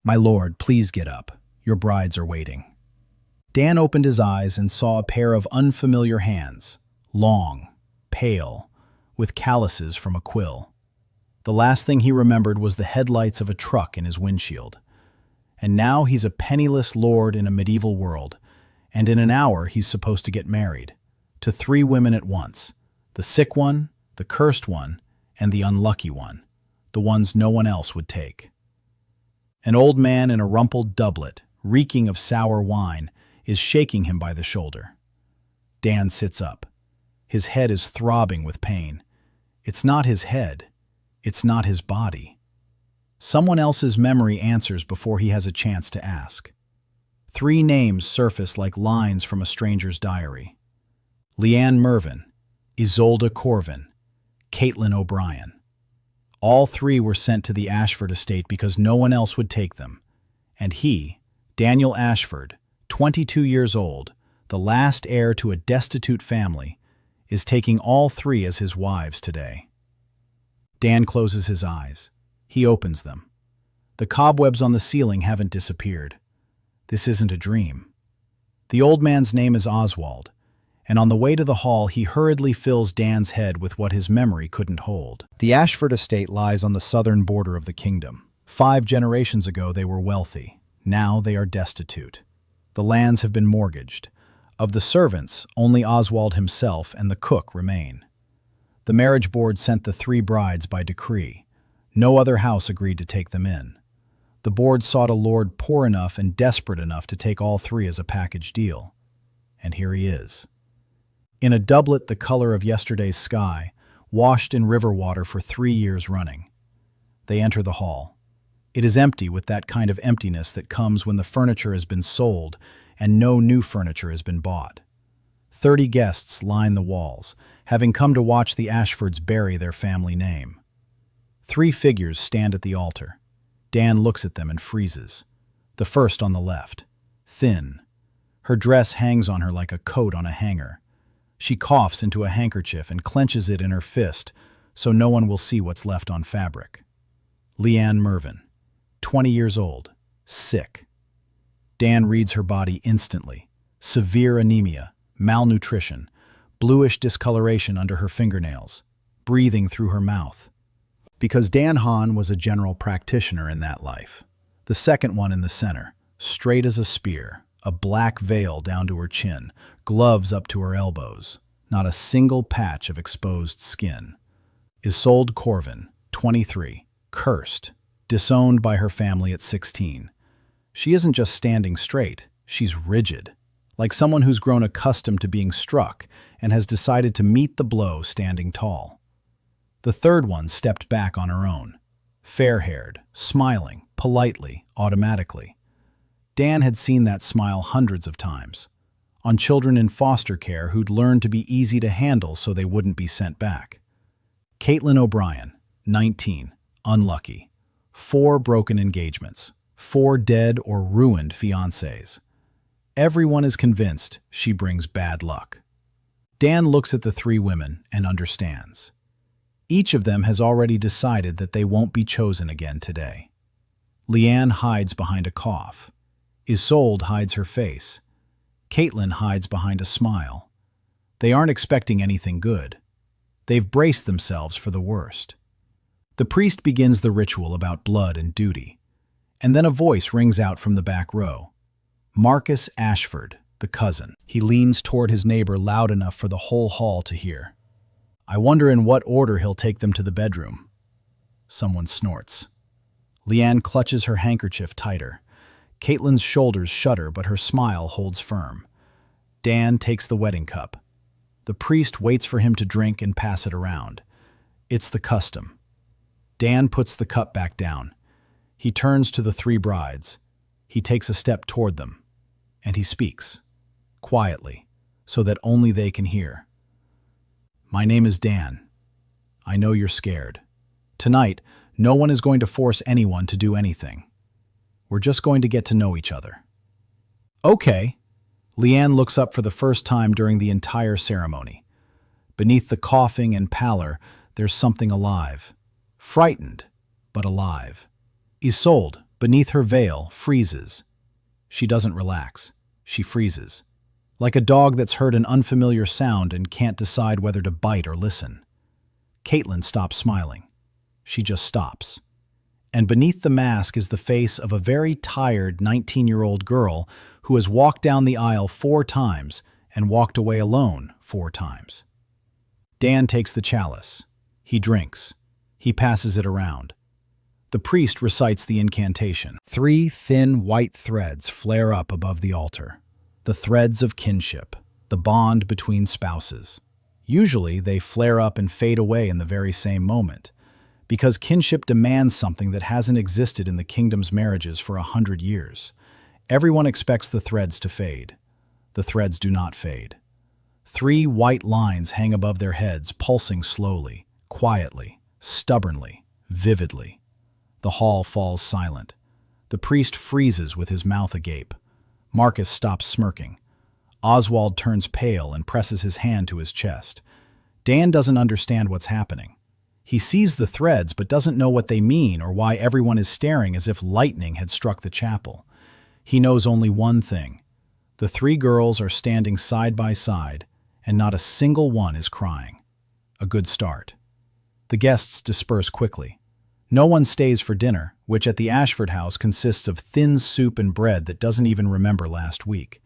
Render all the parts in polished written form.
"My lord, please get up. Your brides are waiting." Dan opened his eyes and saw a pair of unfamiliar hands, long, pale, with calluses from a quill. The last thing he remembered was the headlights of a truck in his windshield. And now he's a penniless lord in a medieval world, and in an hour he's supposed to get married, to 3 women at once, the sick one, the cursed one, and the unlucky one, the ones no one else would take. An old man in a rumpled doublet, reeking of sour wine, is shaking him by the shoulder. Dan sits up. His head is throbbing with pain. It's not his head. It's not his body. Someone else's memory answers before he has a chance to ask. 3 names surface like lines from a stranger's diary. Lienne Mervin, Isolde Corwin, Caitlin O'Brien. All 3 were sent to the Ashford estate because no one else would take them. And he, Daniel Ashford, 22 years old, the last heir to a destitute family, is taking all 3 as his wives today. Dan closes his eyes. He opens them. The cobwebs on the ceiling haven't disappeared. This isn't a dream. The old man's name is Oswald, and on the way to the hall he hurriedly fills Dan's head with what his memory couldn't hold. The Ashford estate lies on the southern border of the kingdom. 5 generations ago they were wealthy. Now they are destitute. The lands have been mortgaged. Of the servants, only Oswald himself and the cook remain. The marriage board sent the 3 brides by decree. No other house agreed to take them in. The board sought a lord poor enough and desperate enough to take all 3 as a package deal. And here he is. In a doublet the color of yesterday's sky, washed in river water for 3 years running. They enter the hall. It is empty with that kind of emptiness that comes when the furniture has been sold and no new furniture has been bought. 30 guests line the walls, having come to watch the Ashfords bury their family name. 3 figures stand at the altar. Dan looks at them and freezes. The first on the left, thin. Her dress hangs on her like a coat on a hanger. She coughs into a handkerchief and clenches it in her fist so no one will see what's left on fabric. Lienne Mervin, 20 years old, sick. Dan reads her body instantly. Severe anemia, malnutrition, bluish discoloration under her fingernails, breathing through her mouth. Because Dan Hahn was a general practitioner in that life. The second one in the center, straight as a spear, a black veil down to her chin, gloves up to her elbows, not a single patch of exposed skin. Isolde Corwin, 23, cursed, disowned by her family at 16. She isn't just standing straight, she's rigid, like someone who's grown accustomed to being struck and has decided to meet the blow standing tall. The third one stepped back on her own, fair-haired, smiling, politely, automatically. Dan had seen that smile hundreds of times, on children in foster care who'd learned to be easy to handle so they wouldn't be sent back. Caitlin O'Brien, 19, unlucky. 4 broken engagements, 4 dead or ruined fiancés. Everyone is convinced she brings bad luck. Dan looks at the 3 women and understands. Each of them has already decided that they won't be chosen again today. Lienne hides behind a cough. Isolde hides her face. Caitlin hides behind a smile. They aren't expecting anything good. They've braced themselves for the worst. The priest begins the ritual about blood and duty, and then a voice rings out from the back row. Marcus Ashford, the cousin. He leans toward his neighbor loud enough for the whole hall to hear. I wonder in what order he'll take them to the bedroom. Someone snorts. Lienne clutches her handkerchief tighter. Caitlin's shoulders shudder, but her smile holds firm. Dan takes the wedding cup. The priest waits for him to drink and pass it around. It's the custom. Dan puts the cup back down. He turns to the 3 brides. He takes a step toward them, and he speaks, quietly, so that only they can hear. My name is Dan. I know you're scared. Tonight, no one is going to force anyone to do anything. We're just going to get to know each other. Okay. Lienne looks up for the first time during the entire ceremony. Beneath the coughing and pallor, there's something alive. Frightened, but alive. Isolde, Beneath her veil, freezes. She doesn't relax. She freezes. Like a dog that's heard an unfamiliar sound and can't decide whether to bite or listen. Caitlin stops smiling. She just stops. And beneath the mask is the face of a very tired 19-year-old girl who has walked down the aisle 4 times and walked away alone 4 times. Dan takes the chalice. He drinks. He passes it around. The priest recites the incantation. 3 thin white threads flare up above the altar. The threads of kinship, the bond between spouses. Usually, they flare up and fade away in the very same moment, because kinship demands something that hasn't existed in the kingdom's marriages for 100 years. Everyone expects the threads to fade. The threads do not fade. 3 white lines hang above their heads, pulsing slowly, quietly, stubbornly, vividly. The hall falls silent. The priest freezes with his mouth agape. Marcus stops smirking. Oswald turns pale and presses his hand to his chest. Dan doesn't understand what's happening. He sees the threads but doesn't know what they mean or why everyone is staring as if lightning had struck the chapel. He knows only one thing. The 3 girls are standing side by side, and not a single one is crying. A good start. The guests disperse quickly. No one stays for dinner, which at the Ashford house consists of thin soup and bread that doesn't even remember last week.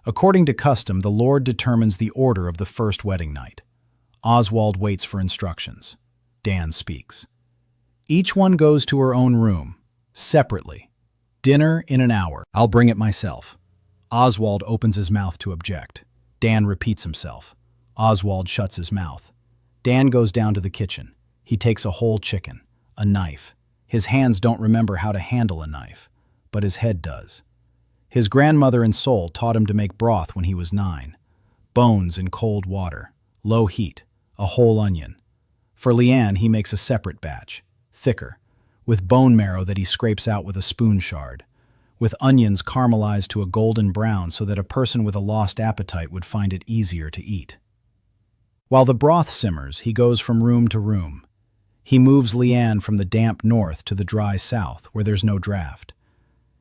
According to custom, the Lord determines the order of the first wedding night. Oswald waits for instructions. Dan speaks. Each one goes to her own room, separately. Dinner in an hour. I'll bring it myself. Oswald opens his mouth to object. Dan repeats himself. Oswald shuts his mouth. Dan goes down to the kitchen. He takes a whole chicken, a knife. His hands don't remember how to handle a knife, but his head does. His grandmother in Seoul taught him to make broth when he was 9. Bones in cold water, low heat, a whole onion. For Lienne, he makes a separate batch, thicker, with bone marrow that he scrapes out with a spoon shard, with onions caramelized to a golden brown so that a person with a lost appetite would find it easier to eat. While the broth simmers, he goes from room to room. He moves Lienne from the damp north to the dry south, where there's no draft.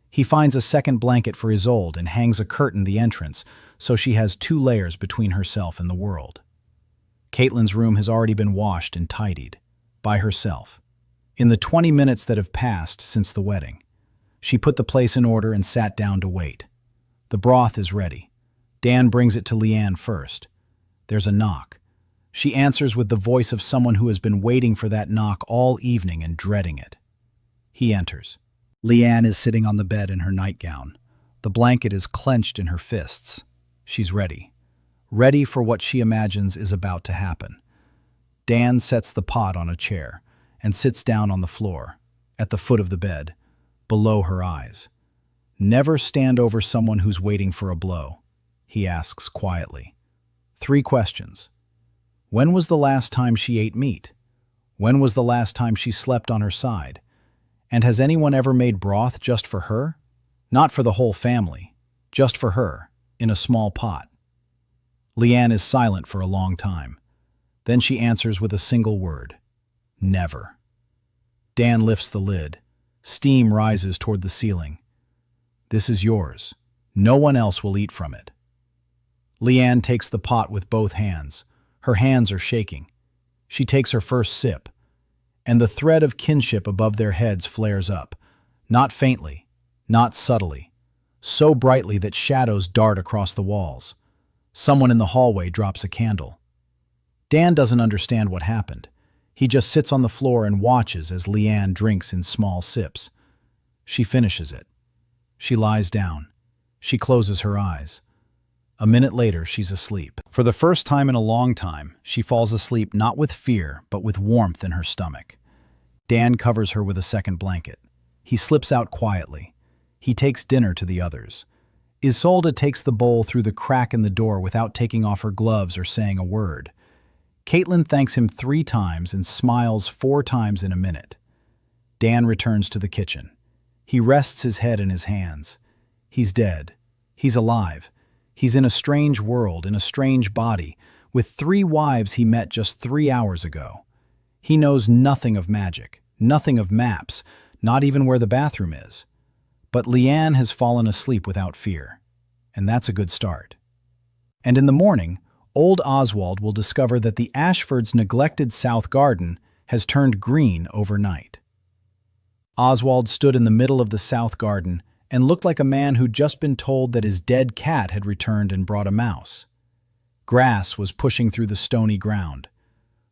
He finds a second blanket for Isolde and hangs a curtain the entrance so she has 2 layers between herself and the world. Caitlin's room has already been washed and tidied, by herself. In the 20 minutes that have passed since the wedding, she put the place in order and sat down to wait. The broth is ready. Dan brings it to Lienne first. There's a knock. She answers with the voice of someone who has been waiting for that knock all evening and dreading it. He enters. Lienne is sitting on the bed in her nightgown. The blanket is clenched in her fists. She's ready. Ready for what she imagines is about to happen. Dan sets the pot on a chair and sits down on the floor, at the foot of the bed, below her eyes. Never stand over someone who's waiting for a blow, he asks quietly. 3 questions. When was the last time she ate meat? When was the last time she slept on her side? And has anyone ever made broth just for her? Not for the whole family, just for her, in a small pot. Lienne is silent for a long time. Then she answers with a single word. Never. Dan lifts the lid. Steam rises toward the ceiling. This is yours. No one else will eat from it. Lienne takes the pot with both hands. Her hands are shaking. She takes her first sip, and the thread of kinship above their heads flares up, not faintly, not subtly, so brightly that shadows dart across the walls. Someone in the hallway drops a candle. Dan doesn't understand what happened. He just sits on the floor and watches as Lienne drinks in small sips. She finishes it. She lies down. She closes her eyes. A minute later, she's asleep. For the first time in a long time, she falls asleep not with fear, but with warmth in her stomach. Dan covers her with a second blanket. He slips out quietly. He takes dinner to the others. Isolde takes the bowl through the crack in the door without taking off her gloves or saying a word. Caitlin thanks him 3 times and smiles 4 times in a minute. Dan returns to the kitchen. He rests his head in his hands. He's dead. He's alive. He's in a strange world, in a strange body, with 3 wives he met just 3 hours ago. He knows nothing of magic, nothing of maps, not even where the bathroom is. But Lienne has fallen asleep without fear, and that's a good start. And in the morning, old Oswald will discover that the Ashfords' neglected south garden has turned green overnight. Oswald stood in the middle of the south garden and looked like a man who'd just been told that his dead cat had returned and brought a mouse. Grass was pushing through the stony ground.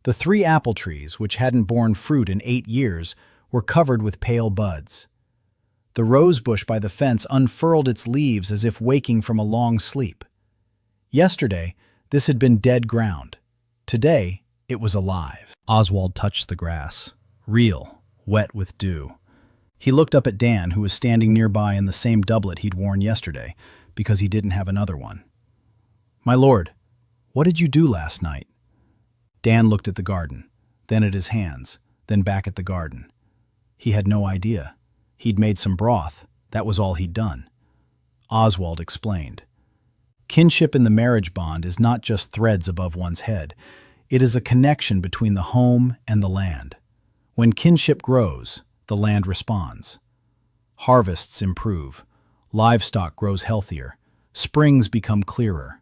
The 3 apple trees, which hadn't borne fruit in 8 years, were covered with pale buds. The rose bush by the fence unfurled its leaves as if waking from a long sleep. Yesterday, this had been dead ground. Today, it was alive. Oswald touched the grass, real, wet with dew. He looked up at Dan, who was standing nearby in the same doublet he'd worn yesterday, because he didn't have another one. "My lord, what did you do last night?" Dan looked at the garden, then at his hands, then back at the garden. He had no idea. He'd made some broth. That was all he'd done. Oswald explained. Kinship in the marriage bond is not just threads above one's head. It is a connection between the home and the land. When kinship grows, the land responds. Harvests improve. Livestock grows healthier. Springs become clearer.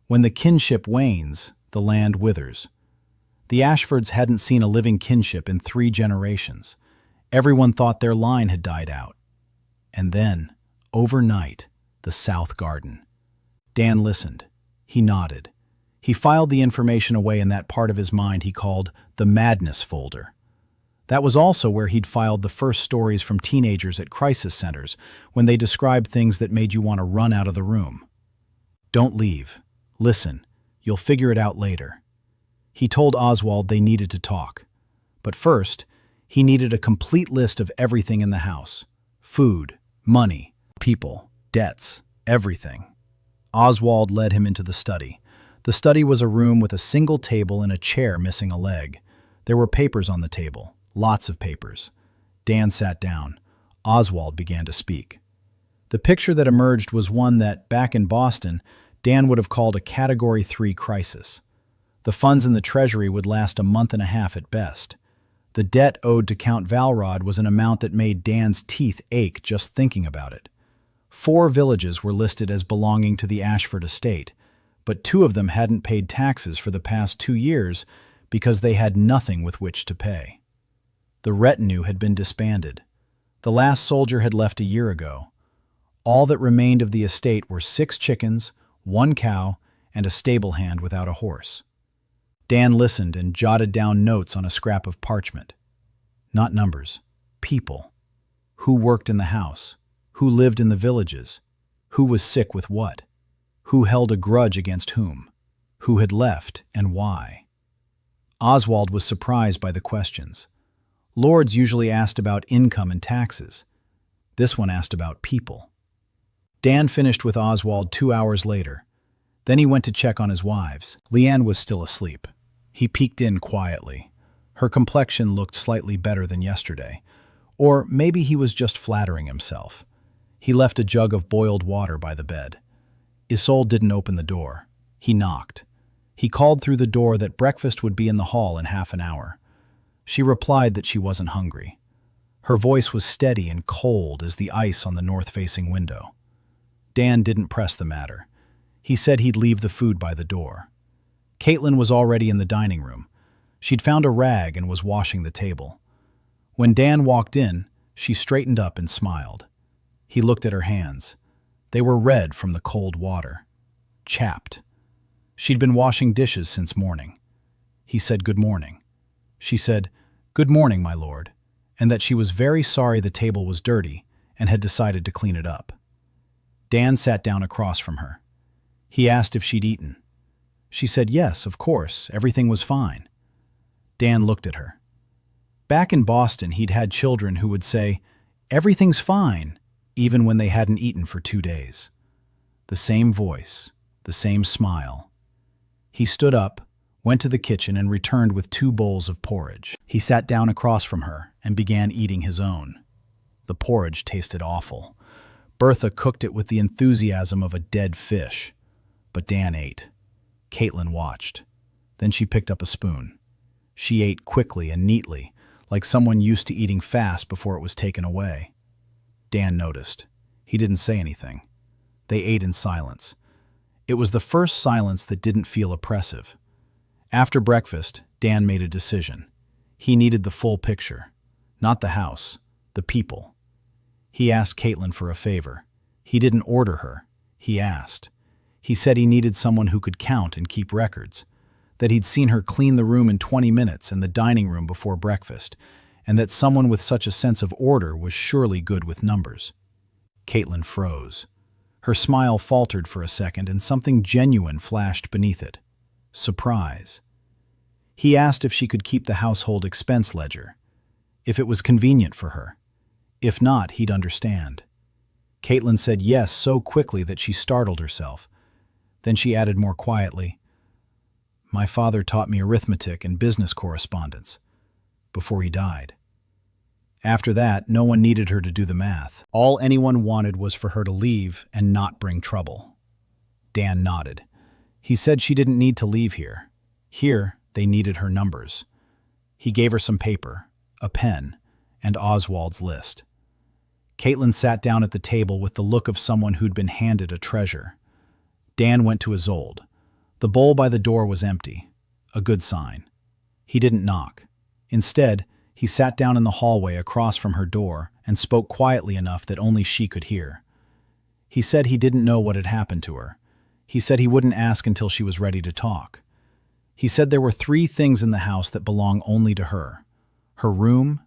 When the kinship wanes, the land withers. The Ashfords hadn't seen a living kinship in 3 generations. Everyone thought their line had died out. And then, overnight, the south garden. Dan listened. He nodded. He filed the information away in that part of his mind he called the madness folder. That was also where he'd filed the first stories from teenagers at crisis centers when they described things that made you want to run out of the room. Don't leave. Listen. You'll figure it out later. He told Oswald they needed to talk. But first, he needed a complete list of everything in the house. Food, money, people, debts, everything. Oswald led him into the study. The study was a room with a single table and a chair missing a leg. There were papers on the table, lots of papers. Dan sat down. Oswald began to speak. The picture that emerged was one that, back in Boston, Dan would have called a Category 3 crisis. The funds in the treasury would last a month and a half at best. The debt owed to Count Velrod was an amount that made Dan's teeth ache just thinking about it. 4 villages were listed as belonging to the Ashford estate, but 2 of them hadn't paid taxes for the past 2 years because they had nothing with which to pay. The retinue had been disbanded. The last soldier had left a year ago. All that remained of the estate were 6 chickens, 1 cow, and a stable hand without a horse. Dan listened and jotted down notes on a scrap of parchment. Not numbers. People. Who worked in the house? Who lived in the villages? Who was sick with what? Who held a grudge against whom? Who had left and why? Oswald was surprised by the questions. Lords usually asked about income and taxes. This one asked about people. Dan finished with Oswald 2 hours later. Then he went to check on his wives. Lienne was still asleep. He peeked in quietly. Her complexion looked slightly better than yesterday. Or maybe he was just flattering himself. He left a jug of boiled water by the bed. Isolde didn't open the door. He knocked. He called through the door that breakfast would be in the hall in half an hour. She replied that she wasn't hungry. Her voice was steady and cold as the ice on the north-facing window. Dan didn't press the matter. He said he'd leave the food by the door. Caitlin was already in the dining room. She'd found a rag and was washing the table. When Dan walked in, she straightened up and smiled. He looked at her hands. They were red from the cold water. Chapped. She'd been washing dishes since morning. He said good morning. She said, "Good morning, my lord," and that she was very sorry the table was dirty and had decided to clean it up. Dan sat down across from her. He asked if she'd eaten. She said yes, of course, everything was fine. Dan looked at her. Back in Boston, he'd had children who would say, "Everything's fine," even when they hadn't eaten for 2 days. The same voice, the same smile. He stood up, went to the kitchen, and returned with 2 bowls of porridge. He sat down across from her and began eating his own. The porridge tasted awful. Bertha cooked it with the enthusiasm of a dead fish. But Dan ate. Caitlin watched. Then she picked up a spoon. She ate quickly and neatly, like someone used to eating fast before it was taken away. Dan noticed. He didn't say anything. They ate in silence. It was the first silence that didn't feel oppressive. After breakfast, Dan made a decision. He needed the full picture. Not the house, the people. He asked Caitlin for a favor. He didn't order her. He asked. He said he needed someone who could count and keep records, that he'd seen her clean the room in 20 minutes and the dining room before breakfast, and that someone with such a sense of order was surely good with numbers. Caitlin froze. Her smile faltered for a second, and something genuine flashed beneath it. Surprise. He asked if she could keep the household expense ledger, if it was convenient for her. If not, he'd understand. Caitlin said yes so quickly that she startled herself. Then she added more quietly, "My father taught me arithmetic and business correspondence before he died." After that, no one needed her to do the math. All anyone wanted was for her to leave and not bring trouble. Dan nodded. He said she didn't need to leave here. Here, they needed her numbers. He gave her some paper, a pen, and Oswald's list. Caitlin sat down at the table with the look of someone who'd been handed a treasure. Dan went to Isolde. The bowl by the door was empty, a good sign. He didn't knock. Instead, he sat down in the hallway across from her door and spoke quietly enough that only she could hear. He said he didn't know what had happened to her. He said he wouldn't ask until she was ready to talk. He said there were 3 things in the house that belong only to her: her room,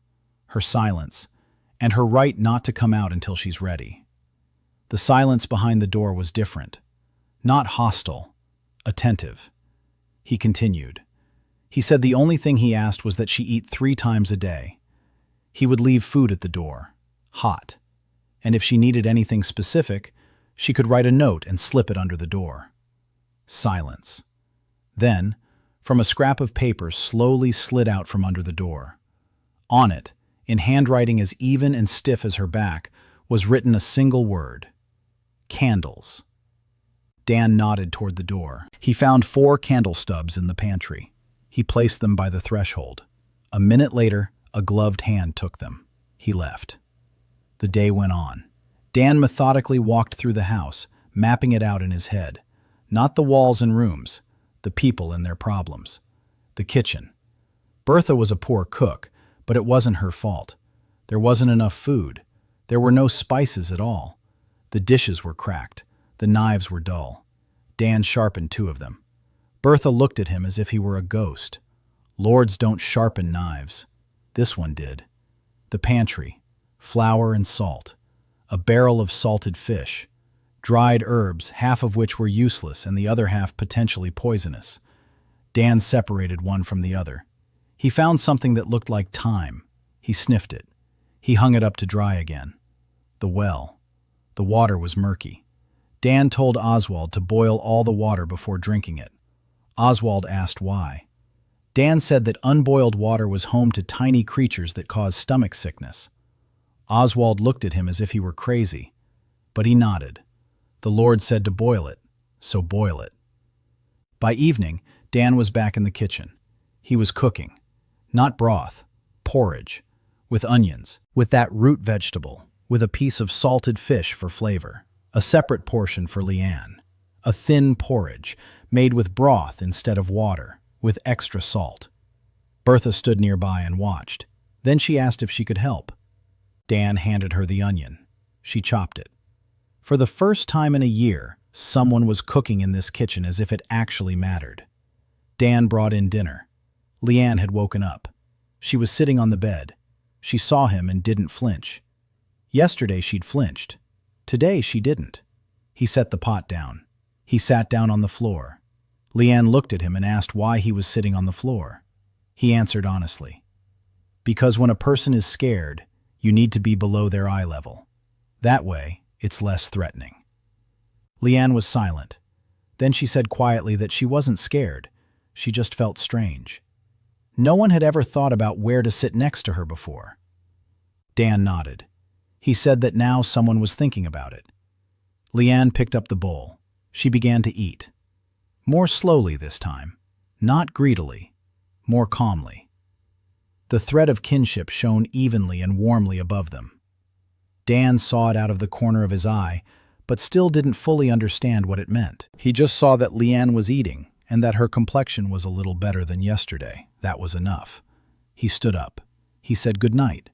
her silence, and her right not to come out until she's ready. The silence behind the door was different. Not hostile, attentive. He continued. He said the only thing he asked was that she eat 3 times a day. He would leave food at the door, hot, and if she needed anything specific, she could write a note and slip it under the door. Silence. Then, from a scrap of paper slowly slid out from under the door. On it, in handwriting as even and stiff as her back, was written a single word: candles. Dan nodded toward the door. He found 4 candle stubs in the pantry. He placed them by the threshold. A minute later, a gloved hand took them. He left. The day went on. Dan methodically walked through the house, mapping it out in his head. Not the walls and rooms, the people and their problems. The kitchen. Bertha was a poor cook, but it wasn't her fault. There wasn't enough food. There were no spices at all. The dishes were cracked. The knives were dull. Dan sharpened 2 of them. Bertha looked at him as if he were a ghost. Lords don't sharpen knives. This one did. The pantry. Flour and salt. A barrel of salted fish. Dried herbs, half of which were useless and the other half potentially poisonous. Dan separated one from the other. He found something that looked like thyme. He sniffed it. He hung it up to dry again. The well. The water was murky. Dan told Oswald to boil all the water before drinking it. Oswald asked why. Dan said that unboiled water was home to tiny creatures that caused stomach sickness. Oswald looked at him as if he were crazy, but he nodded. The Lord said to boil it, so boil it. By evening, Dan was back in the kitchen. He was cooking. Not broth, porridge, with onions, with that root vegetable, with a piece of salted fish for flavor. A separate portion for Lienne. A thin porridge, made with broth instead of water, with extra salt. Bertha stood nearby and watched. Then she asked if she could help. Dan handed her the onion. She chopped it. For the first time in a year, someone was cooking in this kitchen as if it actually mattered. Dan brought in dinner. Lienne had woken up. She was sitting on the bed. She saw him and didn't flinch. Yesterday she'd flinched. Today she didn't. He set the pot down. He sat down on the floor. Lienne looked at him and asked why he was sitting on the floor. He answered honestly. Because when a person is scared, you need to be below their eye level. That way, it's less threatening. Lienne was silent. Then she said quietly that she wasn't scared. She just felt strange. No one had ever thought about where to sit next to her before. Dan nodded. He said that now someone was thinking about it. Lienne picked up the bowl. She began to eat. More slowly this time. Not greedily. More calmly. The thread of kinship shone evenly and warmly above them. Dan saw it out of the corner of his eye, but still didn't fully understand what it meant. He just saw that Lienne was eating, and that her complexion was a little better than yesterday. That was enough. He stood up. He said good night.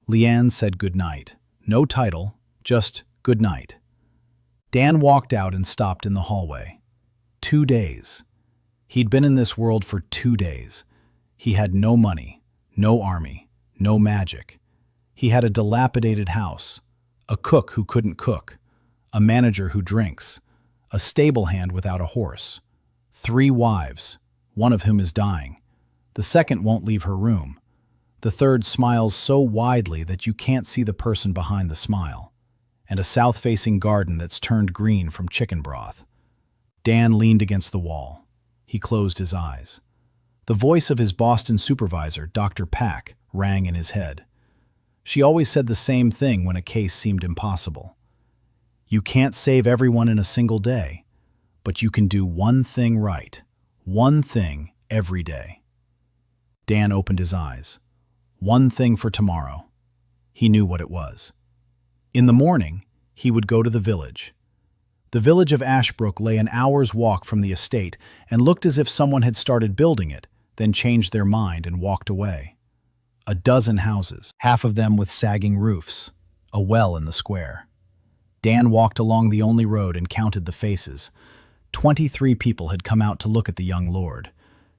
Lienne said good night. No title, just good night. Dan walked out and stopped in the hallway. 2 days. He'd been in this world for 2 days. He had no money, no army, no magic. He had a dilapidated house, a cook who couldn't cook, a manager who drinks, a stable hand without a horse, 3 wives, one of whom is dying. The second won't leave her room. The third smiles so widely that you can't see the person behind the smile, and a south-facing garden that's turned green from chicken broth. Dan leaned against the wall. He closed his eyes. The voice of his Boston supervisor, Dr. Pack, rang in his head. She always said the same thing when a case seemed impossible. You can't save everyone in a single day, but you can do one thing right, one thing every day. Dan opened his eyes. One thing for tomorrow. He knew what it was. In the morning, he would go to the village. The village of Ashbrook lay an hour's walk from the estate and looked as if someone had started building it, then changed their mind and walked away. A dozen houses, half of them with sagging roofs, a well in the square. Dan walked along the only road and counted the faces. 23 people had come out to look at the young lord.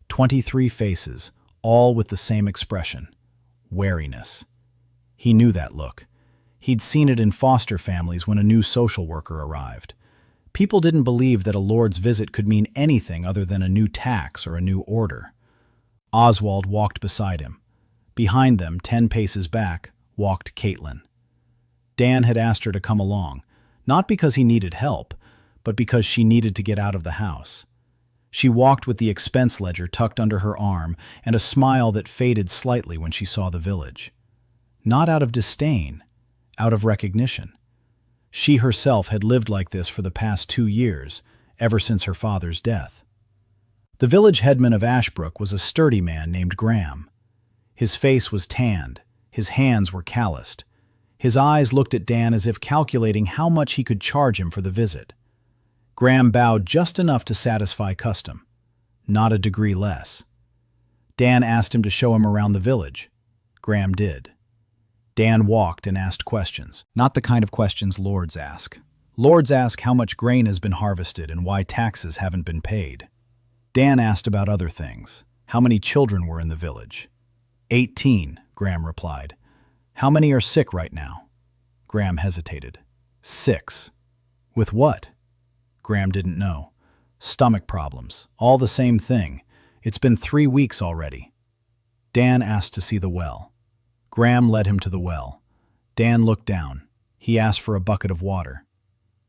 23 faces, all with the same expression, wariness. He knew that look. He'd seen it in foster families when a new social worker arrived. People didn't believe that a lord's visit could mean anything other than a new tax or a new order. Oswald walked beside him. Behind them, 10 paces back, walked Caitlin. Dan had asked her to come along, not because he needed help, but because she needed to get out of the house. She walked with the expense ledger tucked under her arm and a smile that faded slightly when she saw the village. Not out of disdain, out of recognition. She herself had lived like this for the past 2 years, ever since her father's death. The village headman of Ashbrook was a sturdy man named Graham. His face was tanned, his hands were calloused. His eyes looked at Dan as if calculating how much he could charge him for the visit. Graham bowed just enough to satisfy custom, not a degree less. Dan asked him to show him around the village. Graham did. Dan walked and asked questions, not the kind of questions lords ask. Lords ask how much grain has been harvested and why taxes haven't been paid. Dan asked about other things. How many children were in the village? 18, Graham replied. How many are sick right now? Graham hesitated. 6. With what? Graham didn't know. Stomach problems. All the same thing. It's been 3 weeks already. Dan asked to see the well. Graham led him to the well. Dan looked down. He asked for a bucket of water.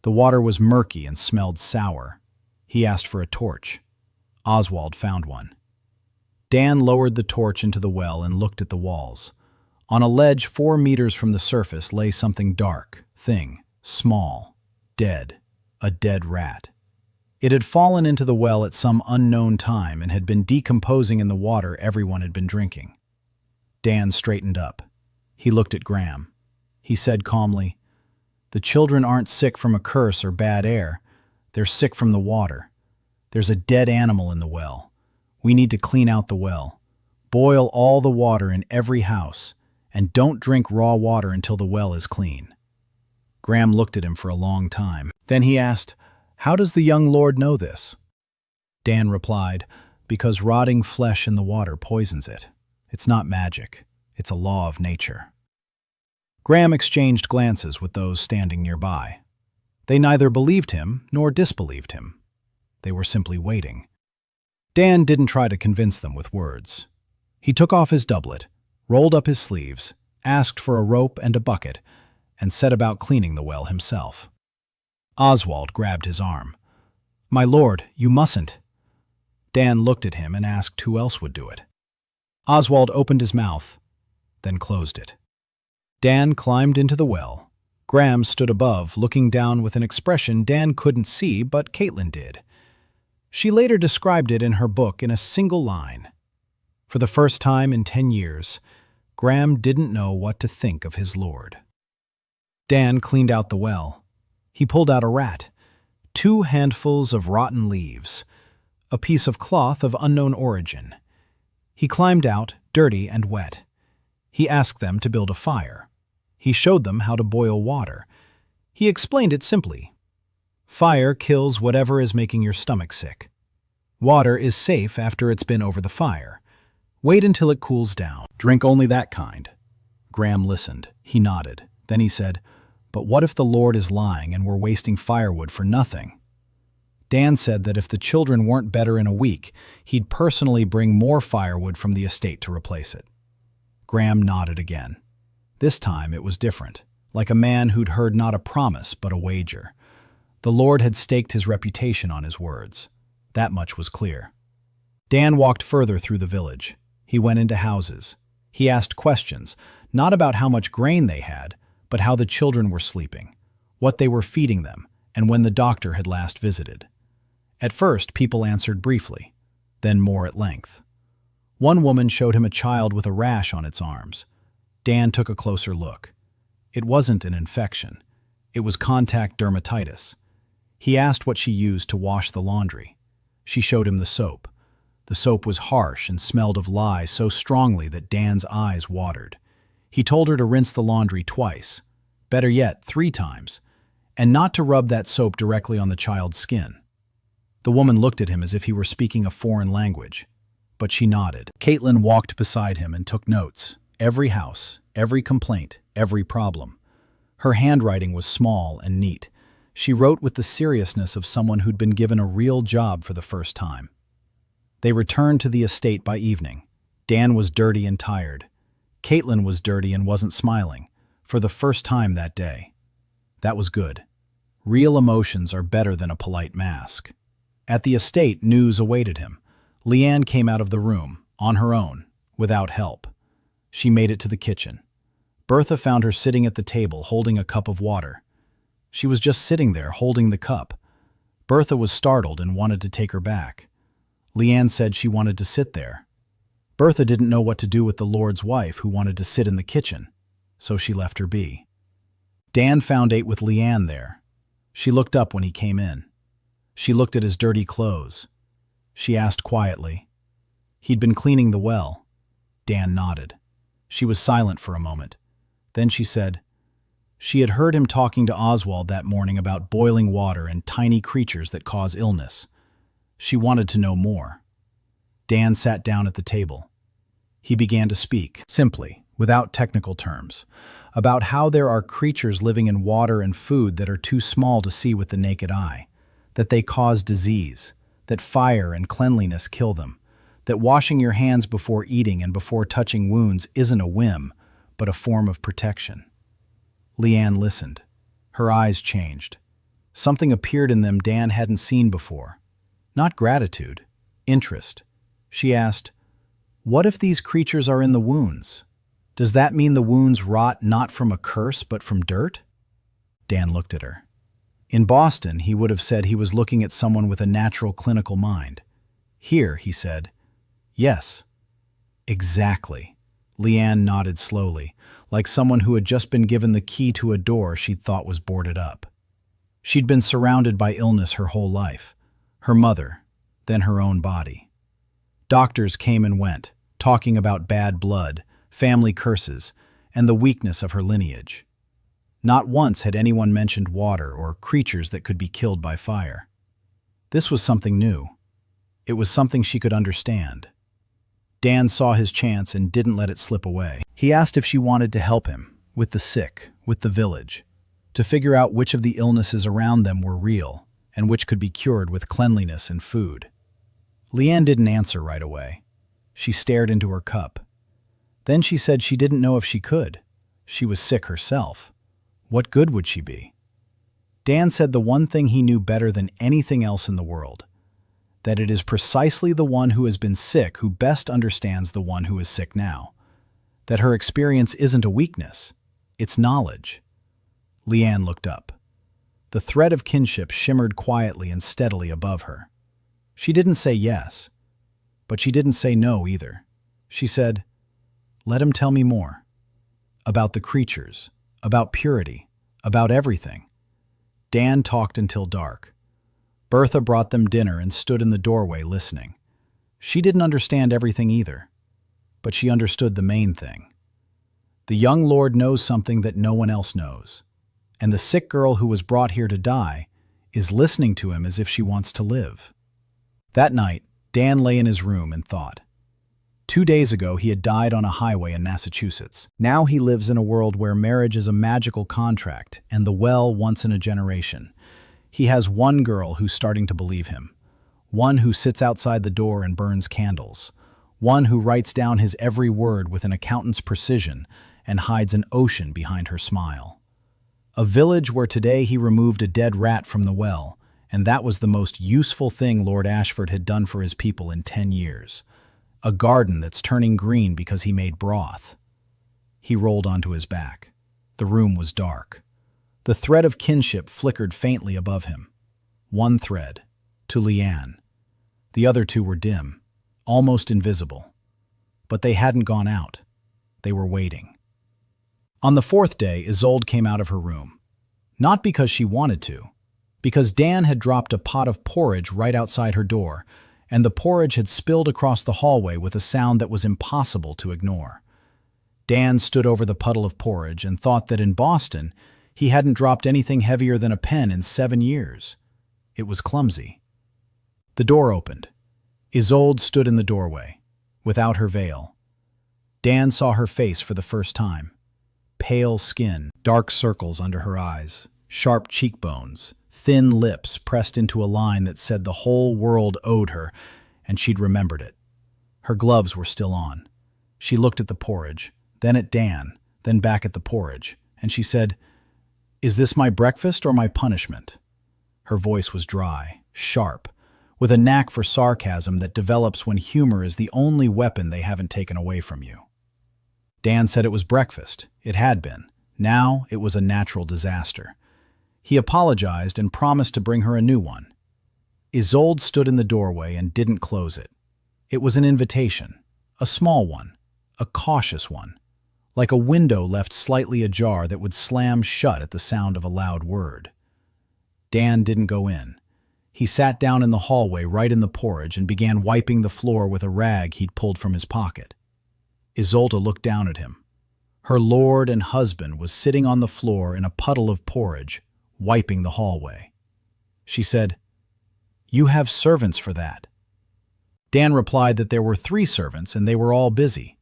The water was murky and smelled sour. He asked for a torch. Oswald found one. Dan lowered the torch into the well and looked at the walls. On a ledge 4 meters from the surface lay something dark, thing, small, dead, a dead rat. It had fallen into the well at some unknown time and had been decomposing in the water everyone had been drinking. Dan straightened up. He looked at Graham. He said calmly, "The children aren't sick from a curse or bad air. They're sick from the water. There's a dead animal in the well. We need to clean out the well. Boil all the water in every house, and don't drink raw water until the well is clean." Graham looked at him for a long time. Then he asked, "How does the young lord know this?" Dan replied, "Because rotting flesh in the water poisons it. It's not magic. It's a law of nature." Graham exchanged glances with those standing nearby. They neither believed him nor disbelieved him. They were simply waiting. Dan didn't try to convince them with words. He took off his doublet, rolled up his sleeves, asked for a rope and a bucket, and set about cleaning the well himself. Oswald grabbed his arm. "My lord, you mustn't." Dan looked at him and asked who else would do it. Oswald opened his mouth, then closed it. Dan climbed into the well. Graham stood above, looking down with an expression Dan couldn't see, but Caitlin did. She later described it in her book in a single line. For the first time in 10 years, Graham didn't know what to think of his lord. Dan cleaned out the well. He pulled out a rat, 2 handfuls of rotten leaves, a piece of cloth of unknown origin. He climbed out, dirty and wet. He asked them to build a fire. He showed them how to boil water. He explained it simply. Fire kills whatever is making your stomach sick. Water is safe after it's been over the fire. Wait until it cools down. Drink only that kind. Graham listened. He nodded. Then he said, "But what if the Lord is lying and we're wasting firewood for nothing?" Dan said that if the children weren't better in a week, he'd personally bring more firewood from the estate to replace it. Graham nodded again. This time it was different, like a man who'd heard not a promise but a wager. The Lord had staked his reputation on his words. That much was clear. Dan walked further through the village. He went into houses. He asked questions, not about how much grain they had, but how the children were sleeping, what they were feeding them, and when the doctor had last visited. At first, people answered briefly, then more at length. One woman showed him a child with a rash on its arms. Dan took a closer look. It wasn't an infection. It was contact dermatitis. He asked what she used to wash the laundry. She showed him the soap. The soap was harsh and smelled of lye so strongly that Dan's eyes watered. He told her to rinse the laundry twice, better yet 3 times, and not to rub that soap directly on the child's skin. The woman looked at him as if he were speaking a foreign language, but she nodded. Caitlin walked beside him and took notes. Every house, every complaint, every problem. Her handwriting was small and neat. She wrote with the seriousness of someone who'd been given a real job for the first time. They returned to the estate by evening. Dan was dirty and tired. Caitlin was dirty and wasn't smiling, for the first time that day. That was good. Real emotions are better than a polite mask. At the estate, news awaited him. Lienne came out of the room, on her own, without help. She made it to the kitchen. Bertha found her sitting at the table, holding a cup of water. She was just sitting there, holding the cup. Bertha was startled and wanted to take her back. Lienne said she wanted to sit there. Bertha didn't know what to do with the Lord's wife who wanted to sit in the kitchen, so she left her be. Dan found ate with Lienne there. She looked up when he came in. She looked at his dirty clothes. She asked quietly. He'd been cleaning the well. Dan nodded. She was silent for a moment. Then she said, she had heard him talking to Oswald that morning about boiling water and tiny creatures that cause illness. She wanted to know more. Dan sat down at the table. He began to speak, simply, without technical terms, about how there are creatures living in water and food that are too small to see with the naked eye, that they cause disease, that fire and cleanliness kill them, that washing your hands before eating and before touching wounds isn't a whim, but a form of protection. Lienne listened. Her eyes changed. Something appeared in them Dan hadn't seen before. Not gratitude, interest. She asked, "What if these creatures are in the wounds? Does that mean the wounds rot not from a curse but from dirt?" Dan looked at her. In Boston, he would have said he was looking at someone with a natural clinical mind. Here, he said, "Yes, exactly." Lienne nodded slowly, like someone who had just been given the key to a door she'd thought was boarded up. She'd been surrounded by illness her whole life. Her mother, then her own body. Doctors came and went, talking about bad blood, family curses, and the weakness of her lineage. Not once had anyone mentioned water or creatures that could be killed by fire. This was something new. It was something she could understand. Dan saw his chance and didn't let it slip away. He asked if she wanted to help him, with the sick, with the village, to figure out which of the illnesses around them were real and which could be cured with cleanliness and food. Lienne didn't answer right away. She stared into her cup. Then she said she didn't know if she could. She was sick herself. What good would she be? Dan said the one thing he knew better than anything else in the world, that it is precisely the one who has been sick who best understands the one who is sick now, that her experience isn't a weakness, it's knowledge. Lienne looked up. The thread of kinship shimmered quietly and steadily above her. She didn't say yes, but she didn't say no either. She said, "Let him tell me more. About the creatures, about purity, about everything." Dan talked until dark. Bertha brought them dinner and stood in the doorway listening. She didn't understand everything either, but she understood the main thing. The young lord knows something that no one else knows, and the sick girl who was brought here to die is listening to him as if she wants to live. That night, Dan lay in his room and thought. 2 days ago, he had died on a highway in Massachusetts. Now he lives in a world where marriage is a magical contract and the well once in a generation. He has one girl who's starting to believe him, one who sits outside the door and burns candles, one who writes down his every word with an accountant's precision and hides an ocean behind her smile. A village where today he removed a dead rat from the well, and that was the most useful thing Lord Ashford had done for his people in 10 years. A garden that's turning green because he made broth. He rolled onto his back. The room was dark. The thread of kinship flickered faintly above him. One thread, to Lienne. The other two were dim, almost invisible. But they hadn't gone out. They were waiting. On the 4th day, Isolde came out of her room. Not because she wanted to, because Dan had dropped a pot of porridge right outside her door, and the porridge had spilled across the hallway with a sound that was impossible to ignore. Dan stood over the puddle of porridge and thought that in Boston, he hadn't dropped anything heavier than a pen in 7 years. It was clumsy. The door opened. Isolde stood in the doorway, without her veil. Dan saw her face for the first time. Pale skin, dark circles under her eyes, sharp cheekbones, thin lips pressed into a line that said the whole world owed her, and she'd remembered it. Her gloves were still on. She looked at the porridge, then at Dan, then back at the porridge, and she said, "Is this my breakfast or my punishment?" Her voice was dry, sharp, with a knack for sarcasm that develops when humor is the only weapon they haven't taken away from you. Dan said it was breakfast. It had been. Now it was a natural disaster. He apologized and promised to bring her a new one. Isolde stood in the doorway and didn't close it. It was an invitation, a small one, a cautious one, like a window left slightly ajar that would slam shut at the sound of a loud word. Dan didn't go in. He sat down in the hallway right in the porridge and began wiping the floor with a rag he'd pulled from his pocket. Isolde looked down at him. Her lord and husband was sitting on the floor in a puddle of porridge, wiping the hallway. She said, "You have servants for that." Dan replied that there were 3 servants and they were all busy.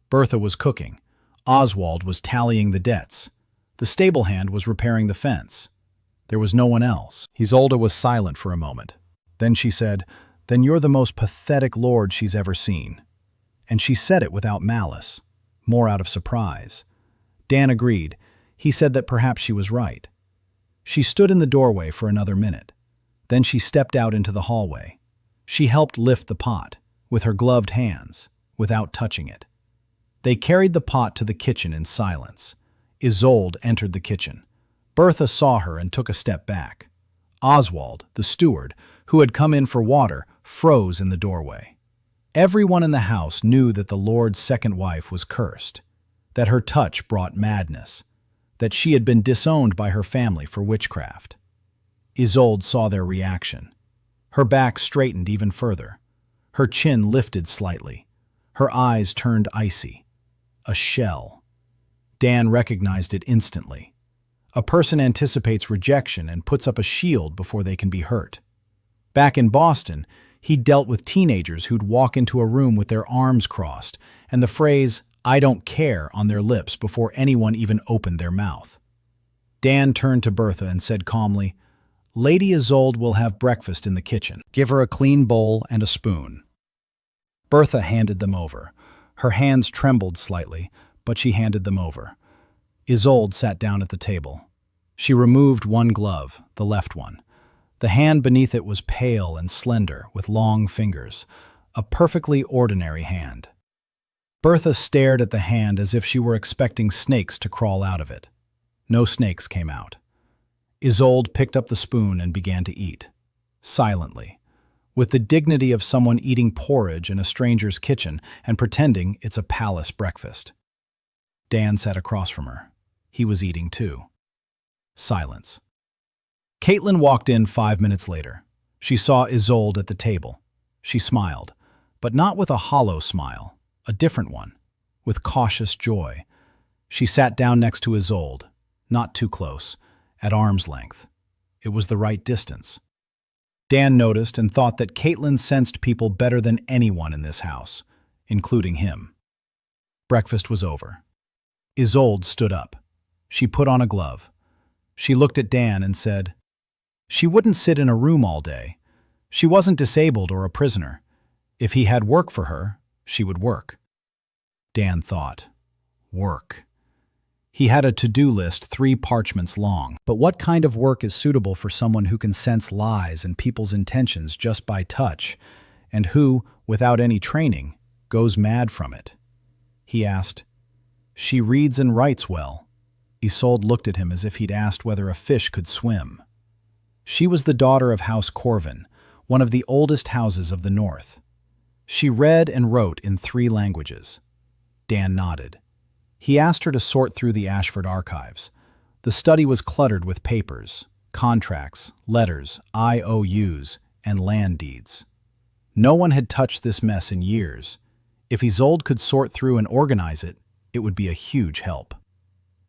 Bertha was cooking. Oswald was tallying the debts. The stable hand was repairing the fence. There was no one else. Isolde was silent for a moment. Then she said, "Then you're the most pathetic lord she's ever seen." And she said it without malice, more out of surprise. Dan agreed. He said that perhaps she was right. She stood in the doorway for another minute. Then she stepped out into the hallway. She helped lift the pot, with her gloved hands, without touching it. They carried the pot to the kitchen in silence. Isolde entered the kitchen. Bertha saw her and took a step back. Oswald, the steward, who had come in for water, froze in the doorway. Everyone in the house knew that the lord's second wife was cursed, that her touch brought madness, that she had been disowned by her family for witchcraft. Isolde saw their reaction. Her back straightened even further. Her chin lifted slightly. Her eyes turned icy. A shell. Dan recognized it instantly. A person anticipates rejection and puts up a shield before they can be hurt. Back in Boston, he'd dealt with teenagers who'd walk into a room with their arms crossed and the phrase, "I don't care," on their lips before anyone even opened their mouth. Dan turned to Bertha and said calmly, "Lady Isolde will have breakfast in the kitchen. Give her a clean bowl and a spoon." Bertha handed them over. Her hands trembled slightly, but she handed them over. Isolde sat down at the table. She removed one glove, the left one. The hand beneath it was pale and slender, with long fingers, a perfectly ordinary hand. Bertha stared at the hand as if she were expecting snakes to crawl out of it. No snakes came out. Isolde picked up the spoon and began to eat, silently, with the dignity of someone eating porridge in a stranger's kitchen and pretending it's a palace breakfast. Dan sat across from her. He was eating too. Silence. Caitlin walked in 5 minutes later. She saw Isolde at the table. She smiled, but not with a hollow smile, a different one, with cautious joy. She sat down next to Isolde, not too close, at arm's length. It was the right distance. Dan noticed and thought that Caitlin sensed people better than anyone in this house, including him. Breakfast was over. Isolde stood up. She put on a glove. She looked at Dan and said, "She wouldn't sit in a room all day. She wasn't disabled or a prisoner. If he had work for her, she would work." Dan thought, work. He had a to-do list 3 parchments long. But what kind of work is suitable for someone who can sense lies and people's intentions just by touch, and who, without any training, goes mad from it? He asked. "She reads and writes well." Isolde looked at him as if he'd asked whether a fish could swim. She was the daughter of House Corwin, one of the oldest houses of the north. She read and wrote in 3 languages. Dan nodded. He asked her to sort through the Ashford archives. The study was cluttered with papers, contracts, letters, IOUs, and land deeds. No one had touched this mess in years. If Isolde could sort through and organize it, it would be a huge help.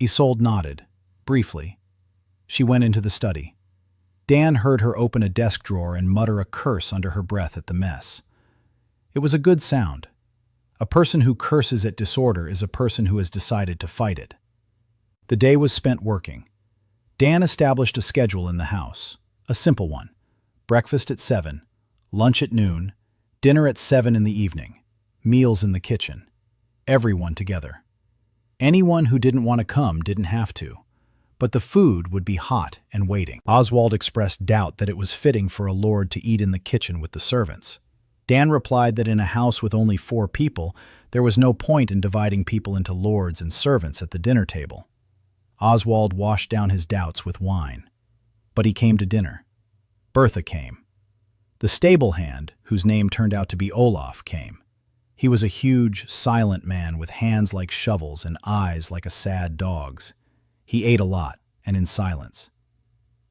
Isolde nodded, briefly. She went into the study. Dan heard her open a desk drawer and mutter a curse under her breath at the mess. It was a good sound. A person who curses at disorder is a person who has decided to fight it. The day was spent working. Dan established a schedule in the house, a simple one. Breakfast at 7, lunch at noon, dinner at 7 in the evening, meals in the kitchen. Everyone together. Anyone who didn't want to come didn't have to, but the food would be hot and waiting. Oswald expressed doubt that it was fitting for a lord to eat in the kitchen with the servants. Dan replied that in a house with only 4 people, there was no point in dividing people into lords and servants at the dinner table. Oswald washed down his doubts with wine. But he came to dinner. Bertha came. The stable hand, whose name turned out to be Olaf, came. He was a huge, silent man with hands like shovels and eyes like a sad dog's. He ate a lot, and in silence.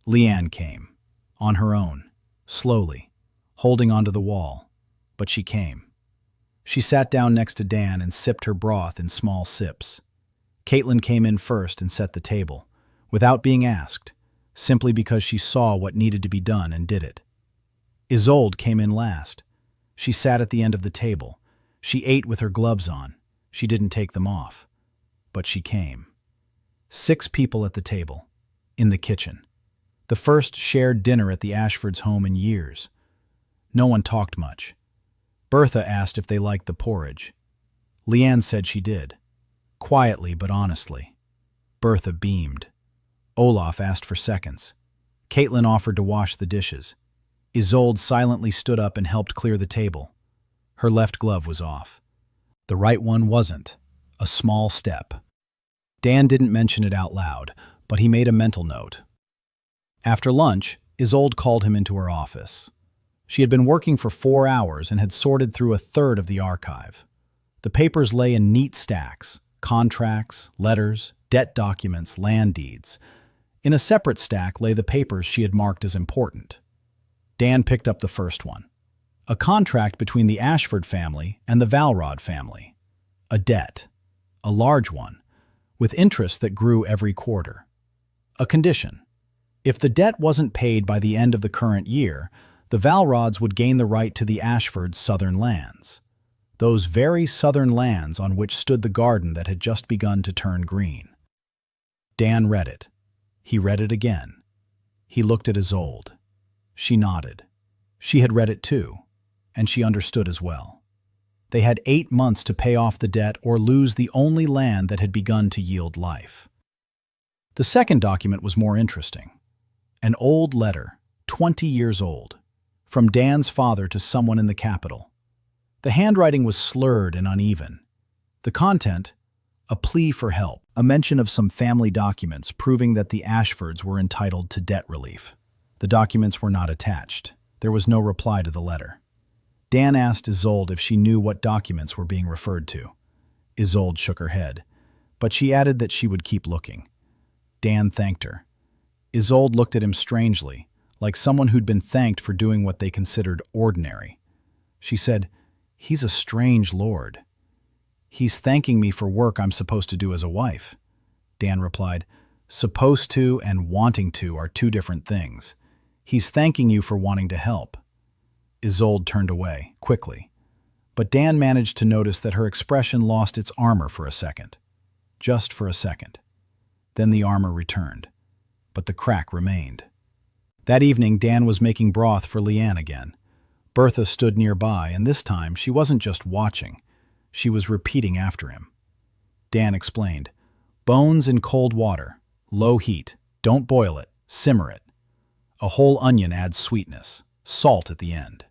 Lienne came, on her own, slowly, holding onto the wall. But she came. She sat down next to Dan and sipped her broth in small sips. Caitlin came in first and set the table, without being asked, simply because she saw what needed to be done and did it. Isolde came in last. She sat at the end of the table. She ate with her gloves on. She didn't take them off. But she came. 6 people at the table, in the kitchen. The first shared dinner at the Ashfords' home in years. No one talked much. Bertha asked if they liked the porridge. Lienne said she did, quietly but honestly. Bertha beamed. Olaf asked for seconds. Caitlin offered to wash the dishes. Isolde silently stood up and helped clear the table. Her left glove was off. The right one wasn't. A small step. Dan didn't mention it out loud, but he made a mental note. After lunch, Isolde called him into her office. She had been working for 4 hours and had sorted through 1/3 of the archive. The papers lay in neat stacks: contracts, letters, debt documents, land deeds. In a separate stack lay the papers she had marked as important. Dan picked up the first one. A contract between the Ashford family and the Velrod family. A debt. A large one, with interest that grew every quarter. A condition. If the debt wasn't paid by the end of the current year, the Velrods would gain the right to the Ashford's southern lands. Those very southern lands on which stood the garden that had just begun to turn green. Dan read it. He read it again. He looked at Isolde. She nodded. She had read it too, and she understood as well. They had 8 months to pay off the debt or lose the only land that had begun to yield life. The second document was more interesting. An old letter, 20 years old, from Dan's father to someone in the capital. The handwriting was slurred and uneven. The content, a plea for help, a mention of some family documents proving that the Ashfords were entitled to debt relief. The documents were not attached. There was no reply to the letter. Dan asked Isolde if she knew what documents were being referred to. Isolde shook her head, but she added that she would keep looking. Dan thanked her. Isolde looked at him strangely, like someone who'd been thanked for doing what they considered ordinary. She said, "He's a strange lord." "He's thanking me for work I'm supposed to do as a wife." Dan replied, "Supposed to and wanting to are two different things. He's thanking you for wanting to help." Isolde turned away, quickly, but Dan managed to notice that her expression lost its armor for a second. Just for a second. Then the armor returned, but the crack remained. That evening, Dan was making broth for Lienne again. Bertha stood nearby, and this time she wasn't just watching. She was repeating after him. Dan explained, "Bones in cold water, low heat, don't boil it, simmer it. A whole onion adds sweetness, salt at the end."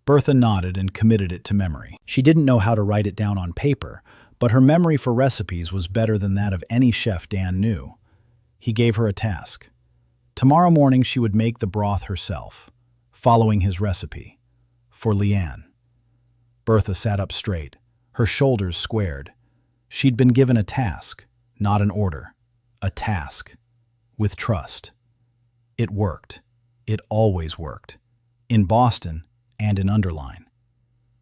Bertha nodded and committed it to memory. She didn't know how to write it down on paper, but her memory for recipes was better than that of any chef Dan knew. He gave her a task. Tomorrow morning she would make the broth herself, following his recipe, for Lienne. Bertha sat up straight, her shoulders squared. She'd been given a task, not an order. A task. With trust. It worked. It always worked. In Boston and in Anderline.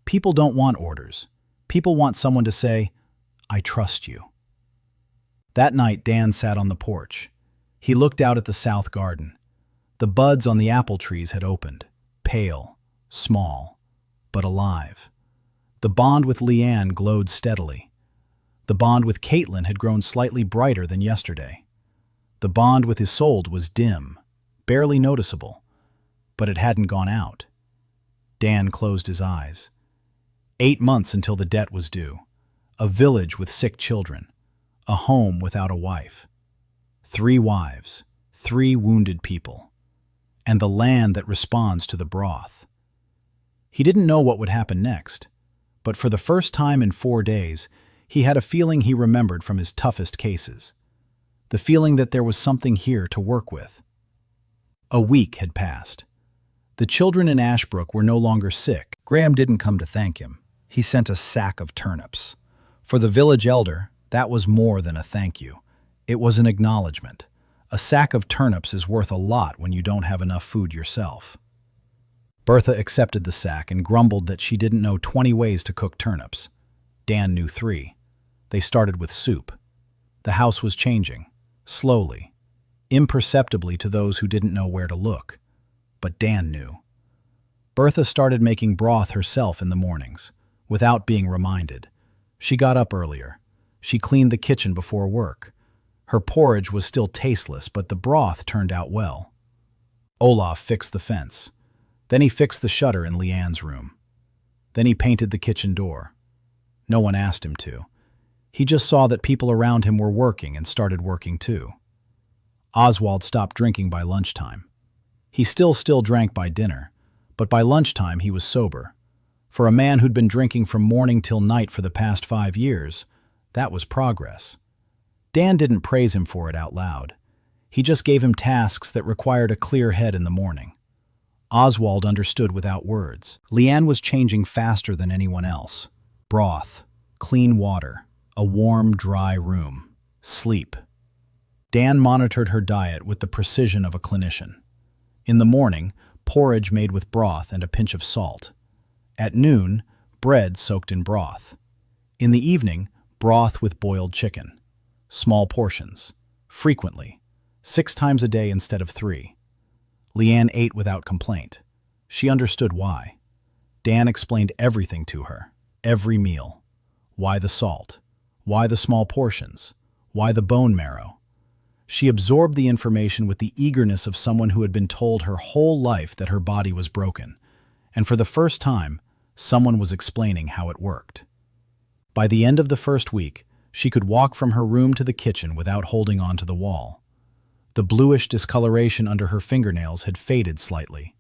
People don't want orders. People want someone to say, "I trust you." That night, Dan sat on the porch. He looked out at the south garden. The buds on the apple trees had opened, pale, small, but alive. The bond with Lienne glowed steadily. The bond with Caitlin had grown slightly brighter than yesterday. The bond with Isolde was dim, barely noticeable, but it hadn't gone out. Dan closed his eyes. 8 months until the debt was due. A village with sick children. A home without a wife. 3 wives. 3 wounded people. And the land that responds to the broth. He didn't know what would happen next, but for the first time in 4 days, he had a feeling he remembered from his toughest cases. The feeling that there was something here to work with. A week had passed. The children in Ashbrook were no longer sick. Graham didn't come to thank him. He sent a sack of turnips. For the village elder, that was more than a thank you. It was an acknowledgement. A sack of turnips is worth a lot when you don't have enough food yourself. Bertha accepted the sack and grumbled that she didn't know 20 ways to cook turnips. Dan knew 3. They started with soup. The house was changing, slowly, imperceptibly to those who didn't know where to look. But Dan knew. Bertha started making broth herself in the mornings, without being reminded. She got up earlier. She cleaned the kitchen before work. Her porridge was still tasteless, but the broth turned out well. Olaf fixed the fence. Then he fixed the shutter in Lienne's room. Then he painted the kitchen door. No one asked him to. He just saw that people around him were working and started working too. Oswald stopped drinking by lunchtime. He still drank by dinner, but by lunchtime he was sober. For a man who'd been drinking from morning till night for the past 5 years, that was progress. Dan didn't praise him for it out loud. He just gave him tasks that required a clear head in the morning. Oswald understood without words. Lienne was changing faster than anyone else. Broth, clean water, a warm, dry room, sleep. Dan monitored her diet with the precision of a clinician. In the morning, porridge made with broth and a pinch of salt. At noon, bread soaked in broth. In the evening, broth with boiled chicken. Small portions. Frequently. 6 times a day instead of 3. Lienne ate without complaint. She understood why. Dan explained everything to her. Every meal. Why the salt? Why the small portions? Why the bone marrow? She absorbed the information with the eagerness of someone who had been told her whole life that her body was broken, and for the first time, someone was explaining how it worked. By the end of the first week, she could walk from her room to the kitchen without holding on to the wall. The bluish discoloration under her fingernails had faded slightly.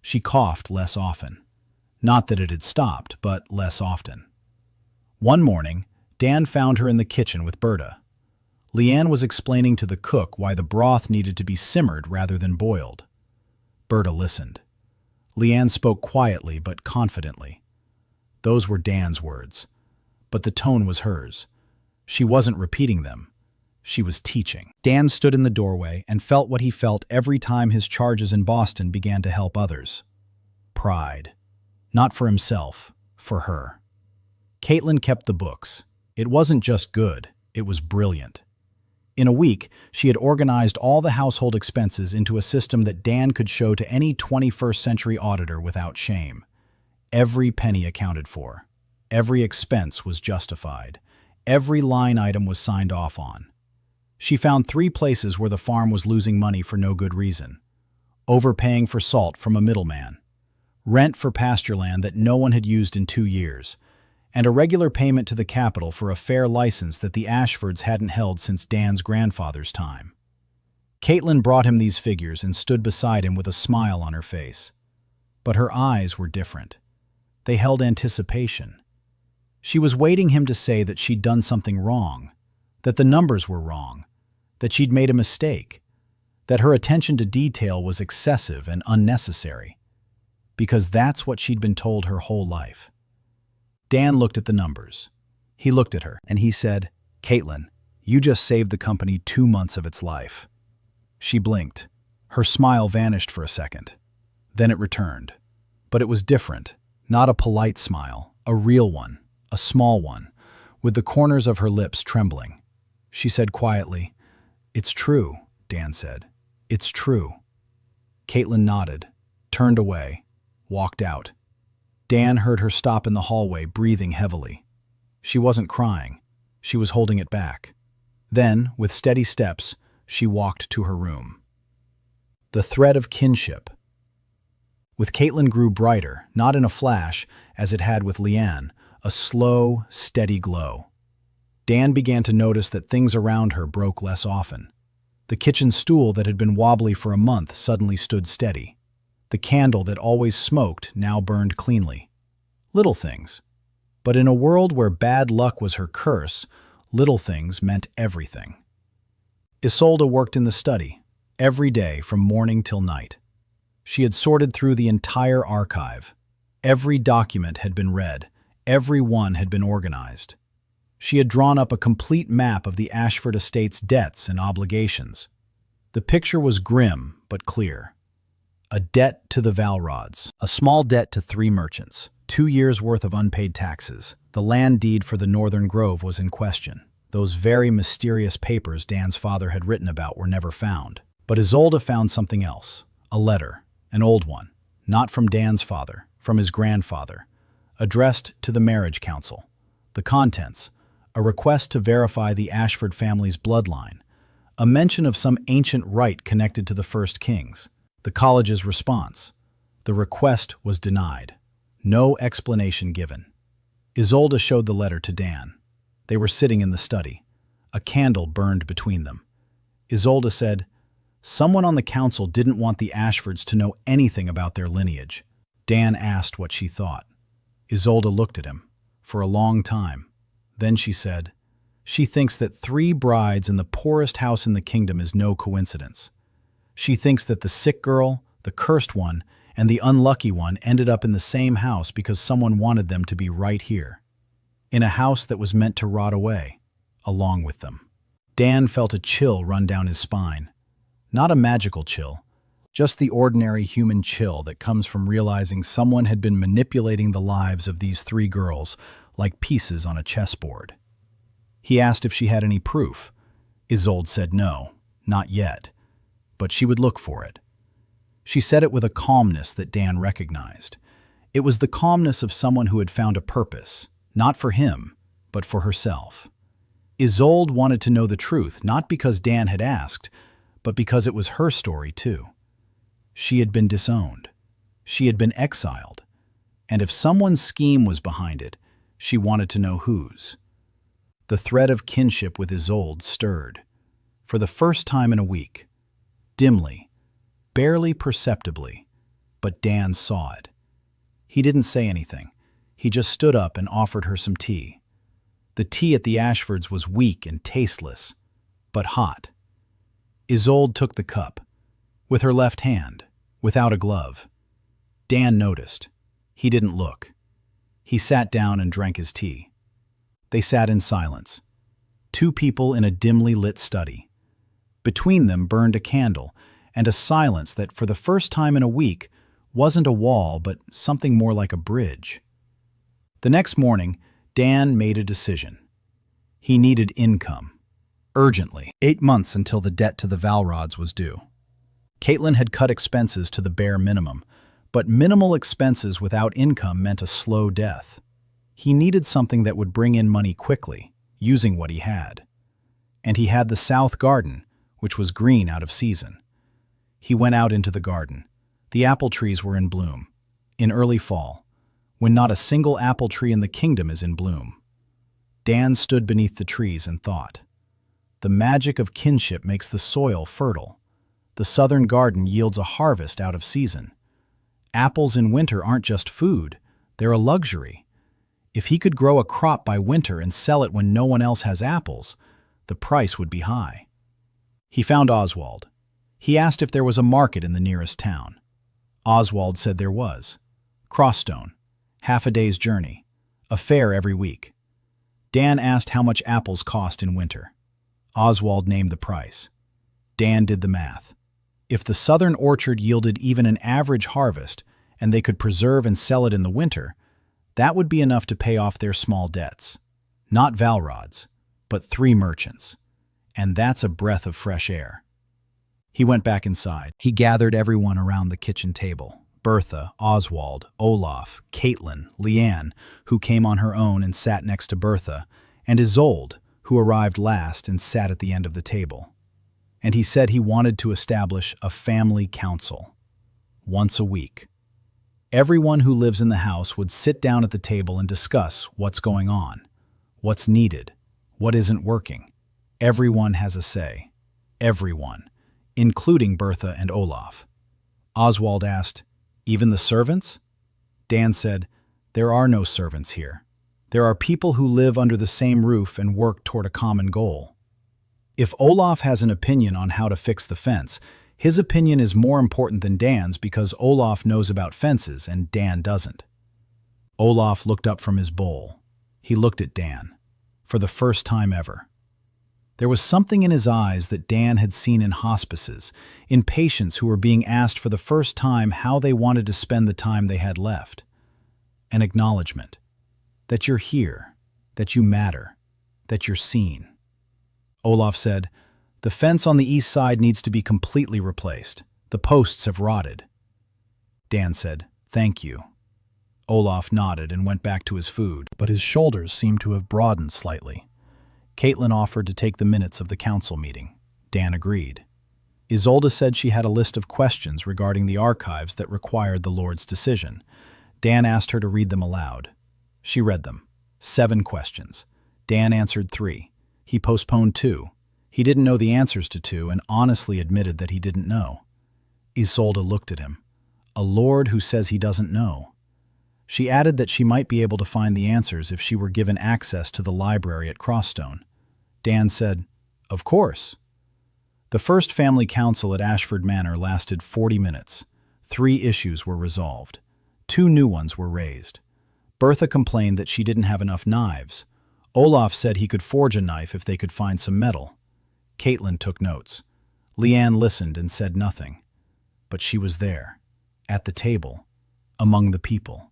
She coughed less often. Not that it had stopped, but less often. One morning, Dan found her in the kitchen with Bertha. Lienne was explaining to the cook why the broth needed to be simmered rather than boiled. Bertha listened. Lienne spoke quietly but confidently. Those were Dan's words, but the tone was hers. She wasn't repeating them. She was teaching. Dan stood in the doorway and felt what he felt every time his charges in Boston began to help others. Pride. Not for himself, for her. Caitlin kept the books. It wasn't just good, it was brilliant. In a week, she had organized all the household expenses into a system that Dan could show to any 21st century auditor without shame. Every penny accounted for. Every expense was justified. Every line item was signed off on. She found 3 places where the farm was losing money for no good reason. Overpaying for salt from a middleman. Rent for pasture land that no one had used in 2 years. And a regular payment to the capital for a fair license that the Ashfords hadn't held since Dan's grandfather's time. Caitlin brought him these figures and stood beside him with a smile on her face. But her eyes were different. They held anticipation. She was waiting him to say that she'd done something wrong, that the numbers were wrong, that she'd made a mistake, that her attention to detail was excessive and unnecessary, because that's what she'd been told her whole life. Dan looked at the numbers. He looked at her, and he said, "Caitlin, you just saved the company 2 months of its life." She blinked. Her smile vanished for a second. Then it returned. But it was different. Not a polite smile, a real one, a small one, with the corners of her lips trembling. She said quietly, "It's true," Dan said. "It's true." Caitlin nodded, turned away, walked out. Dan heard her stop in the hallway, breathing heavily. She wasn't crying. She was holding it back. Then, with steady steps, she walked to her room. The thread of kinship. With Caitlin grew brighter, not in a flash, as it had with Lienne, a slow, steady glow. Dan began to notice that things around her broke less often. The kitchen stool that had been wobbly for a month suddenly stood steady. The candle that always smoked now burned cleanly. Little things. But in a world where bad luck was her curse, little things meant everything. Isolde worked in the study, every day from morning till night. She had sorted through the entire archive. Every document had been read. Every one had been organized. She had drawn up a complete map of the Ashford estate's debts and obligations. The picture was grim but clear. A debt to the Velrods, a small debt to 3 merchants, 2 years' worth of unpaid taxes. The land deed for the Northern Grove was in question. Those very mysterious papers Dan's father had written about were never found. But Isolde found something else. A letter, an old one, not from Dan's father, from his grandfather, addressed to the marriage council. The contents, a request to verify the Ashford family's bloodline, a mention of some ancient rite connected to the first kings. The college's response. The request was denied. No explanation given. Isolde showed the letter to Dan. They were sitting in the study. A candle burned between them. Isolde said, "Someone on the council didn't want the Ashfords to know anything about their lineage." Dan asked what she thought. Isolde looked at him for a long time. Then she said, "She thinks that 3 brides in the poorest house in the kingdom is no coincidence. She thinks that the sick girl, the cursed one, and the unlucky one ended up in the same house because someone wanted them to be right here, in a house that was meant to rot away, along with them." Dan felt a chill run down his spine. Not a magical chill, just the ordinary human chill that comes from realizing someone had been manipulating the lives of these 3 girls like pieces on a chessboard. He asked if she had any proof. Isolde said no, not yet. But she would look for it. She said it with a calmness that Dan recognized. It was the calmness of someone who had found a purpose, not for him, but for herself. Isolde wanted to know the truth, not because Dan had asked, but because it was her story too. She had been disowned. She had been exiled. And if someone's scheme was behind it, she wanted to know whose. The thread of kinship with Isolde stirred. For the first time in a week. Dimly, barely perceptibly, but Dan saw it. He didn't say anything. He just stood up and offered her some tea. The tea at the Ashfords was weak and tasteless, but hot. Isolde took the cup, with her left hand, without a glove. Dan noticed. He didn't look. He sat down and drank his tea. They sat in silence. Two people in a dimly lit study. Between them burned a candle, and a silence that, for the first time in a week, wasn't a wall but something more like a bridge. The next morning, Dan made a decision. He needed income. Urgently. 8 months until the debt to the Velrods was due. Caitlin had cut expenses to the bare minimum, but minimal expenses without income meant a slow death. He needed something that would bring in money quickly, using what he had. And he had the south garden, which was green out of season. He went out into the garden. The apple trees were in bloom, in early fall, when not a single apple tree in the kingdom is in bloom. Dan stood beneath the trees and thought. The magic of kinship makes the soil fertile. The southern garden yields a harvest out of season. Apples in winter aren't just food, they're a luxury. If he could grow a crop by winter and sell it when no one else has apples, the price would be high. He found Oswald. He asked if there was a market in the nearest town. Oswald said there was. Crossstone, half a day's journey, a fair every week. Dan asked how much apples cost in winter. Oswald named the price. Dan did the math. If the southern orchard yielded even an average harvest, and they could preserve and sell it in the winter, that would be enough to pay off their small debts. Not Velrod's, but 3 merchants. And that's a breath of fresh air. He went back inside. He gathered everyone around the kitchen table. Bertha, Oswald, Olaf, Caitlin, Lienne, who came on her own and sat next to Bertha, and Isolde, who arrived last and sat at the end of the table. And he said he wanted to establish a family council. Once a week. Everyone who lives in the house would sit down at the table and discuss what's going on, what's needed, what isn't working. Everyone has a say. Everyone, including Bertha and Olaf. Oswald asked, "Even the servants?" Dan said, "There are no servants here. There are people who live under the same roof and work toward a common goal. If Olaf has an opinion on how to fix the fence, his opinion is more important than Dan's because Olaf knows about fences and Dan doesn't." Olaf looked up from his bowl. He looked at Dan, for the first time ever. There was something in his eyes that Dan had seen in hospices, in patients who were being asked for the first time how they wanted to spend the time they had left. An acknowledgement. That you're here, that you matter, that you're seen. Olaf said, "The fence on the east side needs to be completely replaced. The posts have rotted." Dan said, "Thank you." Olaf nodded and went back to his food, but his shoulders seemed to have broadened slightly. Caitlin offered to take the minutes of the council meeting. Dan agreed. Isolde said she had a list of questions regarding the archives that required the Lord's decision. Dan asked her to read them aloud. She read them. 7 questions. Dan answered 3. He postponed 2. He didn't know the answers to 2 and honestly admitted that he didn't know. Isolde looked at him. A lord who says he doesn't know. She added that she might be able to find the answers if she were given access to the library at Crossstone. Dan said, "Of course." The first family council at Ashford Manor lasted 40 minutes. 3 issues were resolved. 2 new ones were raised. Bertha complained that she didn't have enough knives. Olaf said he could forge a knife if they could find some metal. Caitlin took notes. Lienne listened and said nothing. But she was there, at the table, among the people.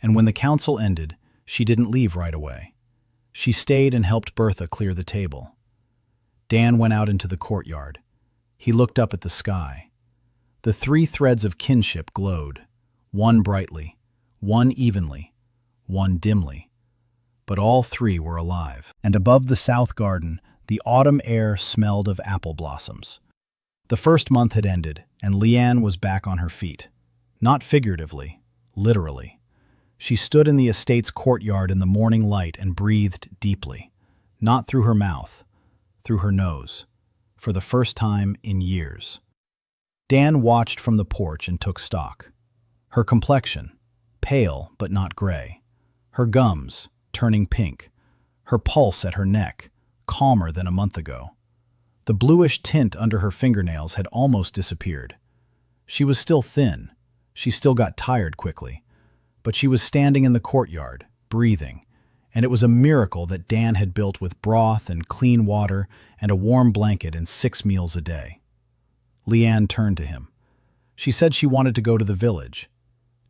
And when the council ended, she didn't leave right away. She stayed and helped Bertha clear the table. Dan went out into the courtyard. He looked up at the sky. The 3 threads of kinship glowed, one brightly, one evenly, one dimly. But all 3 were alive. And above the south garden, the autumn air smelled of apple blossoms. The first month had ended, and Lienne was back on her feet. Not figuratively, literally. She stood in the estate's courtyard in the morning light and breathed deeply, not through her mouth, through her nose, for the first time in years. Dan watched from the porch and took stock. Her complexion, pale but not gray. Her gums, turning pink. Her pulse at her neck, calmer than a month ago. The bluish tint under her fingernails had almost disappeared. She was still thin. She still got tired quickly, but she was standing in the courtyard, breathing, and it was a miracle that Dan had built with broth and clean water and a warm blanket and 6 meals a day. Lienne turned to him. She said she wanted to go to the village.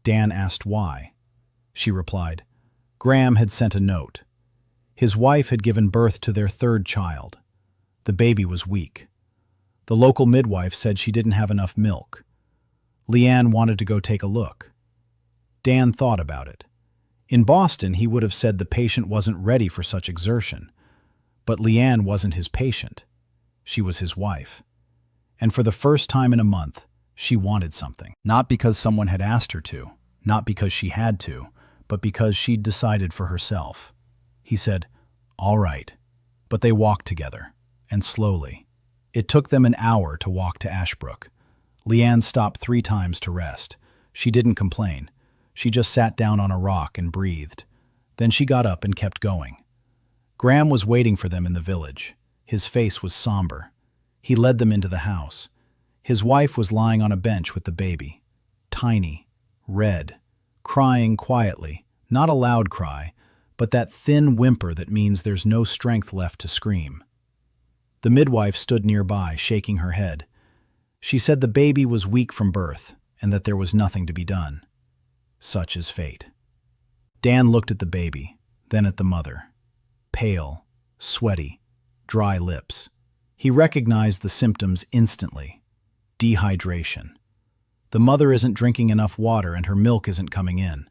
Dan asked why. She replied, Graham had sent a note. His wife had given birth to their 3rd child. The baby was weak. The local midwife said she didn't have enough milk. Lienne wanted to go take a look. Dan thought about it. In Boston, he would have said the patient wasn't ready for such exertion. But Lienne wasn't his patient. She was his wife. And for the first time in a month, she wanted something. Not because someone had asked her to, not because she had to, but because she'd decided for herself. He said, "All right." But they walked together, and slowly. It took them an hour to walk to Ashbrook. Lienne stopped 3 times to rest. She didn't complain. She just sat down on a rock and breathed. Then she got up and kept going. Graham was waiting for them in the village. His face was somber. He led them into the house. His wife was lying on a bench with the baby. Tiny, red, crying quietly, not a loud cry, but that thin whimper that means there's no strength left to scream. The midwife stood nearby, shaking her head. She said the baby was weak from birth and that there was nothing to be done. Such is fate. Dan looked at the baby, then at the mother. Pale, sweaty, dry lips. He recognized the symptoms instantly. Dehydration. The mother isn't drinking enough water and her milk isn't coming in.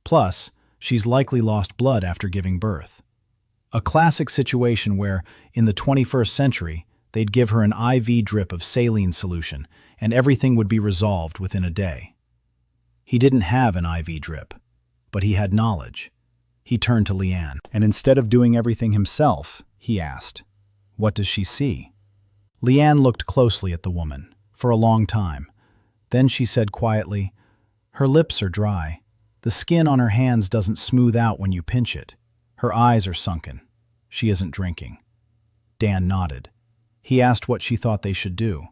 Plus, she's likely lost blood after giving birth. A classic situation where, in the 21st century, they'd give her an IV drip of saline solution and everything would be resolved within a day. He didn't have an IV drip, but he had knowledge. He turned to Lienne, and instead of doing everything himself, he asked, "What does she see?" Lienne looked closely at the woman, for a long time. Then she said quietly, "Her lips are dry. The skin on her hands doesn't smooth out when you pinch it. Her eyes are sunken. She isn't drinking." Dan nodded. He asked what she thought they should do.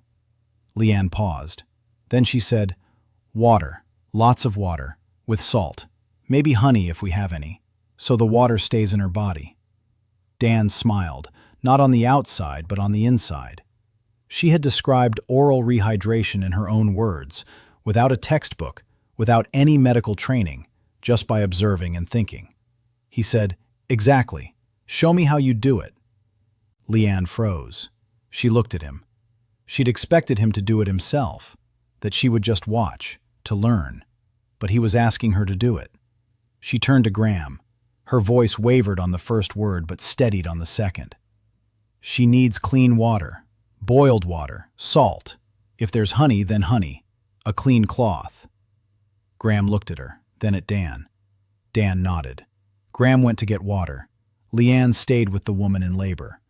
Lienne paused. Then she said, "Water, lots of water, with salt, maybe honey if we have any, so the water stays in her body." Dan smiled, not on the outside but on the inside. She had described oral rehydration in her own words, without a textbook, without any medical training, just by observing and thinking. He said, "Exactly. Show me how you do it." Lienne froze. She looked at him. She'd expected him to do it himself, that she would just watch, to learn. But he was asking her to do it. She turned to Graham. Her voice wavered on the first word but steadied on the second. "She needs clean water, boiled water, salt. If there's honey, then honey. A clean cloth." Graham looked at her, then at Dan. Dan nodded. Graham went to get water. Lienne stayed with the woman in labor.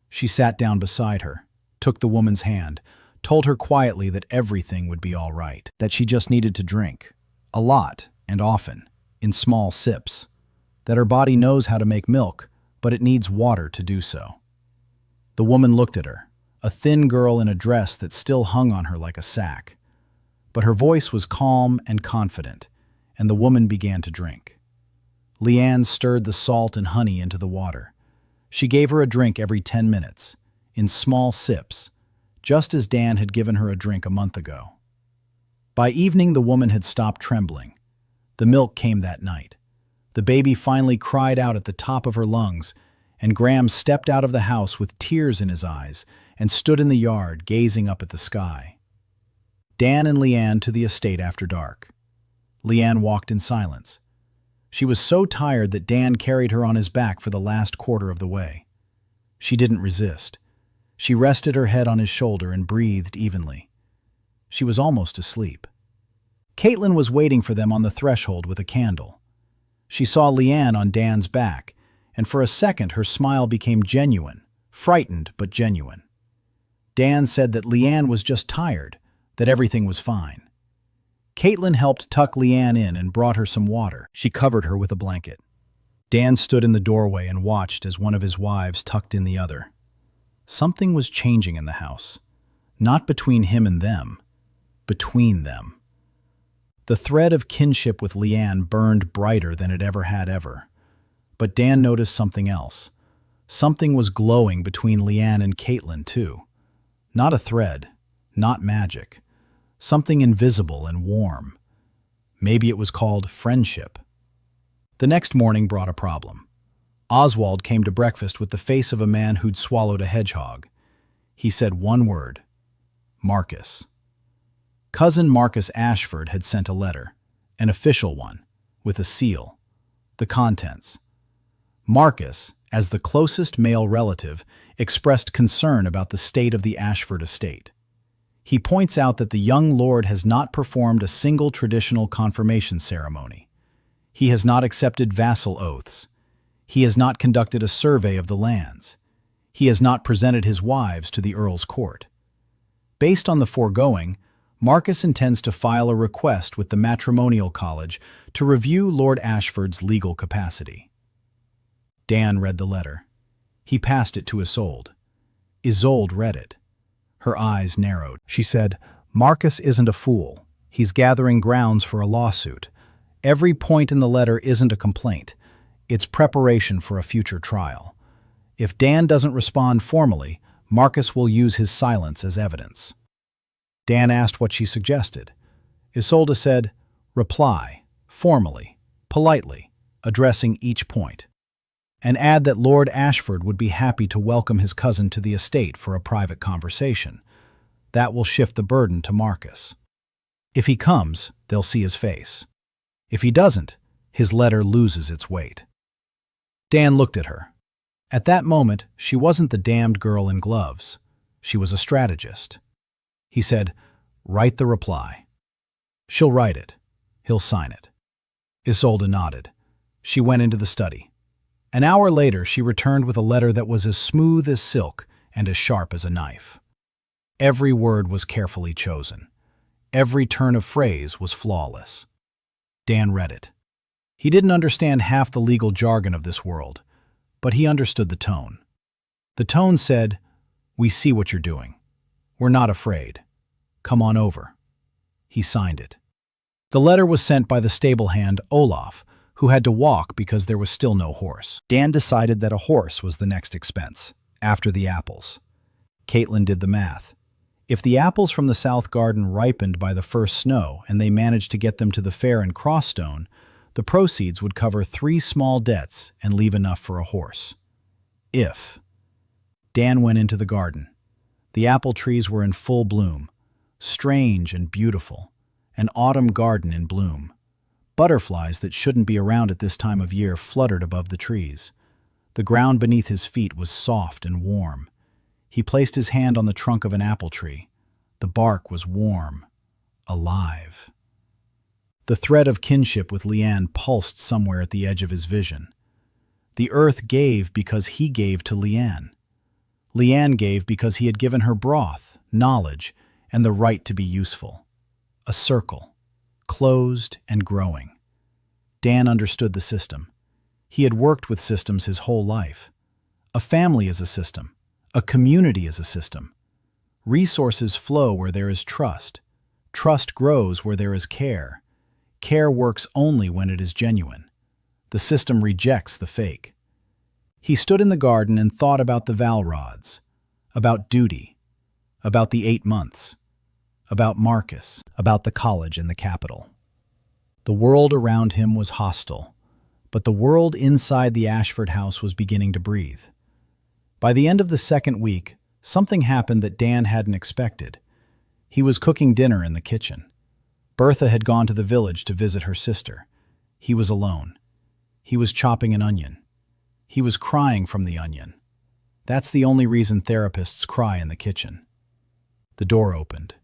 She sat down beside her, took the woman's hand, told her quietly that everything would be all right, that she just needed to drink, a lot and often, in small sips, that her body knows how to make milk, but it needs water to do so. The woman looked at her, a thin girl in a dress that still hung on her like a sack. But her voice was calm and confident, and the woman began to drink. Lienne stirred the salt and honey into the water. She gave her a drink every 10 minutes, in small sips, just as Dan had given her a drink a month ago. By evening, the woman had stopped trembling. The milk came that night. The baby finally cried out at the top of her lungs, and Graham stepped out of the house with tears in his eyes and stood in the yard gazing up at the sky. Dan and Lienne to the estate after dark. Lienne walked in silence. She was so tired that Dan carried her on his back for the last quarter of the way. She didn't resist. She rested her head on his shoulder and breathed evenly. She was almost asleep. Caitlin was waiting for them on the threshold with a candle. She saw Lienne on Dan's back, and for a second her smile became genuine, frightened but genuine. Dan said that Lienne was just tired, that everything was fine. Caitlin helped tuck Lienne in and brought her some water. She covered her with a blanket. Dan stood in the doorway and watched as one of his wives tucked in the other. Something was changing in the house. Not between him and them, between them. The thread of kinship with Lienne burned brighter than it ever had ever. But Dan noticed something else. Something was glowing between Lienne and Caitlin, too. Not a thread, not magic. Something invisible and warm. Maybe it was called friendship. The next morning brought a problem. Oswald came to breakfast with the face of a man who'd swallowed a hedgehog. He said one word: Marcus. Cousin Marcus Ashford had sent a letter, an official one, with a seal. The contents. Marcus, as the closest male relative, expressed concern about the state of the Ashford estate. He points out that the young lord has not performed a single traditional confirmation ceremony. He has not accepted vassal oaths. He has not conducted a survey of the lands. He has not presented his wives to the Earl's court. Based on the foregoing, Marcus intends to file a request with the Matrimonial College to review Lord Ashford's legal capacity. Dan read the letter. He passed it to Isolde. Isolde read it. Her eyes narrowed. She said, "Marcus isn't a fool. He's gathering grounds for a lawsuit. Every point in the letter isn't a complaint. It's preparation for a future trial. If Dan doesn't respond formally, Marcus will use his silence as evidence." Dan asked what she suggested. Isolde said, "Reply, formally, politely, addressing each point. And add that Lord Ashford would be happy to welcome his cousin to the estate for a private conversation. That will shift the burden to Marcus. If he comes, they'll see his face. If he doesn't, his letter loses its weight." Dan looked at her. At that moment, she wasn't the damned girl in gloves. She was a strategist. He said, "Write the reply." "She'll write it. He'll sign it." Isolde nodded. She went into the study. An hour later, she returned with a letter that was as smooth as silk and as sharp as a knife. Every word was carefully chosen. Every turn of phrase was flawless. Dan read it. He didn't understand half the legal jargon of this world, but he understood the tone. The tone said, "We see what you're doing. We're not afraid. Come on over." He signed it. The letter was sent by the stable hand, Olaf, who had to walk because there was still no horse. Dan decided that a horse was the next expense, after the apples. Caitlin did the math. If the apples from the south garden ripened by the first snow and they managed to get them to the fair in Crossstone, the proceeds would cover 3 small debts and leave enough for a horse. If. Dan went into the garden. The apple trees were in full bloom, strange and beautiful, an autumn garden in bloom. Butterflies that shouldn't be around at this time of year fluttered above the trees. The ground beneath his feet was soft and warm. He placed his hand on the trunk of an apple tree. The bark was warm, alive. The thread of kinship with Lienne pulsed somewhere at the edge of his vision. The earth gave because he gave to Lienne. Lienne gave because he had given her broth, knowledge, and the right to be useful. A circle, closed and growing. Dan understood the system. He had worked with systems his whole life. A family is a system. A community is a system. Resources flow where there is trust. Trust grows where there is care. Care works only when it is genuine. The system rejects the fake. He stood in the garden and thought about the Velrods, about duty, about the 8 months, about Marcus, about the college in the capital. The world around him was hostile, but the world inside the Ashford house was beginning to breathe. By the end of the second week, something happened that Dan hadn't expected. He was cooking dinner in the kitchen. Bertha had gone to the village to visit her sister. He was alone. He was chopping an onion. He was crying from the onion. That's the only reason therapists cry in the kitchen. The door opened.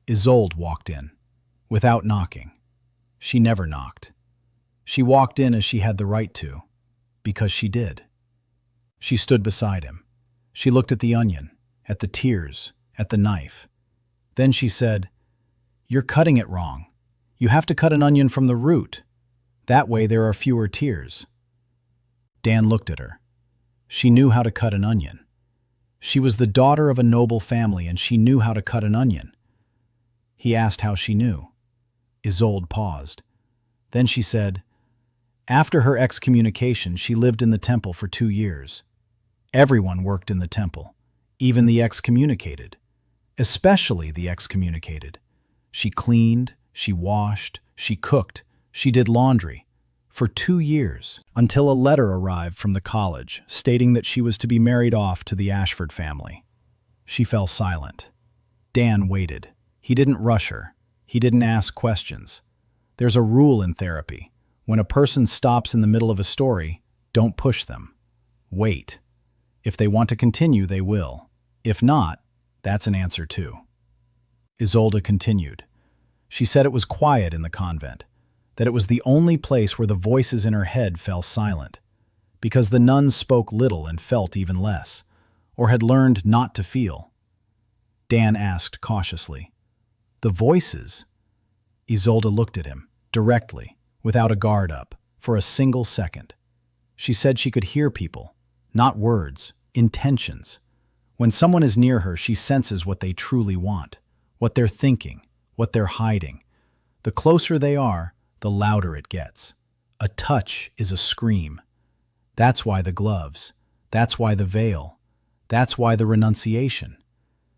Isolde walked in, without knocking. She never knocked. She walked in as she had the right to, because she did. She stood beside him. She looked at the onion, at the tears, at the knife. Then she said, "You're cutting it wrong. You have to cut an onion from the root. That way there are fewer tears." Dan looked at her. She knew how to cut an onion. She was the daughter of a noble family and she knew how to cut an onion. He asked how she knew. Isolde paused. Then she said, "After her excommunication, she lived in the temple for 2 years. Everyone worked in the temple, even the excommunicated, especially the excommunicated. She cleaned, she washed, she cooked, she did laundry, for 2 years, until a letter arrived from the college stating that she was to be married off to the Ashford family." She fell silent. Dan waited. He didn't rush her. He didn't ask questions. There's a rule in therapy. When a person stops in the middle of a story, don't push them. Wait. If they want to continue, they will. If not, that's an answer too. Isolde continued. She said it was quiet in the convent, that it was the only place where the voices in her head fell silent, because the nuns spoke little and felt even less, or had learned not to feel. Dan asked cautiously, "The voices?" Isolde looked at him, directly, without a guard up, for a single second. She said she could hear people, not words, intentions. When someone is near her, she senses what they truly want, what they're thinking, what they're hiding. The closer they are, the louder it gets. A touch is a scream. That's why the gloves. That's why the veil. That's why the renunciation.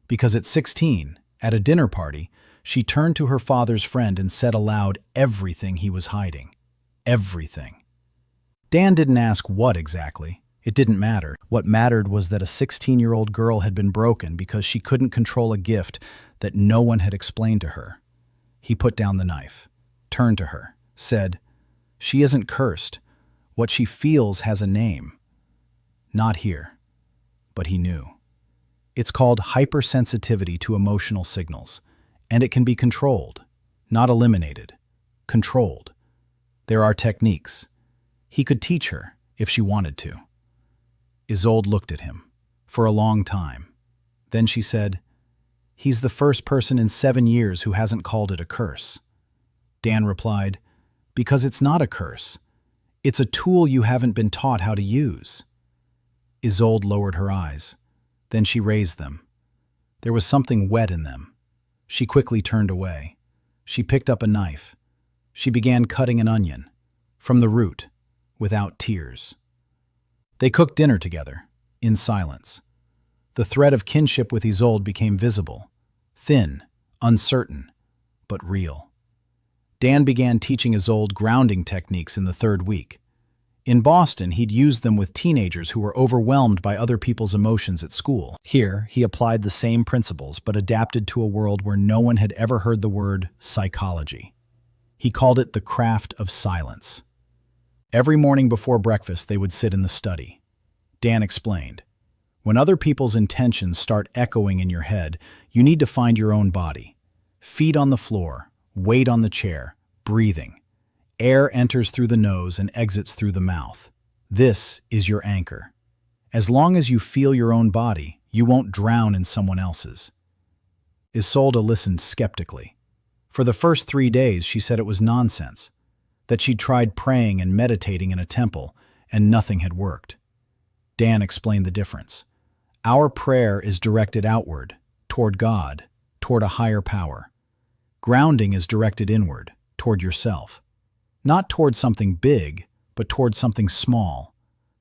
Because at 16, at a dinner party, she turned to her father's friend and said aloud everything he was hiding. Everything. Dan didn't ask what exactly. It didn't matter. What mattered was that a 16-year-old girl had been broken because she couldn't control a gift that no one had explained to her. He put down the knife, turned to her, said, "She isn't cursed. What she feels has a name." Not here. But he knew. It's called hypersensitivity to emotional signals, and it can be controlled, not eliminated, controlled. There are techniques. He could teach her if she wanted to. Isolde looked at him for a long time. Then she said, "He's the first person in 7 years who hasn't called it a curse." Dan replied, "Because it's not a curse. It's a tool you haven't been taught how to use." Isolde lowered her eyes. Then she raised them. There was something wet in them. She quickly turned away. She picked up a knife. She began cutting an onion, from the root, without tears. They cooked dinner together, in silence. The thread of kinship with Isolde became visible, thin, uncertain, but real. Dan began teaching Isolde grounding techniques in the 3rd week. In Boston, he'd used them with teenagers who were overwhelmed by other people's emotions at school. Here, he applied the same principles, but adapted to a world where no one had ever heard the word psychology. He called it the craft of silence. Every morning before breakfast, they would sit in the study. Dan explained, "When other people's intentions start echoing in your head, you need to find your own body. Feet on the floor, weight on the chair, breathing. Air enters through the nose and exits through the mouth. This is your anchor. As long as you feel your own body, you won't drown in someone else's." Isolde listened skeptically. For the first 3 days, she said it was nonsense, that she'd tried praying and meditating in a temple, and nothing had worked. Dan explained the difference. Our prayer is directed outward, toward God, toward a higher power. Grounding is directed inward, toward yourself. Not toward something big, but toward something small.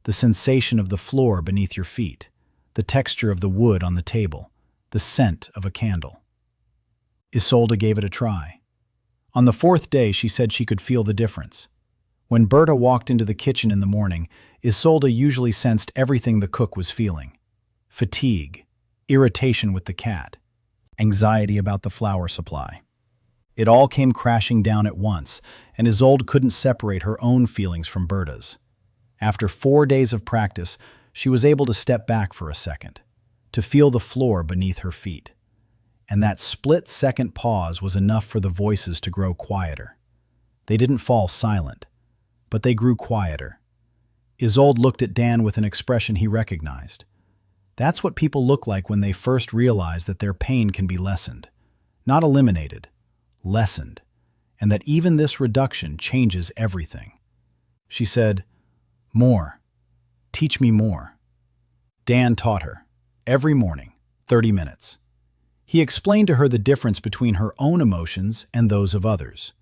The sensation of the floor beneath your feet, the texture of the wood on the table, the scent of a candle. Isolde gave it a try. On the 4th day, she said she could feel the difference. When Bertha walked into the kitchen in the morning, Isolde usually sensed everything the cook was feeling. Fatigue, irritation with the cat, anxiety about the flour supply. It all came crashing down at once, and Isolde couldn't separate her own feelings from Bertha's. After 4 days of practice, she was able to step back for a second, to feel the floor beneath her feet. And that split-second pause was enough for the voices to grow quieter. They didn't fall silent, but they grew quieter. Isolde looked at Dan with an expression he recognized. That's what people look like when they first realize that their pain can be lessened. Not eliminated, lessened, and that even this reduction changes everything. She said, "More. Teach me more." Dan taught her, every morning, 30 minutes. He explained to her the difference between her own emotions and those of others.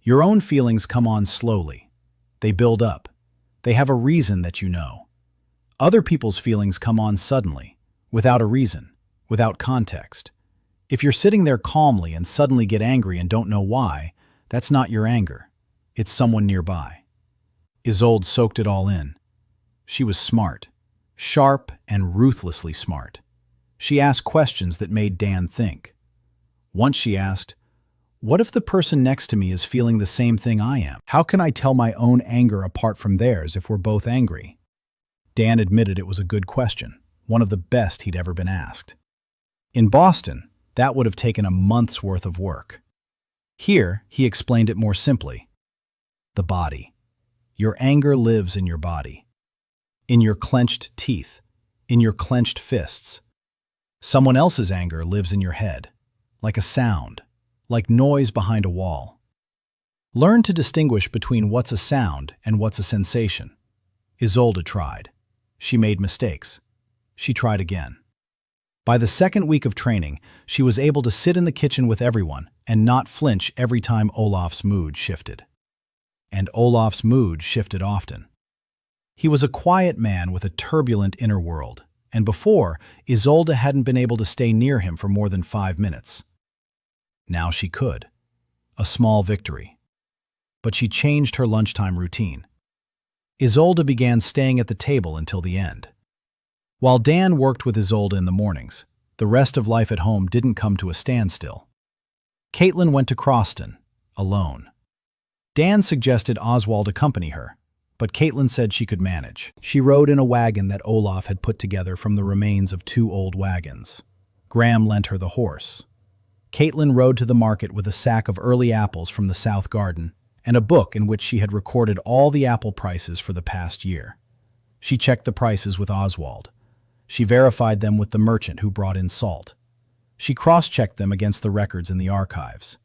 Your own feelings come on slowly. They build up. They have a reason that you know. Other people's feelings come on suddenly, without a reason, without context. If you're sitting there calmly and suddenly get angry and don't know why, that's not your anger. It's someone nearby. Isolde soaked it all in. She was smart, sharp and ruthlessly smart. She asked questions that made Dan think. Once she asked, "What if the person next to me is feeling the same thing I am? How can I tell my own anger apart from theirs if we're both angry?" Dan admitted it was a good question, one of the best he'd ever been asked. In Boston, that would have taken a month's worth of work. Here, he explained it more simply. The body. Your anger lives in your body. In your clenched teeth. In your clenched fists. Someone else's anger lives in your head. Like a sound. Like noise behind a wall. Learn to distinguish between what's a sound and what's a sensation. Isolde tried. She made mistakes. She tried again. By the second week of training, she was able to sit in the kitchen with everyone and not flinch every time Olaf's mood shifted. And Olaf's mood shifted often. He was a quiet man with a turbulent inner world, and before, Isolde hadn't been able to stay near him for more than 5 minutes. Now she could. A small victory. But she changed her lunchtime routine. Isolde began staying at the table until the end. While Dan worked with Isolde in the mornings, the rest of life at home didn't come to a standstill. Caitlin went to Croston, alone. Dan suggested Oswald accompany her, but Caitlin said she could manage. She rode in a wagon that Olaf had put together from the remains of 2 old wagons. Graham lent her the horse. Caitlin rode to the market with a sack of early apples from the south garden and a book in which she had recorded all the apple prices for the past year. She checked the prices with Oswald. She verified them with the merchant who brought in salt. She cross-checked them against the records in the archives.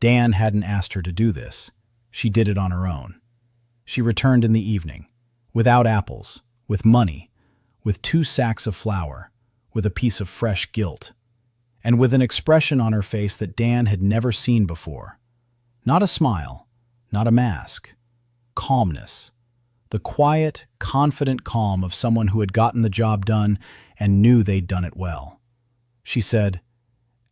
Dan hadn't asked her to do this. She did it on her own. She returned in the evening, without apples, with money, with 2 sacks of flour, with a piece of fresh gilt, and with an expression on her face that Dan had never seen before. Not a smile, not a mask. Calmness. The quiet, confident calm of someone who had gotten the job done and knew they'd done it well. She said,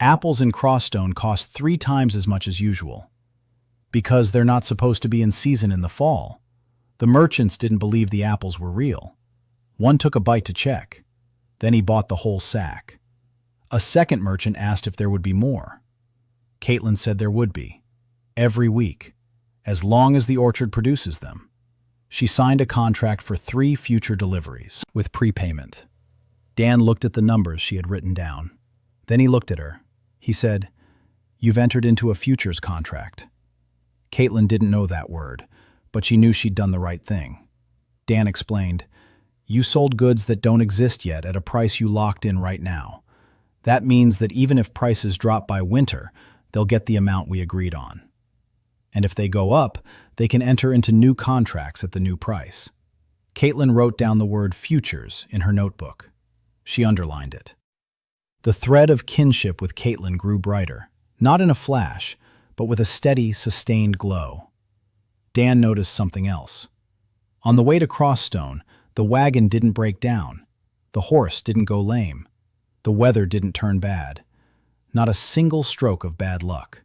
"Apples in Crosstone cost 3 times as much as usual. Because they're not supposed to be in season in the fall. The merchants didn't believe the apples were real. One took a bite to check. Then he bought the whole sack. A second merchant asked if there would be more. Caitlin said there would be. Every week. As long as the orchard produces them. She signed a contract for 3 future deliveries, with prepayment. Dan looked at the numbers she had written down. Then he looked at her. He said, "You've entered into a futures contract." Caitlin didn't know that word, but she knew she'd done the right thing. Dan explained, "You sold goods that don't exist yet at a price you locked in right now. That means that even if prices drop by winter, they'll get the amount we agreed on. And if they go up, they can enter into new contracts at the new price." Caitlin wrote down the word futures in her notebook. She underlined it. The thread of kinship with Caitlin grew brighter, not in a flash, but with a steady, sustained glow. Dan noticed something else. On the way to Crosstone, the wagon didn't break down. The horse didn't go lame. The weather didn't turn bad. Not a single stroke of bad luck.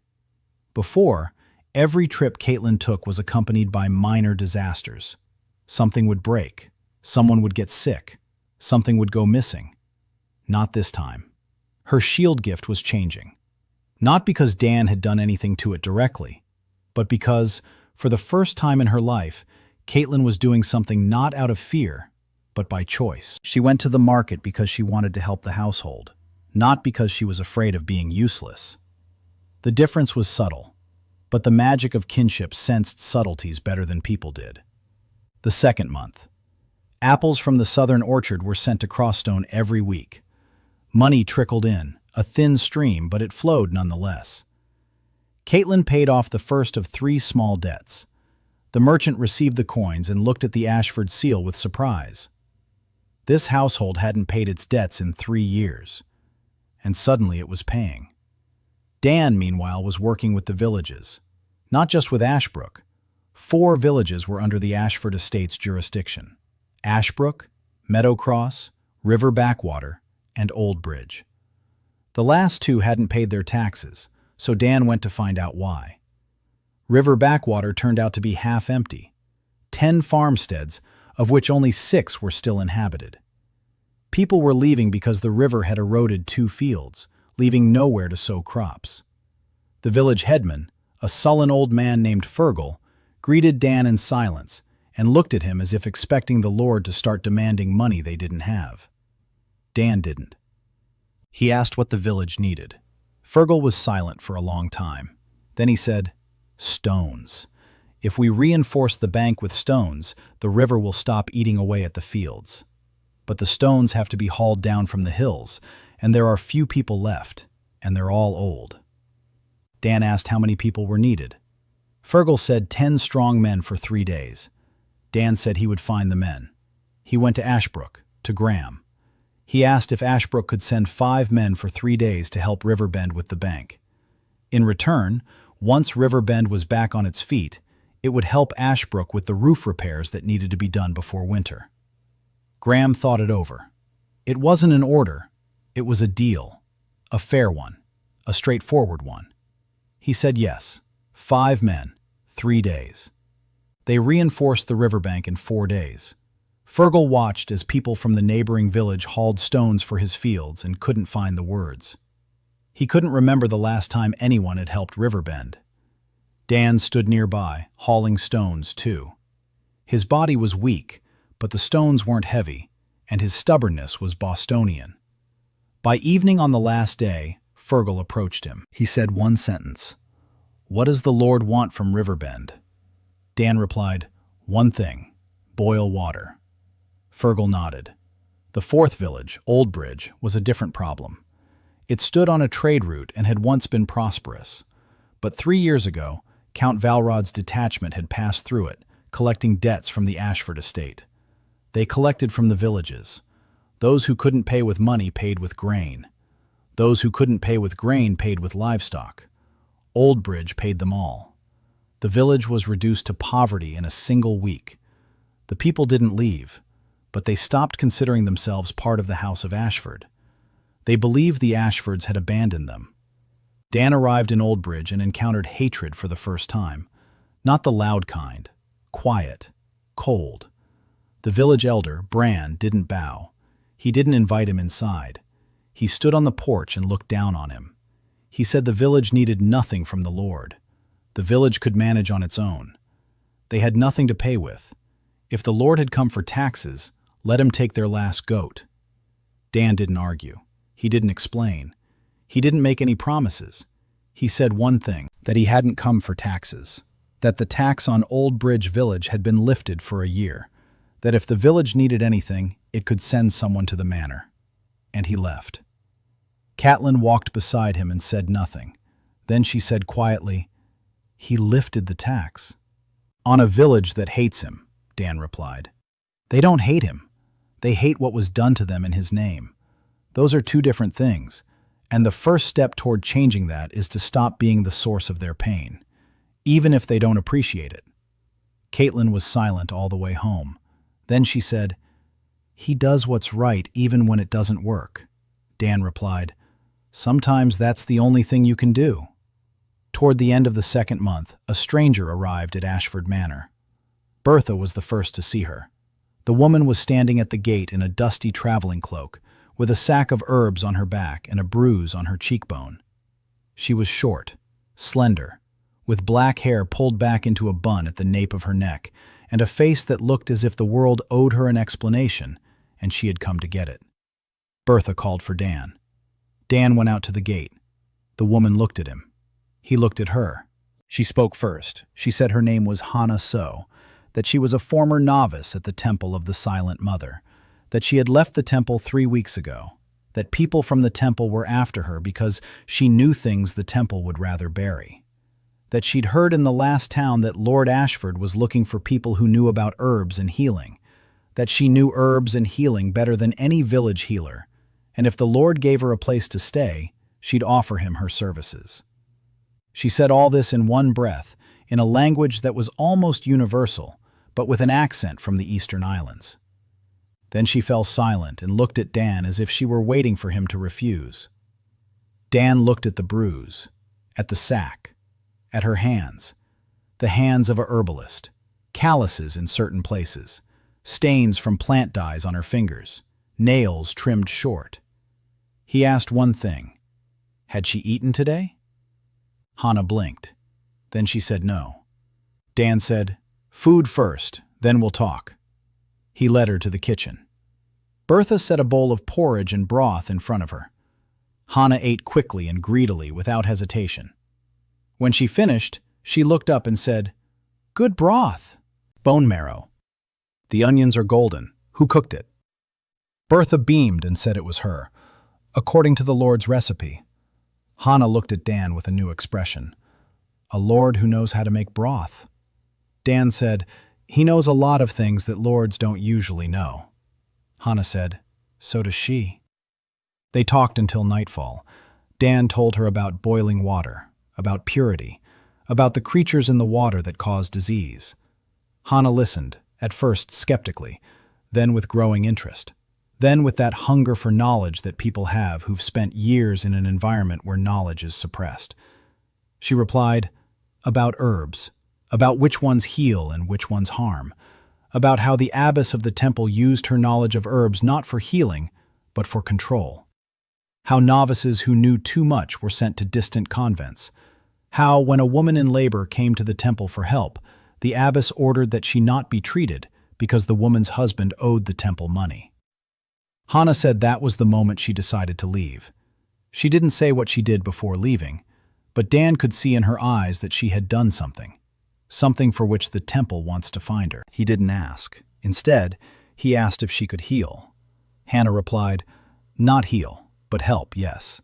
Before, every trip Caitlin took was accompanied by minor disasters. Something would break. Someone would get sick. Something would go missing. Not this time. Her shield gift was changing. Not because Dan had done anything to it directly, but because, for the first time in her life, Caitlin was doing something not out of fear, but by choice. She went to the market because she wanted to help the household, not because she was afraid of being useless. The difference was subtle, but the magic of kinship sensed subtleties better than people did. The second month. Apples from the southern orchard were sent to Crosstone every week. Money trickled in, a thin stream, but it flowed nonetheless. Caitlin paid off the first of 3 small debts. The merchant received the coins and looked at the Ashford seal with surprise. This household hadn't paid its debts in 3 years, and suddenly it was paying. Dan, meanwhile, was working with the villages. Not just with Ashbrook. 4 villages were under the Ashford estate's jurisdiction: Ashbrook, Meadowcross, River Backwater, and Old Bridge. The last 2 hadn't paid their taxes, so Dan went to find out why. River Backwater turned out to be half empty. 10 farmsteads, of which only 6 were still inhabited. People were leaving because the river had eroded 2 fields, leaving nowhere to sow crops. The village headman, a sullen old man named Fergal, greeted Dan in silence and looked at him as if expecting the Lord to start demanding money they didn't have. Dan didn't. He asked what the village needed. Fergal was silent for a long time. Then he said, "Stones. If we reinforce the bank with stones, the river will stop eating away at the fields. But the stones have to be hauled down from the hills, and there are few people left, and they're all old." Dan asked how many people were needed. Fergal said 10 strong men for 3 days. Dan said he would find the men. He went to Ashbrook, to Graham. He asked if Ashbrook could send 5 men for 3 days to help Riverbend with the bank. In return, once Riverbend was back on its feet, it would help Ashbrook with the roof repairs that needed to be done before winter. Graham thought it over. It wasn't an order. It was a deal. A fair one. A straightforward one. He said yes. 5 men. 3 days. They reinforced the riverbank in 4 days. Fergal watched as people from the neighboring village hauled stones for his fields and couldn't find the words. He couldn't remember the last time anyone had helped Riverbend. Dan stood nearby, hauling stones too. His body was weak, but the stones weren't heavy, and his stubbornness was Bostonian. By evening on the last day, Fergal approached him. He said one sentence. "What does the Lord want from Riverbend?" Dan replied, "One thing, boil water." Fergal nodded. The 4th village, Old Bridge, was a different problem. It stood on a trade route and had once been prosperous. But 3 years ago, Count Velrod's detachment had passed through it, collecting debts from the Ashford estate. They collected from the villages. Those who couldn't pay with money paid with grain. Those who couldn't pay with grain paid with livestock. Old Bridge paid them all. The village was reduced to poverty in a single week. The people didn't leave, but they stopped considering themselves part of the House of Ashford. They believed the Ashfords had abandoned them. Dan arrived in Old Bridge and encountered hatred for the first time. Not the loud kind. Quiet. Cold. The village elder, Bran, didn't bow. He didn't invite him inside. He stood on the porch and looked down on him. He said the village needed nothing from the Lord. The village could manage on its own. They had nothing to pay with. If the Lord had come for taxes, let him take their last goat. Dan didn't argue. He didn't explain. He didn't make any promises. He said one thing, that he hadn't come for taxes, that the tax on Old Bridge Village had been lifted for a year, that if the village needed anything, it could send someone to the manor. And he left. Catelyn walked beside him and said nothing. Then she said quietly, "He lifted the tax." "On a village that hates him," Dan replied. "They don't hate him. They hate what was done to them in his name. Those are 2 different things, and the first step toward changing that is to stop being the source of their pain, even if they don't appreciate it." Catelyn was silent all the way home. Then she said, "He does what's right even when it doesn't work." Dan replied, "Sometimes that's the only thing you can do." Toward the end of the 2nd month, a stranger arrived at Ashford Manor. Bertha was the first to see her. The woman was standing at the gate in a dusty traveling cloak, with a sack of herbs on her back and a bruise on her cheekbone. She was short, slender, with black hair pulled back into a bun at the nape of her neck, and a face that looked as if the world owed her an explanation, and she had come to get it. Bertha called for Dan. Dan went out to the gate. The woman looked at him. He looked at her. She spoke first. She said her name was Hana So, that she was a former novice at the Temple of the Silent Mother, that she had left the temple 3 weeks ago, that people from the temple were after her because she knew things the temple would rather bury, that she'd heard in the last town that Lord Ashford was looking for people who knew about herbs and healing, that she knew herbs and healing better than any village healer, and if the Lord gave her a place to stay, she'd offer him her services. She said all this in one breath, in a language that was almost universal, but with an accent from the Eastern Islands. Then she fell silent and looked at Dan as if she were waiting for him to refuse. Dan looked at the bruise, at the sack, at her hands, the hands of a herbalist, calluses in certain places, stains from plant dyes on her fingers, nails trimmed short. He asked one thing. Had she eaten today? Hana blinked. Then she said no. Dan said, "Food first, then we'll talk." He led her to the kitchen. Bertha set a bowl of porridge and broth in front of her. Hana ate quickly and greedily without hesitation. When she finished, she looked up and said, "Good broth." "Bone-marrow. The onions are golden. Who cooked it?" Bertha beamed and said it was her, according to the Lord's recipe. Hana looked at Dan with a new expression. "A lord who knows how to make broth." Dan said, "He knows a lot of things that lords don't usually know." Hana said, "So does she." They talked until nightfall. Dan told her about boiling water, about purity, about the creatures in the water that cause disease. Hana listened, at first skeptically, then with growing interest, then with that hunger for knowledge that people have who've spent years in an environment where knowledge is suppressed. She replied, about herbs, about which ones heal and which ones harm, about how the abbess of the temple used her knowledge of herbs not for healing, but for control. How novices who knew too much were sent to distant convents. How, when a woman in labor came to the temple for help, the abbess ordered that she not be treated because the woman's husband owed the temple money. Hana said that was the moment she decided to leave. She didn't say what she did before leaving, but Dan could see in her eyes that she had done something for which the temple wants to find her. He didn't ask. Instead, he asked if she could heal. Hana replied, "Not heal, but help, yes.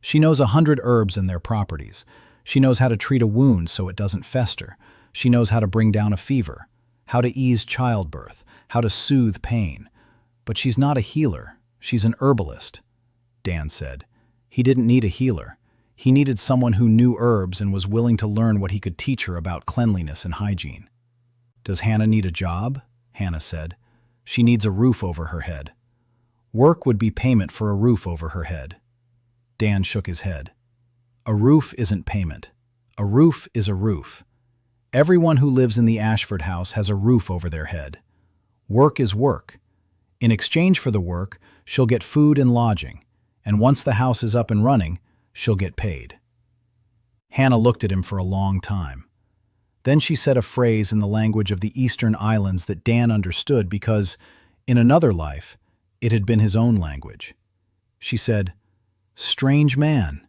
She knows 100 herbs and their properties. She knows how to treat a wound so it doesn't fester. She knows how to bring down a fever, how to ease childbirth, how to soothe pain. But she's not a healer. She's an herbalist," Dan said. He didn't need a healer. He needed someone who knew herbs and was willing to learn what he could teach her about cleanliness and hygiene. "Does Hana need a job?" Hana said. "She needs a roof over her head." Work would be payment for a roof over her head. Dan shook his head. "A roof isn't payment. A roof is a roof. Everyone who lives in the Ashford house has a roof over their head. Work is work. In exchange for the work, she'll get food and lodging, and once the house is up and running, she'll get paid." Hana looked at him for a long time. Then she said a phrase in the language of the Eastern Islands that Dan understood because, in another life, it had been his own language. She said, "Strange man."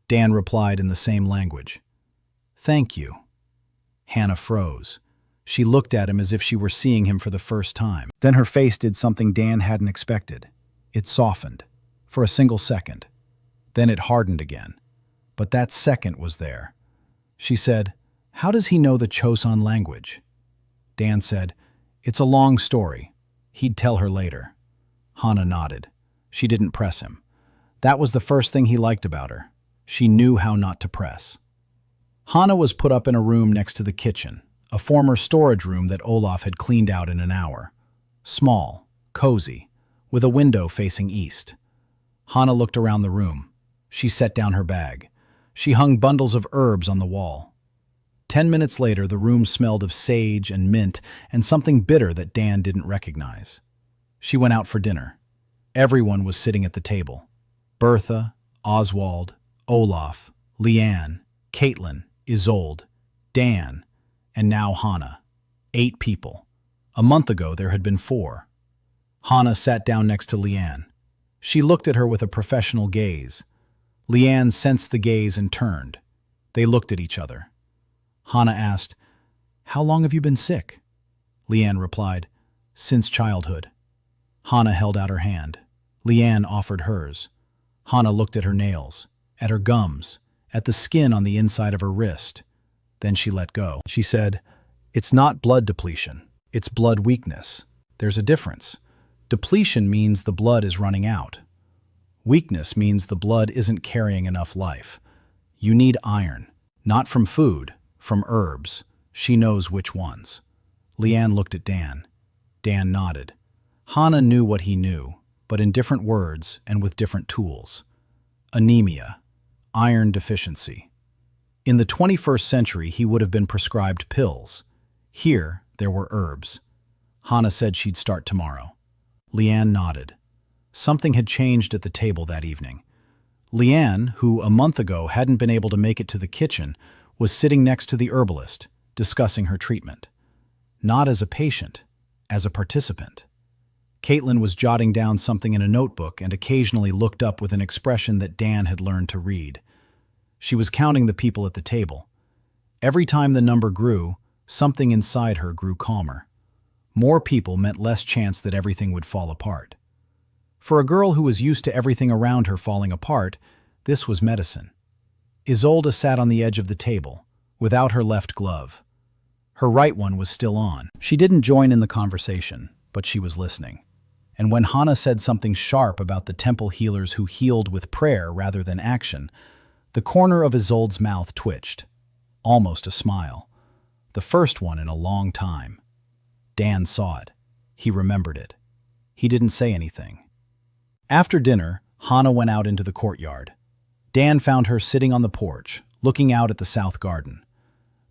Dan replied in the same language, "Thank you." Hana froze. She looked at him as if she were seeing him for the first time. Then her face did something Dan hadn't expected. It softened, for a single second. Then it hardened again. But that second was there. She said, "How does he know the Choson language?" Dan said, "It's a long story. He'd tell her later." Hana nodded. She didn't press him. That was the first thing he liked about her. She knew how not to press. Hana was put up in a room next to the kitchen, a former storage room that Olaf had cleaned out in an hour. Small, cozy, with a window facing east. Hana looked around the room. She set down her bag. She hung bundles of herbs on the wall. 10 minutes later, the room smelled of sage and mint and something bitter that Dan didn't recognize. She went out for dinner. Everyone was sitting at the table. Bertha, Oswald, Olaf, Lienne, Caitlin, Isolde, Dan, and now Hana. 8 people. A month ago, there had been 4. Hana sat down next to Lienne. She looked at her with a professional gaze. Lienne sensed the gaze and turned. They looked at each other. Hana asked, "How long have you been sick?" Lienne replied, "Since childhood." Hana held out her hand. Lienne offered hers. Hana looked at her nails, at her gums, at the skin on the inside of her wrist. Then she let go. She said, "It's not blood depletion. It's blood weakness. There's a difference. Depletion means the blood is running out. Weakness means the blood isn't carrying enough life. You need iron, not from food, From herbs. She knows which ones. Lienne looked at Dan. Dan nodded. Hana knew what he knew, but in different words and with different tools. Anemia. Iron deficiency. In the 21st century, he would have been prescribed pills. Here, there were herbs. Hana said she'd start tomorrow. Lienne nodded. Something had changed at the table that evening. Lienne, who a month ago hadn't been able to make it to the kitchen, was sitting next to the herbalist, discussing her treatment. Not as a patient, as a participant. Caitlin was jotting down something in a notebook and occasionally looked up with an expression that Dan had learned to read. She was counting the people at the table. Every time the number grew, something inside her grew calmer. More people meant less chance that everything would fall apart. For a girl who was used to everything around her falling apart, this was medicine. Isolde sat on the edge of the table, without her left glove. Her right one was still on. She didn't join in the conversation, but she was listening. And when Hana said something sharp about the temple healers who healed with prayer rather than action, the corner of Isolde's mouth twitched. Almost a smile. The first one in a long time. Dan saw it. He remembered it. He didn't say anything. After dinner, Hana went out into the courtyard. Dan found her sitting on the porch, looking out at the south garden.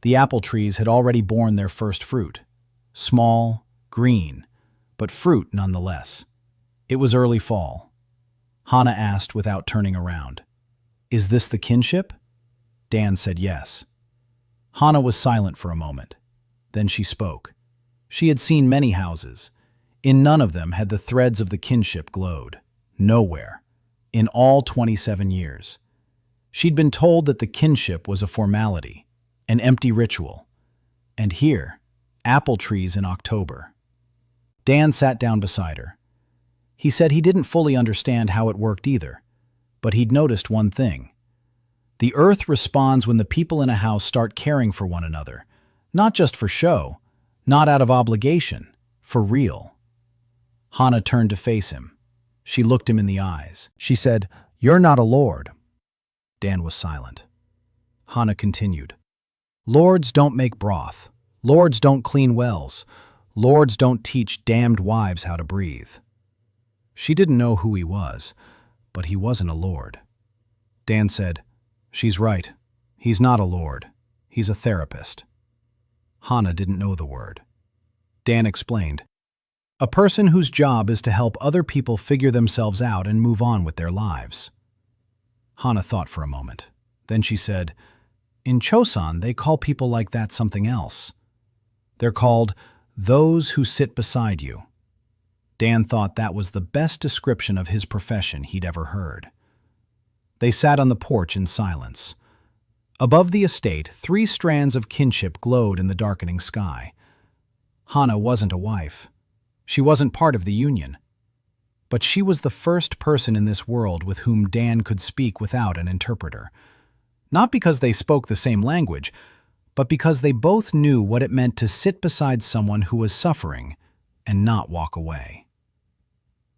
The apple trees had already borne their first fruit. Small, green, but fruit nonetheless. It was early fall. Hana asked without turning around. "Is this the kinship?" Dan said yes. Hana was silent for a moment. Then she spoke. She had seen many houses. In none of them had the threads of the kinship glowed. Nowhere. In all 27 years. She'd been told that the kinship was a formality, an empty ritual. And here, apple trees in October. Dan sat down beside her. He said he didn't fully understand how it worked either, but he'd noticed one thing. The earth responds when the people in a house start caring for one another, not just for show, not out of obligation, for real. Hana turned to face him. She looked him in the eyes. She said, "You're not a lord." Dan was silent. Hana continued, "Lords don't make broth. Lords don't clean wells. Lords don't teach damned wives how to breathe." She didn't know who he was, but he wasn't a lord. Dan said, "She's right. He's not a lord. He's a therapist." Hana didn't know the word. Dan explained, "A person whose job is to help other people figure themselves out and move on with their lives." Hana thought for a moment. Then she said, "In Chosan, they call people like that something else. They're called those who sit beside you." Dan thought that was the best description of his profession he'd ever heard. They sat on the porch in silence. Above the estate, 3 strands of kinship glowed in the darkening sky. Hana wasn't a wife. She wasn't part of the union. But she was the first person in this world with whom Dan could speak without an interpreter. Not because they spoke the same language, but because they both knew what it meant to sit beside someone who was suffering and not walk away.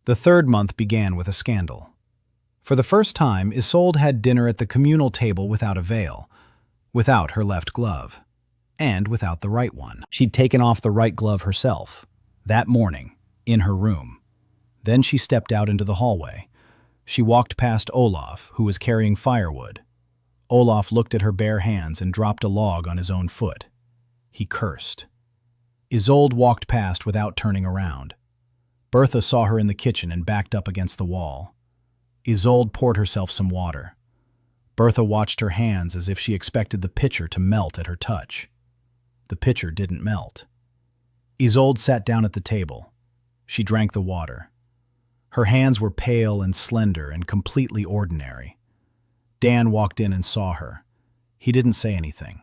The 3rd month began with a scandal. For the first time, Isolde had dinner at the communal table without a veil, without her left glove, and without the right one. She'd taken off the right glove herself, that morning, in her room. Then she stepped out into the hallway. She walked past Olaf, who was carrying firewood. Olaf looked at her bare hands and dropped a log on his own foot. He cursed. Isolde walked past without turning around. Bertha saw her in the kitchen and backed up against the wall. Isolde poured herself some water. Bertha watched her hands as if she expected the pitcher to melt at her touch. The pitcher didn't melt. Isolde sat down at the table. She drank the water. Her hands were pale and slender and completely ordinary. Dan walked in and saw her. He didn't say anything.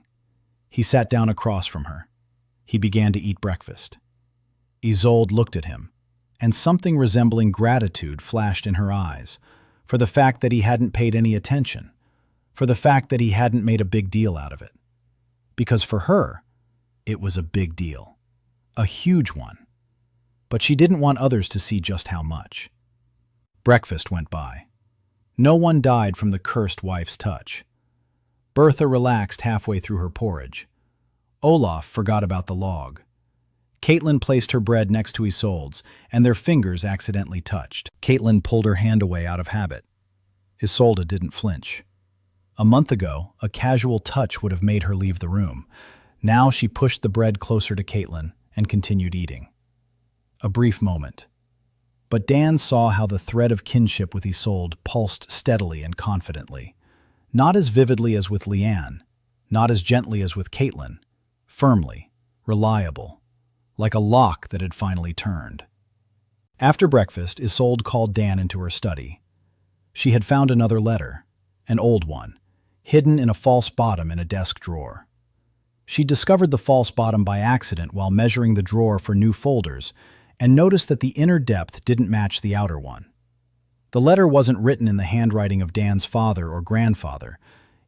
He sat down across from her. He began to eat breakfast. Isolde looked at him, and something resembling gratitude flashed in her eyes, for the fact that he hadn't paid any attention, for the fact that he hadn't made a big deal out of it. Because for her, it was a big deal. A huge one. But she didn't want others to see just how much. Breakfast went by. No one died from the cursed wife's touch. Bertha relaxed halfway through her porridge. Olaf forgot about the log. Caitlin placed her bread next to Isolde's, and their fingers accidentally touched. Caitlin pulled her hand away out of habit. Isolde didn't flinch. A month ago, a casual touch would have made her leave the room. Now she pushed the bread closer to Caitlin and continued eating. A brief moment. But Dan saw how the thread of kinship with Isolde pulsed steadily and confidently. Not as vividly as with Lienne, not as gently as with Caitlin, firmly, reliable, like a lock that had finally turned. After breakfast, Isolde called Dan into her study. She had found another letter, an old one, hidden in a false bottom in a desk drawer. She discovered the false bottom by accident while measuring the drawer for new folders and noticed that the inner depth didn't match the outer one. The letter wasn't written in the handwriting of Dan's father or grandfather.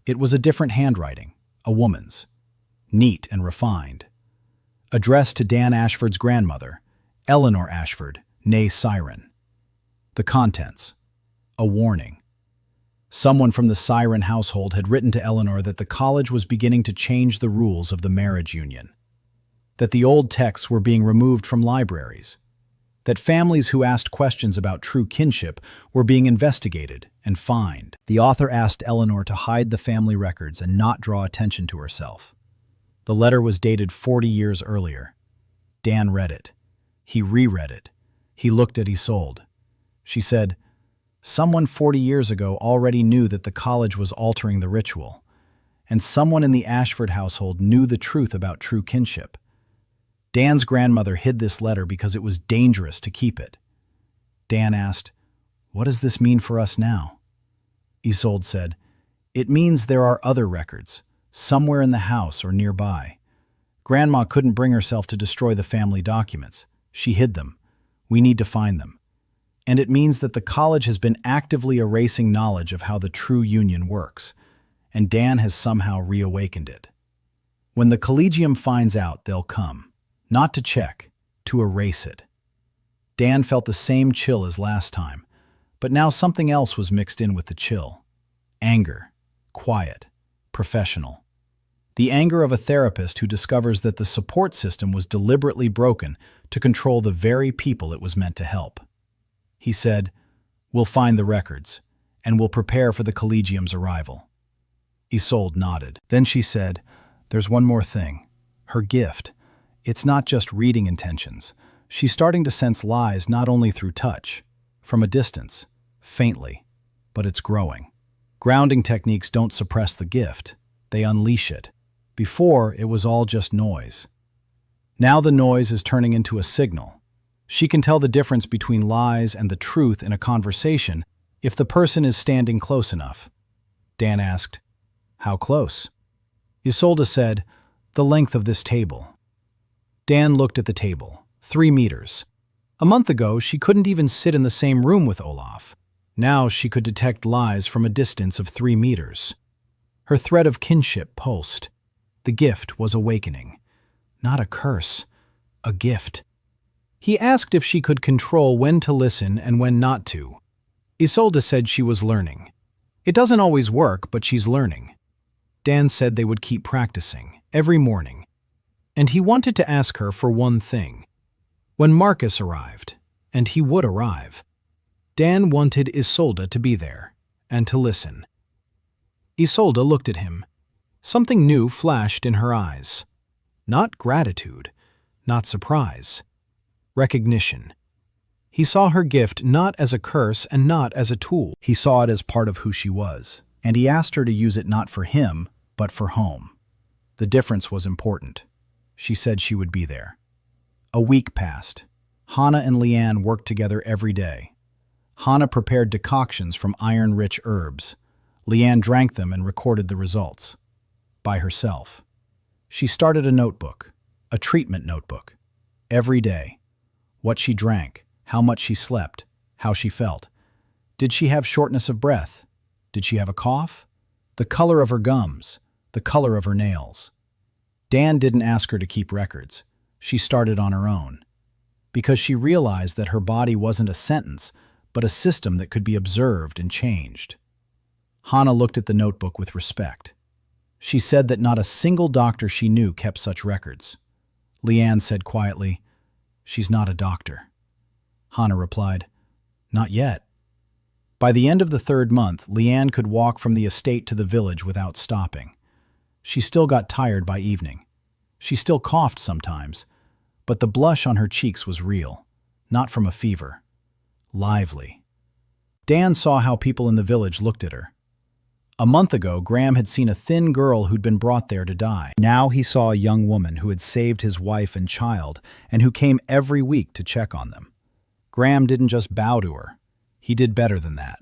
It was a different handwriting, a woman's, neat and refined. Addressed to Dan Ashford's grandmother, Eleanor Ashford, née Siren. The contents: a warning. Someone from the Siren household had written to Eleanor that the college was beginning to change the rules of the marriage union, that the old texts were being removed from libraries, that families who asked questions about true kinship were being investigated and fined. The author asked Eleanor to hide the family records and not draw attention to herself. The letter was dated 40 years earlier. Dan read it. He reread it. He looked at Isolde. She said, "Someone 40 years ago already knew that the college was altering the ritual, and someone in the Ashford household knew the truth about true kinship. Dan's grandmother hid this letter because it was dangerous to keep it." Dan asked, "What does this mean for us now?" Isolde said, "It means there are other records, somewhere in the house or nearby. Grandma couldn't bring herself to destroy the family documents. She hid them. We need to find them. And it means that the college has been actively erasing knowledge of how the true union works, and Dan has somehow reawakened it. When the Collegium finds out, they'll come, not to check, to erase it." Dan felt the same chill as last time, but now something else was mixed in with the chill. Anger, quiet, professional. The anger of a therapist who discovers that the support system was deliberately broken to control the very people it was meant to help. He said, "We'll find the records, and we'll prepare for the Collegium's arrival." Isolde nodded. Then she said, "There's one more thing. Her gift. It's not just reading intentions. She's starting to sense lies not only through touch, from a distance, faintly, but it's growing. Grounding techniques don't suppress the gift. They unleash it. Before, it was all just noise. Now the noise is turning into a signal. She can tell the difference between lies and the truth in a conversation if the person is standing close enough." Dan asked, "How close?" Isolde said, "The length of this table." Dan looked at the table. 3 meters. A month ago, she couldn't even sit in the same room with Olaf. Now she could detect lies from a distance of 3 meters. Her thread of kinship pulsed. The gift was awakening. Not a curse, a gift. He asked if she could control when to listen and when not to. Isolde said she was learning. It doesn't always work, but she's learning. Dan said they would keep practicing, every morning. And he wanted to ask her for one thing. When Marcus arrived, and he would arrive, Dan wanted Isolde to be there, and to listen. Isolde looked at him. Something new flashed in her eyes. Not gratitude, not surprise. Recognition. He saw her gift not as a curse and not as a tool. He saw it as part of who she was, and he asked her to use it not for him, but for home. The difference was important. She said she would be there. A week passed. Hana and Lienne worked together every day. Hana prepared decoctions from iron-rich herbs. Lienne drank them and recorded the results. By herself. She started a notebook, a treatment notebook. Every day. What she drank, how much she slept, how she felt. Did she have shortness of breath? Did she have a cough? The color of her gums, the color of her nails. Dan didn't ask her to keep records. She started on her own. Because she realized that her body wasn't a sentence, but a system that could be observed and changed. Hana looked at the notebook with respect. She said that not a single doctor she knew kept such records. Lienne said quietly, "She's not a doctor." Hana replied, "Not yet." By the end of the 3rd month, Lienne could walk from the estate to the village without stopping. She still got tired by evening. She still coughed sometimes, but the blush on her cheeks was real, not from a fever. Lively. Dan saw how people in the village looked at her. A month ago, Graham had seen a thin girl who'd been brought there to die. Now he saw a young woman who had saved his wife and child and who came every week to check on them. Graham didn't just bow to her. He did better than that.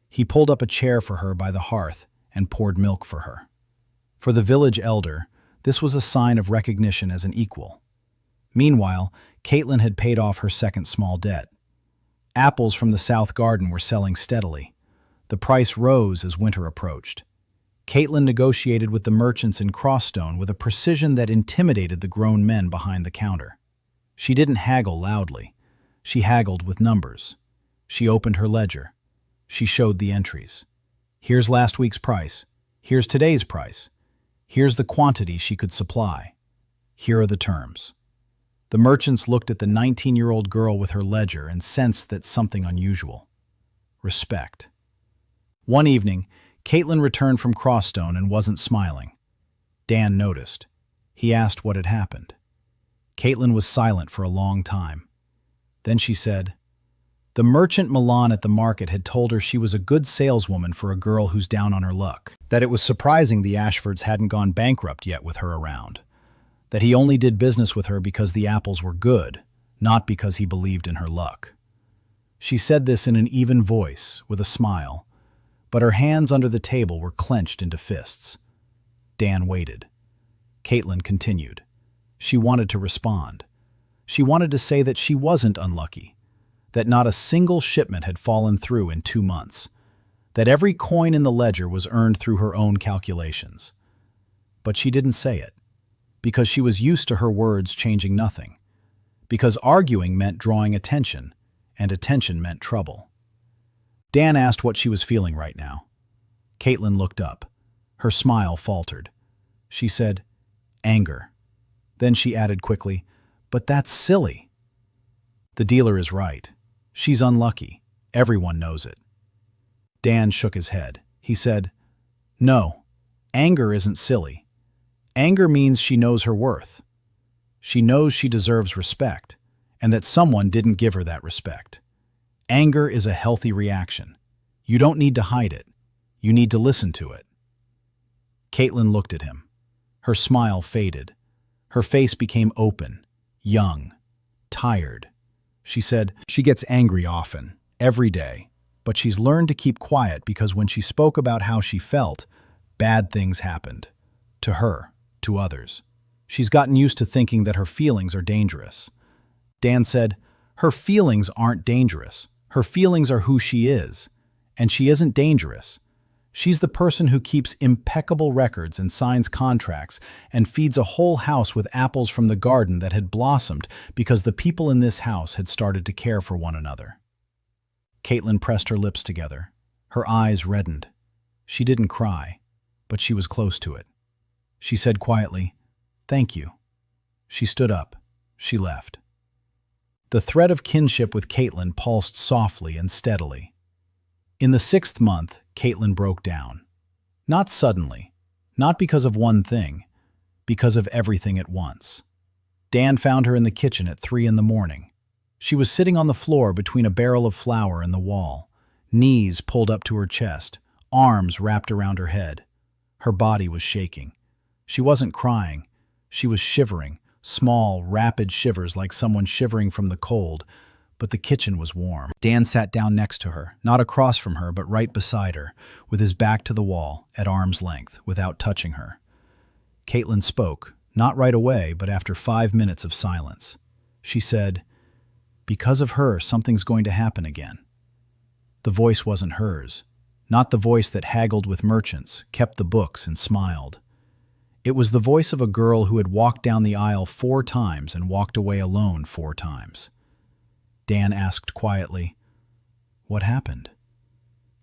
He pulled up a chair for her by the hearth and poured milk for her. For the village elder, this was a sign of recognition as an equal. Meanwhile, Caitlin had paid off her second small debt. Apples from the south garden were selling steadily. The price rose as winter approached. Caitlin negotiated with the merchants in Crossstone with a precision that intimidated the grown men behind the counter. She didn't haggle loudly. She haggled with numbers. She opened her ledger. She showed the entries. Here's last week's price. Here's today's price. Here's the quantity she could supply. Here are the terms. The merchants looked at the 19-year-old girl with her ledger and sensed that something unusual. Respect. One evening, Caitlin returned from Crossstone and wasn't smiling. Dan noticed. He asked what had happened. Caitlin was silent for a long time. Then she said, "The merchant Milan at the market had told her she was a good saleswoman for a girl who's down on her luck, that it was surprising the Ashfords hadn't gone bankrupt yet with her around, that he only did business with her because the apples were good, not because he believed in her luck." She said this in an even voice, with a smile, but her hands under the table were clenched into fists. Dan waited. Caitlin continued. She wanted to respond. She wanted to say that she wasn't unlucky, that not a single shipment had fallen through in 2 months, that every coin in the ledger was earned through her own calculations. But she didn't say it, because she was used to her words changing nothing, because arguing meant drawing attention, and attention meant trouble. Dan asked what she was feeling right now. Caitlin looked up. Her smile faltered. She said, "Anger." Then she added quickly, "But that's silly." The dealer is right. She's unlucky. Everyone knows it. Dan shook his head. He said, "No, anger isn't silly. Anger means she knows her worth. She knows she deserves respect, and that someone didn't give her that respect. Anger is a healthy reaction. You don't need to hide it. You need to listen to it." Caitlin looked at him. Her smile faded. Her face became open, young, tired. She said, "She gets angry often, every day, but she's learned to keep quiet because when she spoke about how she felt, bad things happened. To her, to others. She's gotten used to thinking that her feelings are dangerous." Dan said, "Her feelings aren't dangerous. Her feelings are who she is, and she isn't dangerous. She's the person who keeps impeccable records and signs contracts and feeds a whole house with apples from the garden that had blossomed because the people in this house had started to care for one another." Caitlin pressed her lips together. Her eyes reddened. She didn't cry, but she was close to it. She said quietly, "Thank you." She stood up. She left. The thread of kinship with Caitlin pulsed softly and steadily. In the 6th month, Caitlin broke down. Not suddenly, not because of one thing, because of everything at once. Dan found her in the kitchen at 3 in the morning. She was sitting on the floor between a barrel of flour and the wall, knees pulled up to her chest, arms wrapped around her head. Her body was shaking. She wasn't crying. She was shivering, small, rapid shivers like someone shivering from the cold, but the kitchen was warm. Dan sat down next to her, not across from her, but right beside her, with his back to the wall, at arm's length, without touching her. Caitlin spoke, not right away, but after 5 minutes of silence. She said, "Because of her, something's going to happen again." The voice wasn't hers, not the voice that haggled with merchants, kept the books, and smiled. It was the voice of a girl who had walked down the aisle 4 times and walked away alone 4 times. Dan asked quietly, "What happened?"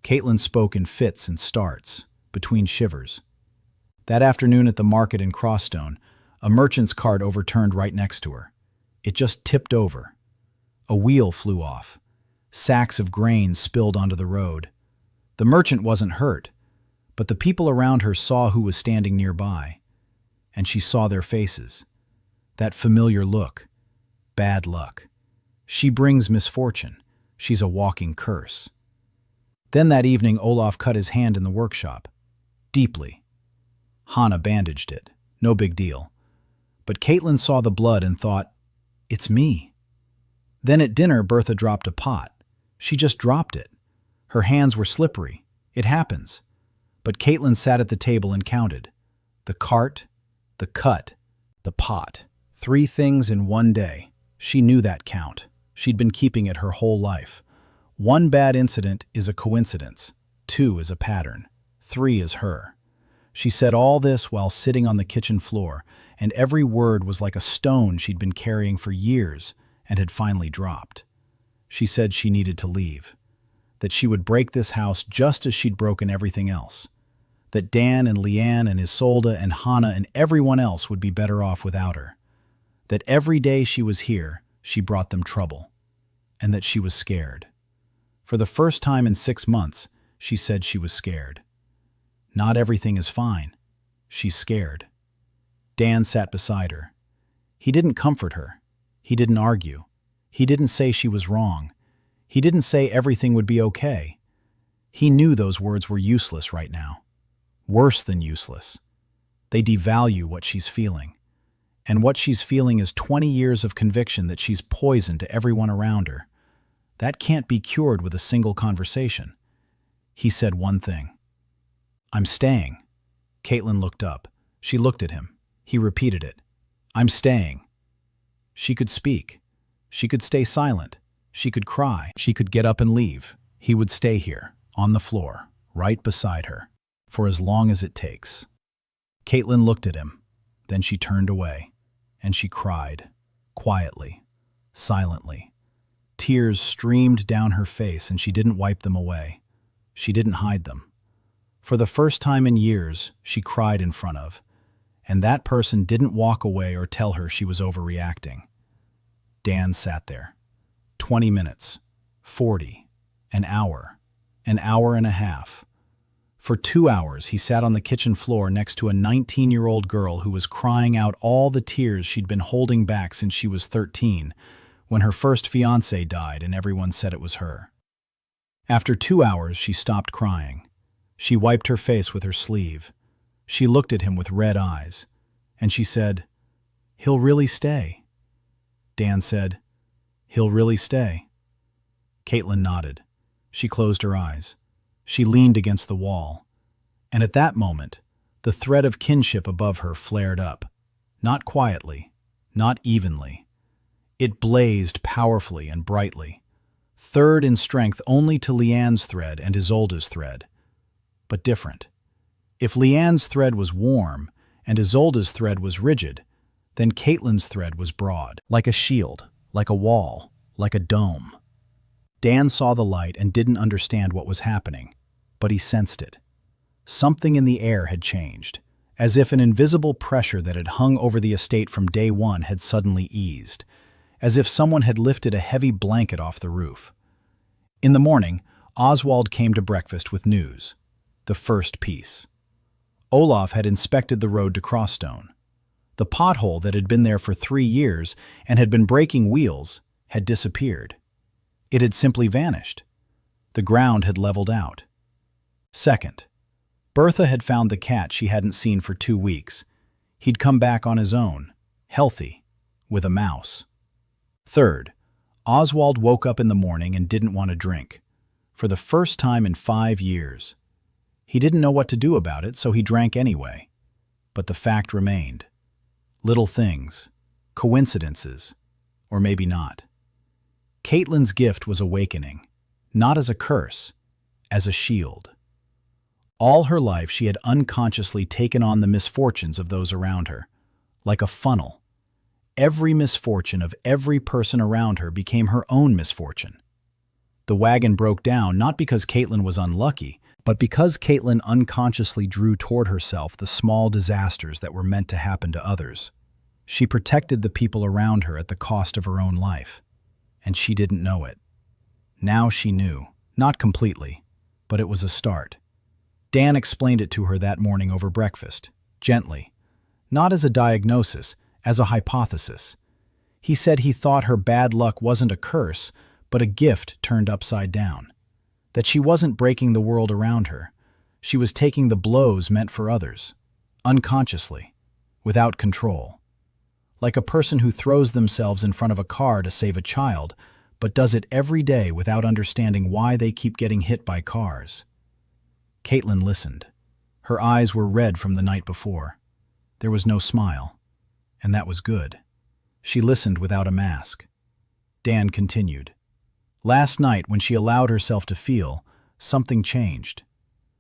Caitlin spoke in fits and starts, between shivers. That afternoon at the market in Crosstone, a merchant's cart overturned right next to her. It just tipped over. A wheel flew off. Sacks of grain spilled onto the road. The merchant wasn't hurt, but the people around her saw who was standing nearby, and she saw their faces. That familiar look. Bad luck. She brings misfortune. She's a walking curse. Then that evening, Olaf cut his hand in the workshop. Deeply. Hana bandaged it. No big deal. But Caitlin saw the blood and thought, "It's me." Then at dinner, Bertha dropped a pot. She just dropped it. Her hands were slippery. It happens. But Caitlin sat at the table and counted. The cart, the cut, the pot. 3 things in one day. She knew that count. She'd been keeping it her whole life. 1 bad incident is a coincidence. 2 is a pattern. 3 is her. She said all this while sitting on the kitchen floor, and every word was like a stone she'd been carrying for years and had finally dropped. She said she needed to leave, that she would break this house just as she'd broken everything else, that Dan and Lienne and Isolde and Hana and everyone else would be better off without her, that every day she was here, she brought them trouble, and that she was scared. For the first time in 6 months, she said she was scared. Not everything is fine. She's scared. Dan sat beside her. He didn't comfort her. He didn't argue. He didn't say she was wrong. He didn't say everything would be okay. He knew those words were useless right now. Worse than useless. They devalue what she's feeling. And what she's feeling is 20 years of conviction that she's poison to everyone around her. That can't be cured with a single conversation. He said one thing. "I'm staying." Caitlin looked up. She looked at him. He repeated it. "I'm staying." She could speak. She could stay silent. She could cry. She could get up and leave. He would stay here, on the floor, right beside her, for as long as it takes. Caitlin looked at him. Then she turned away, and she cried, quietly, silently. Tears streamed down her face, and she didn't wipe them away. She didn't hide them. For the first time in years, she cried in front of, and that person didn't walk away or tell her she was overreacting. Dan sat there. 20 minutes, 40, an hour and a half. For 2 hours, he sat on the kitchen floor next to a 19-year-old girl who was crying out all the tears she'd been holding back since she was 13, when her first fiancé died and everyone said it was her. After 2 hours, she stopped crying. She wiped her face with her sleeve. She looked at him with red eyes, and she said, "He'll really stay." Dan said, "He'll really stay." Caitlin nodded. She closed her eyes. She leaned against the wall. And at that moment, the thread of kinship above her flared up. Not quietly, not evenly. It blazed powerfully and brightly. Third in strength only to Lienne's thread and Isolde's thread. But different. If Lienne's thread was warm and Isolde's thread was rigid, then Caitlin's thread was broad, like a shield, like a wall, like a dome. Dan saw the light and didn't understand what was happening, but he sensed it. Something in the air had changed, as if an invisible pressure that had hung over the estate from day one had suddenly eased, as if someone had lifted a heavy blanket off the roof. In the morning, Oswald came to breakfast with news. The first piece. Olaf had inspected the road to Crosstone. The pothole that had been there for 3 years and had been breaking wheels had disappeared. It had simply vanished. The ground had leveled out. Second, Bertha had found the cat she hadn't seen for 2 weeks. He'd come back on his own, healthy, with a mouse. Third, Oswald woke up in the morning and didn't want to drink, for the first time in 5 years. He didn't know what to do about it, so he drank anyway. But the fact remained. Little things, coincidences, or maybe not. Caitlin's gift was awakening, not as a curse, as a shield. All her life she had unconsciously taken on the misfortunes of those around her, like a funnel. Every misfortune of every person around her became her own misfortune. The wagon broke down not because Caitlin was unlucky, But because Caitlin unconsciously drew toward herself the small disasters that were meant to happen to others, she protected the people around her at the cost of her own life. And she didn't know it. Now she knew. Not completely, but it was a start. Dan explained it to her that morning over breakfast, gently. Not as a diagnosis, as a hypothesis. He said he thought her bad luck wasn't a curse, but a gift turned upside down. That she wasn't breaking the world around her. She was taking the blows meant for others, unconsciously, without control. Like a person who throws themselves in front of a car to save a child, but does it every day without understanding why they keep getting hit by cars. Caitlin listened. Her eyes were red from the night before. There was no smile, and that was good. She listened without a mask. Dan continued. Last night, when she allowed herself to feel, something changed.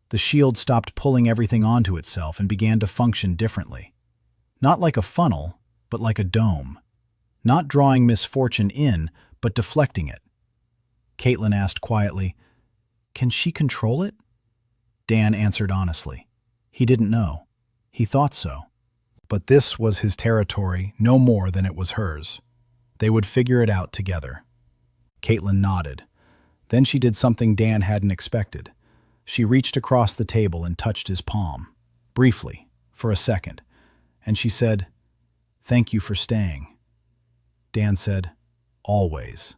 The shield stopped pulling everything onto itself and began to function differently. Not like a funnel, but like a dome. Not drawing misfortune in, but deflecting it. Caitlin asked quietly, "Can she control it?" Dan answered honestly. He didn't know. He thought so. But this was his territory no more than it was hers. They would figure it out together. Caitlin nodded. Then she did something Dan hadn't expected. She reached across the table and touched his palm, briefly, for a second, and she said, "Thank you for staying." Dan said, "Always."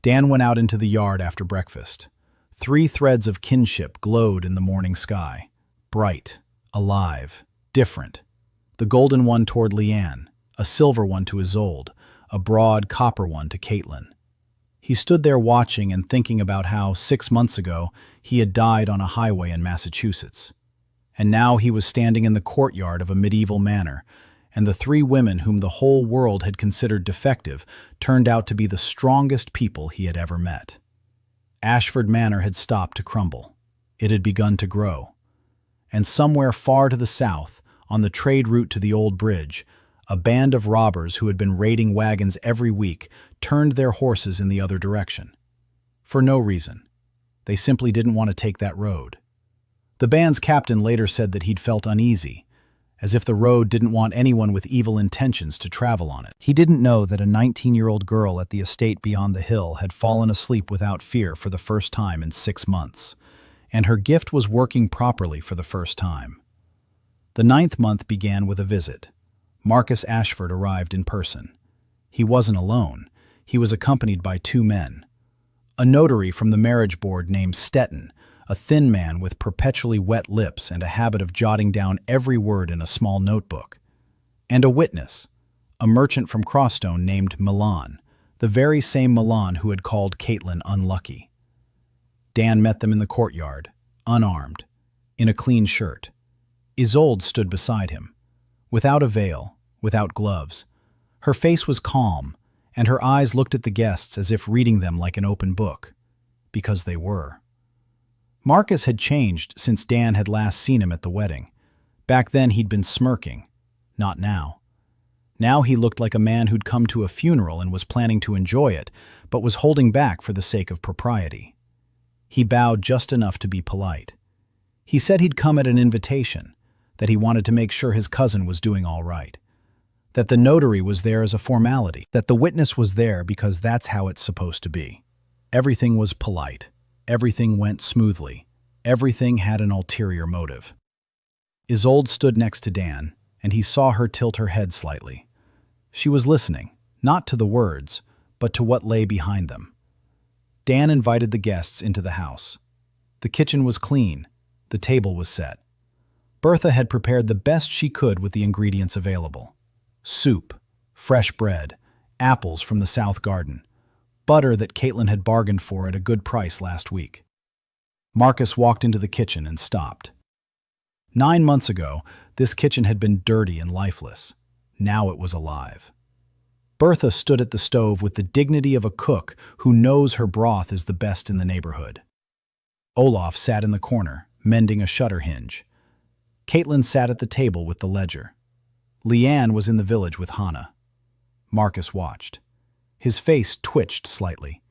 Dan went out into the yard after breakfast. 3 threads of kinship glowed in the morning sky, bright, alive, different. The golden one toward Lienne, a silver one to Isolde, a broad copper one to Caitlin. He stood there watching and thinking about how, 6 months ago, he had died on a highway in Massachusetts. And now he was standing in the courtyard of a medieval manor, and the 3 women whom the whole world had considered defective turned out to be the strongest people he had ever met. Ashford Manor had stopped to crumble. It had begun to grow. And somewhere far to the south, on the trade route to the old bridge, a band of robbers who had been raiding wagons every week turned their horses in the other direction. For no reason. They simply didn't want to take that road. The band's captain later said that he'd felt uneasy, as if the road didn't want anyone with evil intentions to travel on it. He didn't know that a 19-year-old girl at the estate beyond the hill had fallen asleep without fear for the first time in 6 months, and her gift was working properly for the first time. The 9th month began with a visit. Marcus Ashford arrived in person. He wasn't alone. He was accompanied by 2 men. A notary from the marriage board named Stetton, a thin man with perpetually wet lips and a habit of jotting down every word in a small notebook. And a witness, a merchant from Crosstone named Milan, the very same Milan who had called Caitlin unlucky. Dan met them in the courtyard, unarmed, in a clean shirt. Isolde stood beside him, without a veil, without gloves. Her face was calm, and her eyes looked at the guests as if reading them like an open book, because they were. Marcus had changed since Dan had last seen him at the wedding. Back then he'd been smirking. Not now. Now he looked like a man who'd come to a funeral and was planning to enjoy it, but was holding back for the sake of propriety. He bowed just enough to be polite. He said he'd come at an invitation, that he wanted to make sure his cousin was doing all right, that the notary was there as a formality, that the witness was there because that's how it's supposed to be. Everything was polite. Everything went smoothly. Everything had an ulterior motive. Isolde stood next to Dan, and he saw her tilt her head slightly. She was listening, not to the words, but to what lay behind them. Dan invited the guests into the house. The kitchen was clean. The table was set. Bertha had prepared the best she could with the ingredients available. Soup, fresh bread, apples from the south garden, butter that Caitlin had bargained for at a good price last week. Marcus walked into the kitchen and stopped. 9 months ago, this kitchen had been dirty and lifeless. Now it was alive. Bertha stood at the stove with the dignity of a cook who knows her broth is the best in the neighborhood. Olaf sat in the corner, mending a shutter hinge. Caitlin sat at the table with the ledger. Lienne was in the village with Hana. Marcus watched. His face twitched slightly.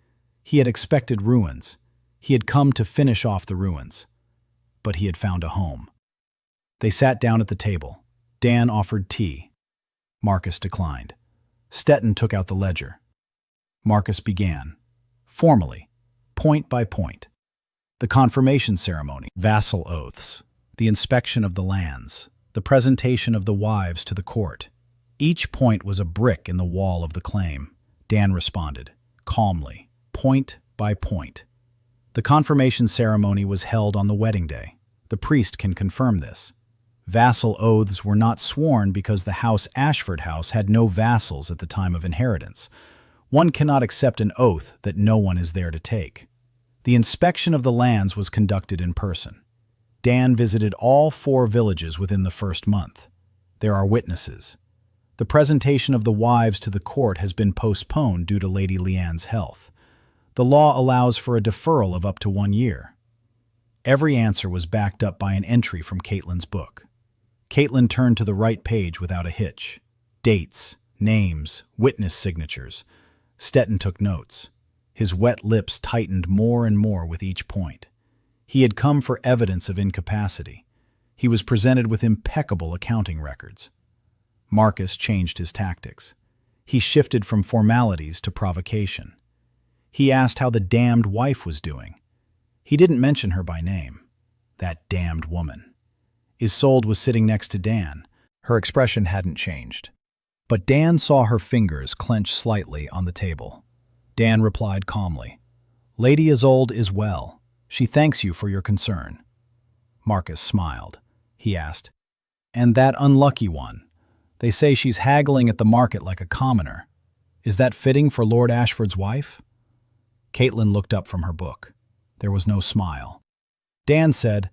He had expected ruins. He had come to finish off the ruins. but he had found a home. They sat down at the table. Dan offered tea. Marcus declined. Stettin took out the ledger. Marcus began, formally, point by point. The confirmation ceremony, vassal oaths, the inspection of the lands, the presentation of the wives to the court. Each point was a brick in the wall of the claim. Dan responded, calmly, point by point. The confirmation ceremony was held on the wedding day. The priest can confirm this. Vassal oaths were not sworn because the House Ashford house had no vassals at the time of inheritance. One cannot accept an oath that no one is there to take. The inspection of the lands was conducted in person. Dan visited all 4 villages within the first month. There are witnesses. The presentation of the wives to the court has been postponed due to Lady Lienne's health. The law allows for a deferral of up to 1 year. Every answer was backed up by an entry from Caitlyn's book. Caitlyn turned to the right page without a hitch. Dates, names, witness signatures. Stettin took notes. His wet lips tightened more and more with each point. He had come for evidence of incapacity. He was presented with impeccable accounting records. Marcus changed his tactics. He shifted from formalities to provocation. He asked how the damned wife was doing. He didn't mention her by name. That damned woman. Isolde was sitting next to Dan. Her expression hadn't changed. But Dan saw her fingers clench slightly on the table. Dan replied calmly, "Lady Isolde is well. She thanks you for your concern." Marcus smiled. He asked, "And that unlucky one? They say she's haggling at the market like a commoner. Is that fitting for Lord Ashford's wife?" Caitlyn looked up from her book. There was no smile. Dan said,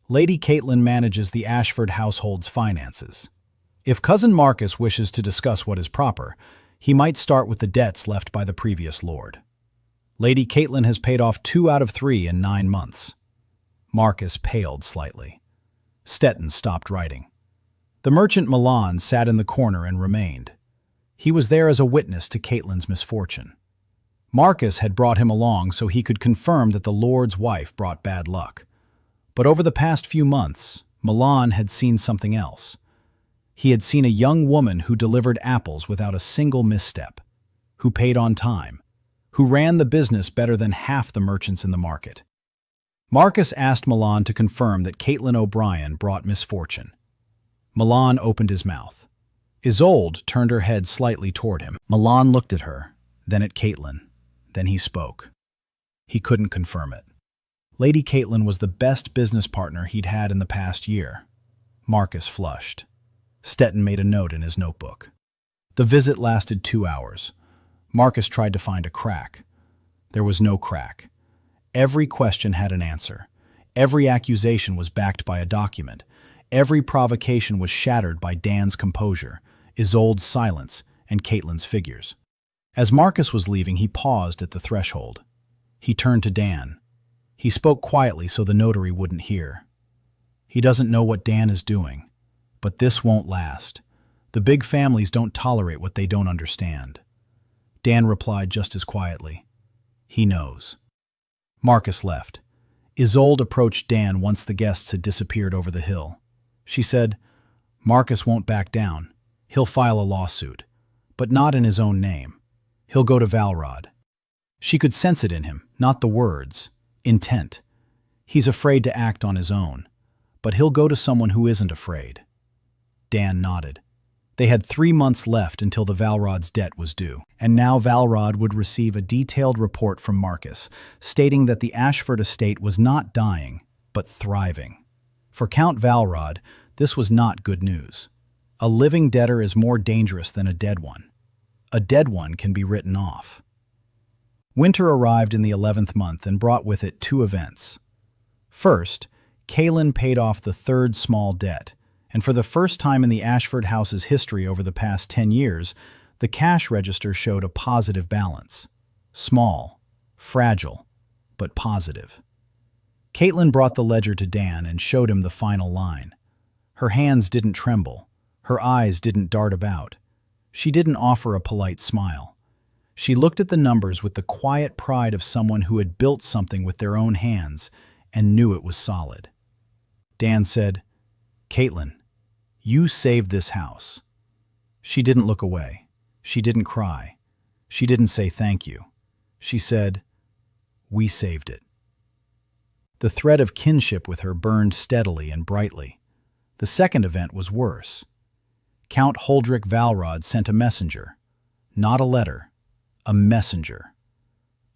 "Lady Caitlyn manages the Ashford household's finances. If Cousin Marcus wishes to discuss what is proper, he might start with the debts left by the previous lord. Lady Caitlyn has paid off 2 out of 3 in 9 months." Marcus paled slightly. Stettin stopped writing. The merchant Milan sat in the corner and remained. He was there as a witness to Caitlyn's misfortune. Marcus had brought him along so he could confirm that the lord's wife brought bad luck. But over the past few months, Milan had seen something else. He had seen a young woman who delivered apples without a single misstep, who paid on time, who ran the business better than half the merchants in the market. Marcus asked Milan to confirm that Caitlyn O'Brien brought misfortune. Milan opened his mouth. Isolde turned her head slightly toward him. Milan looked at her, then at Caitlyn. Then he spoke. He couldn't confirm it. Lady Caitlyn was the best business partner he'd had in the past year. Marcus flushed. Stettin made a note in his notebook. The visit lasted 2 hours. Marcus tried to find a crack. There was no crack. Every question had an answer. Every accusation was backed by a document. Every provocation was shattered by Dan's composure, Isolde's silence, and Caitlyn's figures. As Marcus was leaving, he paused at the threshold. He turned to Dan. He spoke quietly so the notary wouldn't hear. "He doesn't know what Dan is doing. But this won't last. The big families don't tolerate what they don't understand." Dan replied just as quietly, "He knows." Marcus left. Isolde approached Dan once the guests had disappeared over the hill. She said, "Marcus won't back down. He'll file a lawsuit, but not in his own name. He'll go to Velrod." She could sense it in him, not the words, intent. He's afraid to act on his own, but he'll go to someone who isn't afraid. Dan nodded. They had 3 months left until the Velrod's debt was due, and now Velrod would receive a detailed report from Marcus, stating that the Ashford estate was not dying, but thriving. For Count Velrod, this was not good news. A living debtor is more dangerous than a dead one. A dead one can be written off. Winter arrived in the 11th month and brought with it 2 events. First, Caitlyn paid off the 3rd small debt, and for the first time in the Ashford house's history over the past 10 years, the cash register showed a positive balance. Small, fragile, but positive. Caitlyn brought the ledger to Dan and showed him the final line. Her hands didn't tremble. Her eyes didn't dart about. She didn't offer a polite smile. She looked at the numbers with the quiet pride of someone who had built something with their own hands and knew it was solid. Dan said, "Caitlin, you saved this house." She didn't look away. She didn't cry. She didn't say thank you. She said, "We saved it." The thread of kinship with her burned steadily and brightly. The second event was worse. Count Holdrick Velrod sent a messenger. Not a letter, a messenger.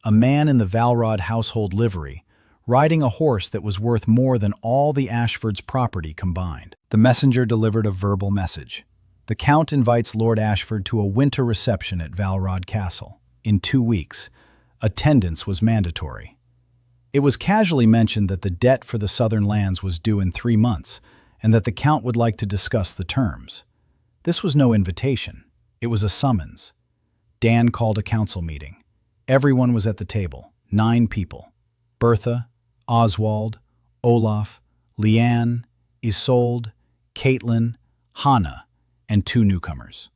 A man in the Velrod household livery, riding a horse that was worth more than all the Ashford's property combined. The messenger delivered a verbal message. The Count invites Lord Ashford to a winter reception at Velrod Castle. In 2 weeks, attendance was mandatory. It was casually mentioned that the debt for the southern lands was due in 3 months, and that the Count would like to discuss the terms. This was no invitation. It was a summons. Dan called a council meeting. Everyone was at the table, 9 people. Bertha, Oswald, Olaf, Lienne, Isolde, Caitlin, Hana, and 2 newcomers.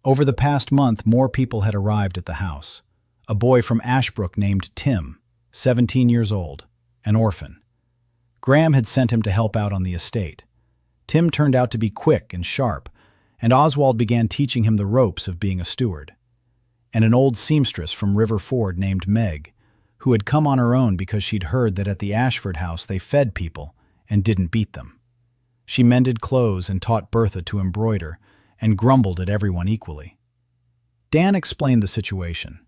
Over the past month, more people had arrived at the house. A boy from Ashbrook named Tim, 17 years old, an orphan. Graham had sent him to help out on the estate. Tim turned out to be quick and sharp, and Oswald began teaching him the ropes of being a steward. And an old seamstress from Riverford named Meg, who had come on her own because she'd heard that at the Ashford house they fed people and didn't beat them. She mended clothes and taught Bertha to embroider, and grumbled at everyone equally. Dan explained the situation.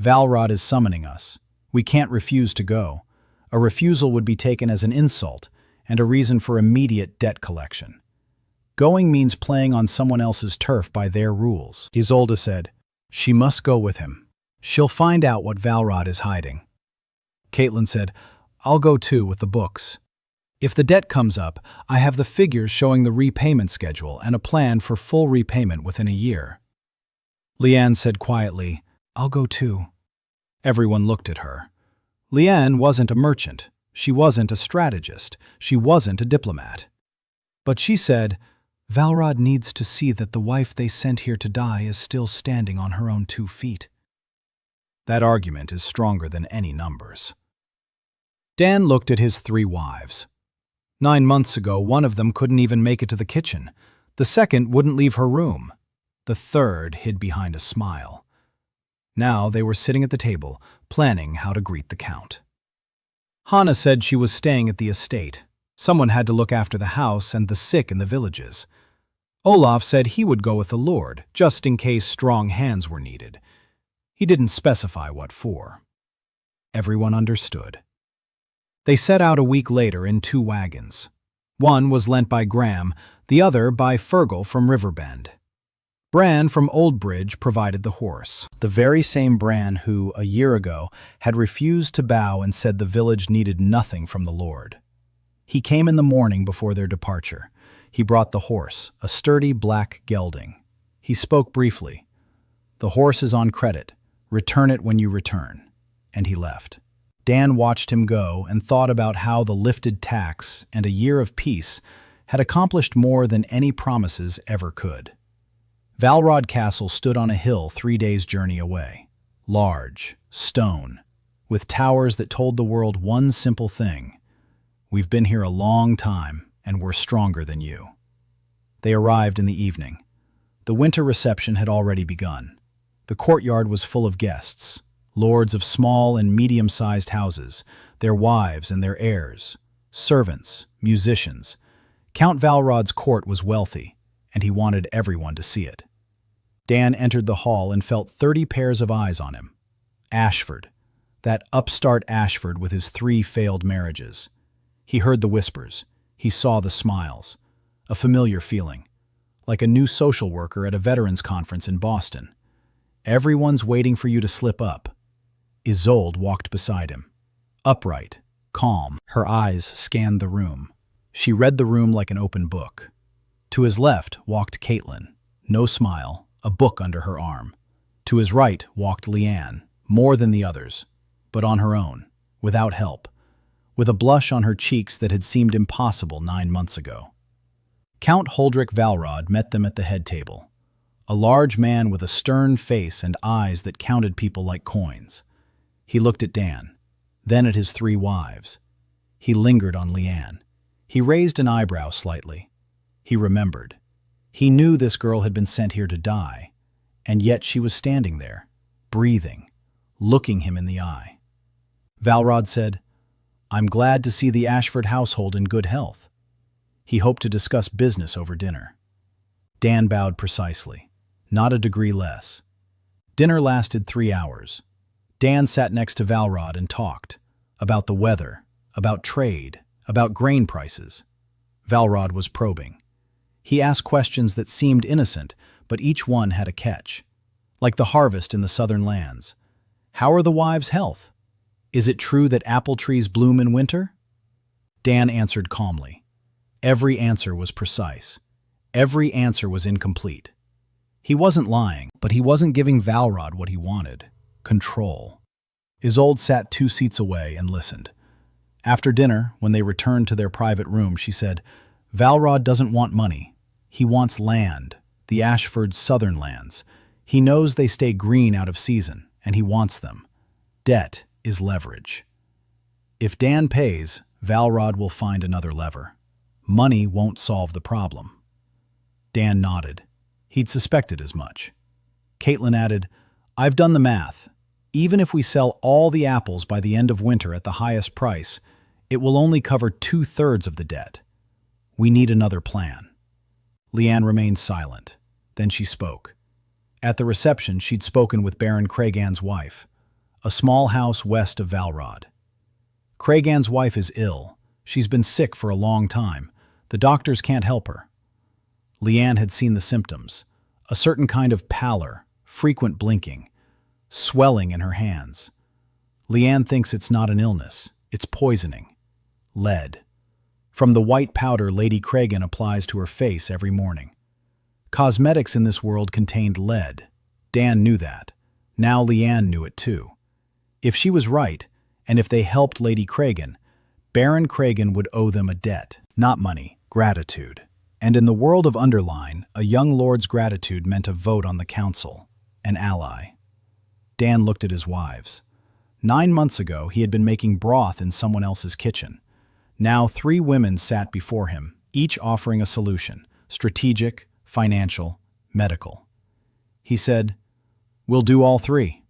"Velrod is summoning us. We can't refuse to go. A refusal would be taken as an insult and a reason for immediate debt collection. Going means playing on someone else's turf by their rules." Isolde said, "She must go with him. She'll find out what Velrod is hiding." Caitlin said, "I'll go too with the books. If the debt comes up, I have the figures showing the repayment schedule and a plan for full repayment within a year." Lienne said quietly, "I'll go too." Everyone looked at her. Lienne wasn't a merchant. She wasn't a strategist. She wasn't a diplomat. But she said, "Velrod needs to see that the wife they sent here to die is still standing on her own 2 feet. That argument is stronger than any numbers." Dan looked at his 3 wives. 9 months ago, one of them couldn't even make it to the kitchen. The second wouldn't leave her room. The third hid behind a smile. Now they were sitting at the table, planning how to greet the Count. Hana said she was staying at the estate. Someone had to look after the house and the sick in the villages. Olaf said he would go with the Lord, just in case strong hands were needed. He didn't specify what for. Everyone understood. They set out a week later in 2 wagons. One was lent by Graham, the other by Fergal from Riverbend. Bran from Oldbridge provided the horse. The very same Bran who, a year ago, had refused to bow and said the village needed nothing from the Lord. He came in the morning before their departure. He brought the horse, a sturdy black gelding. He spoke briefly. "The horse is on credit. Return it when you return." And he left. Dan watched him go and thought about how the lifted tax and a year of peace had accomplished more than any promises ever could. Velrod Castle stood on a hill 3 days' journey away. Large, stone, with towers that told the world one simple thing: "We've been here a long time, and we're stronger than you." They arrived in the evening. The winter reception had already begun. The courtyard was full of guests, lords of small and medium-sized houses, their wives and their heirs, servants, musicians. Count Velrod's court was wealthy, and he wanted everyone to see it. Dan entered the hall and felt 30 pairs of eyes on him. Ashford, that upstart Ashford with his 3 failed marriages. He heard the whispers. He saw the smiles. A familiar feeling, like a new social worker at a veterans conference in Boston. "Everyone's waiting for you to slip up." Isolde walked beside him. Upright, calm, her eyes scanned the room. She read the room like an open book. To his left walked Caitlin, no smile, a book under her arm. To his right walked Lienne, more than the others, but on her own, without help, with a blush on her cheeks that had seemed impossible 9 months ago. Count Holdrick Velrod met them at the head table, a large man with a stern face and eyes that counted people like coins. He looked at Dan, then at his 3 wives. He lingered on Lienne. He raised an eyebrow slightly. He remembered. He knew this girl had been sent here to die, and yet she was standing there, breathing, looking him in the eye. Velrod said, "I'm glad to see the Ashford household in good health." He hoped to discuss business over dinner. Dan bowed precisely, not a degree less. Dinner lasted 3 hours. Dan sat next to Velrod and talked about the weather, about trade, about grain prices. Velrod was probing. He asked questions that seemed innocent, but each one had a catch. Like the harvest in the southern lands. How are the wives' health? Is it true that apple trees bloom in winter? Dan answered calmly. Every answer was precise. Every answer was incomplete. He wasn't lying, but he wasn't giving Velrod what he wanted. Control. Isolde sat 2 seats away and listened. After dinner, when they returned to their private room, she said, "Velrod doesn't want money. He wants land, the Ashford's southern lands. He knows they stay green out of season, and he wants them. Debt is leverage. If Dan pays, Velrod will find another lever. Money won't solve the problem." Dan nodded. He'd suspected as much. Caitlin added, "I've done the math. Even if we sell all the apples by the end of winter at the highest price, it will only cover 2/3 of the debt. We need another plan." Lienne remained silent. Then she spoke. At the reception, she'd spoken with Baron Cragan's wife, a small house west of Velrod. "Cragan's wife is ill. She's been sick for a long time. The doctors can't help her." Lienne had seen the symptoms, a certain kind of pallor, frequent blinking, swelling in her hands. Lienne thinks it's not an illness, it's poisoning. Lead. From the white powder Lady Cragan applies to her face every morning. Cosmetics in this world contained lead. Dan knew that. Now Lienne knew it too. If she was right, and if they helped Lady Cragan, Baron Cragan would owe them a debt, not money, gratitude. And in the world of Anderline, a young lord's gratitude meant a vote on the council, an ally. Dan looked at his wives. 9 months ago, he had been making broth in someone else's kitchen. Now 3 women sat before him, each offering a solution, strategic, financial, medical. He said, "We'll do all 3.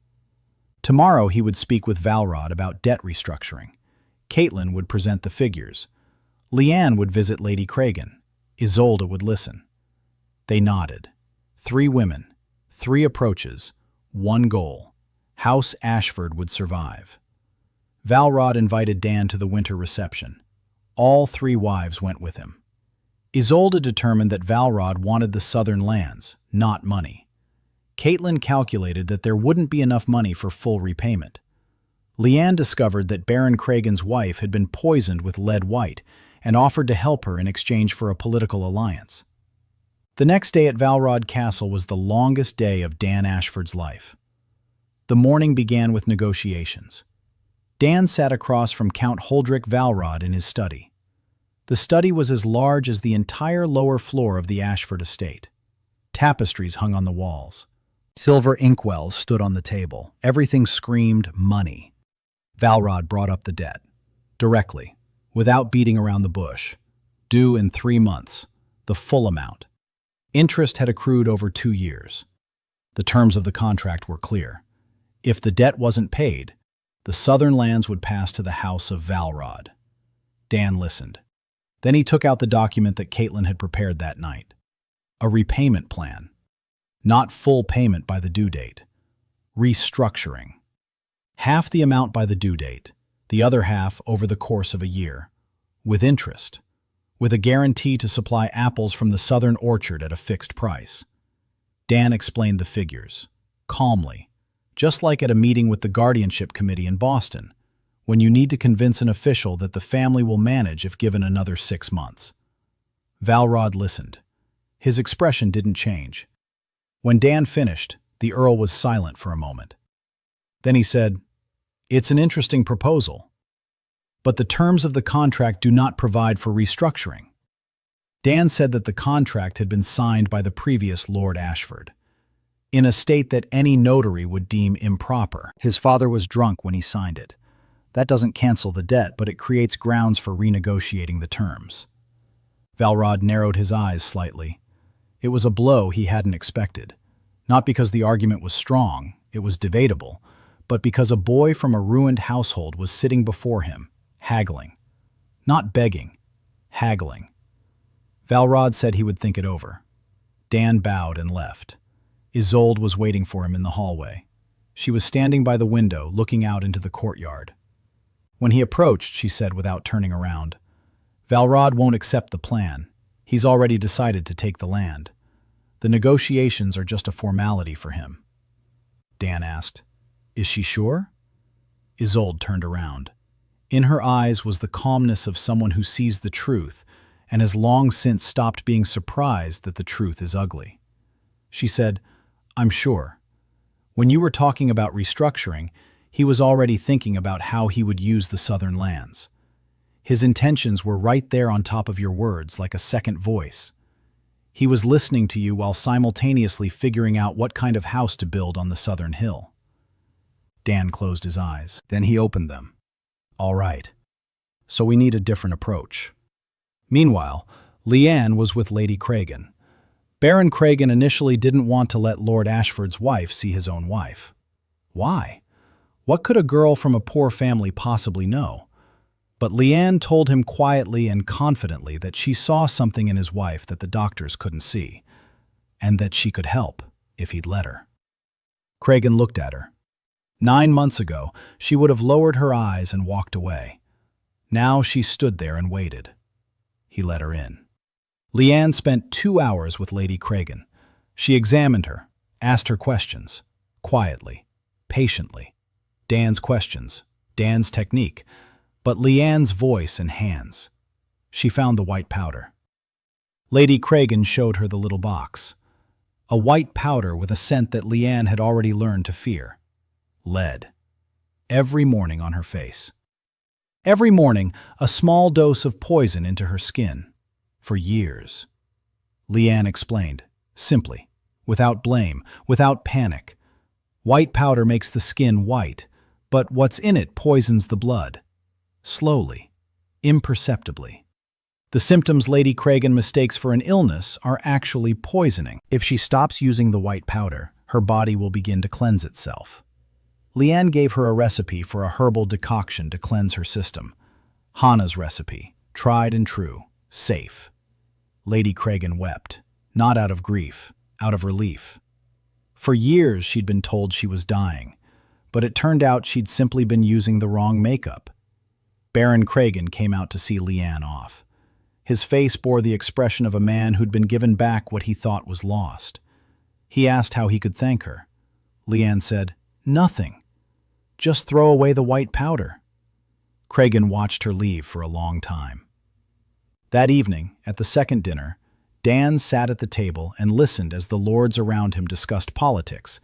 Tomorrow he would speak with Velrod about debt restructuring. Caitlin would present the figures. Lienne would visit Lady Cragan. Isolde would listen. They nodded. 3 women, 3 approaches, 1 goal. House Ashford would survive. Velrod invited Dan to the winter reception. All 3 wives went with him. Isolde determined that Velrod wanted the southern lands, not money. Caitlin calculated that there wouldn't be enough money for full repayment. Lienne discovered that Baron Cragan's wife had been poisoned with lead white and offered to help her in exchange for a political alliance. The next day at Velrod Castle was the longest day of Dan Ashford's life. The morning began with negotiations. Dan sat across from Count Huldrych Velrod in his study. The study was as large as the entire lower floor of the Ashford estate. Tapestries hung on the walls. Silver inkwells stood on the table. Everything screamed money. Velrod brought up the debt. Directly, without beating around the bush. Due in 3 months. The full amount. Interest had accrued over 2 years. The terms of the contract were clear. If the debt wasn't paid, the southern lands would pass to the House of Velrod. Dan listened. Then he took out the document that Caitlin had prepared that night. A repayment plan. Not full payment by the due date. Restructuring. Half the amount by the due date, the other half over the course of a year, with interest, with a guarantee to supply apples from the southern orchard at a fixed price. Dan explained the figures, calmly, just like at a meeting with the guardianship committee in Boston, when you need to convince an official that the family will manage if given another 6 months. Velrod listened. His expression didn't change. When Dan finished, the Earl was silent for a moment. Then he said, "It's an interesting proposal, but the terms of the contract do not provide for restructuring." Dan said that the contract had been signed by the previous Lord Ashford, in a state that any notary would deem improper. His father was drunk when he signed it. That doesn't cancel the debt, but it creates grounds for renegotiating the terms. Velrod narrowed his eyes slightly. It was a blow he hadn't expected. Not because the argument was strong, it was debatable, but because a boy from a ruined household was sitting before him, haggling. Not begging, haggling. Velrod said he would think it over. Dan bowed and left. Isolde was waiting for him in the hallway. She was standing by the window, looking out into the courtyard. When he approached, she said without turning around, "Velrod won't accept the plan. He's already decided to take the land. The negotiations are just a formality for him." Dan asked, "Is she sure?" Isolde turned around. In her eyes was the calmness of someone who sees the truth and has long since stopped being surprised that the truth is ugly. She said, "I'm sure. When you were talking about restructuring, he was already thinking about how he would use the southern lands. His intentions were right there on top of your words, like a second voice. He was listening to you while simultaneously figuring out what kind of house to build on the southern hill." Dan closed his eyes. Then he opened them. "All right. So we need a different approach." Meanwhile, Lienne was with Lady Cregan. Baron Cregan initially didn't want to let Lord Ashford's wife see his own wife. Why? What could a girl from a poor family possibly know? But Lienne told him quietly and confidently that she saw something in his wife that the doctors couldn't see, and that she could help if he'd let her. Cregan looked at her. 9 months ago, she would have lowered her eyes and walked away. Now she stood there and waited. He let her in. Lienne spent 2 hours with Lady Cregan. She examined her, asked her questions, quietly, patiently. Dan's questions, Dan's technique, but Lienne's voice and hands. She found the white powder. Lady Cregan showed her the little box. A white powder with a scent that Lienne had already learned to fear. Lead. Every morning on her face. Every morning, a small dose of poison into her skin. For years. Lienne explained, simply, without blame, without panic. White powder makes the skin white, but what's in it poisons the blood. Slowly, imperceptibly. The symptoms Lady Cregan mistakes for an illness are actually poisoning. If she stops using the white powder, her body will begin to cleanse itself. Lienne gave her a recipe for a herbal decoction to cleanse her system. Hana's recipe, tried and true, safe. Lady Cregan wept, not out of grief, out of relief. For years she'd been told she was dying, but it turned out she'd simply been using the wrong makeup. Baron Cregan came out to see Lienne off. His face bore the expression of a man who'd been given back what he thought was lost. He asked how he could thank her. Lienne said, "Nothing. Just throw away the white powder." Cregan watched her leave for a long time. That evening, at the second dinner, Dan sat at the table and listened as the lords around him discussed politics,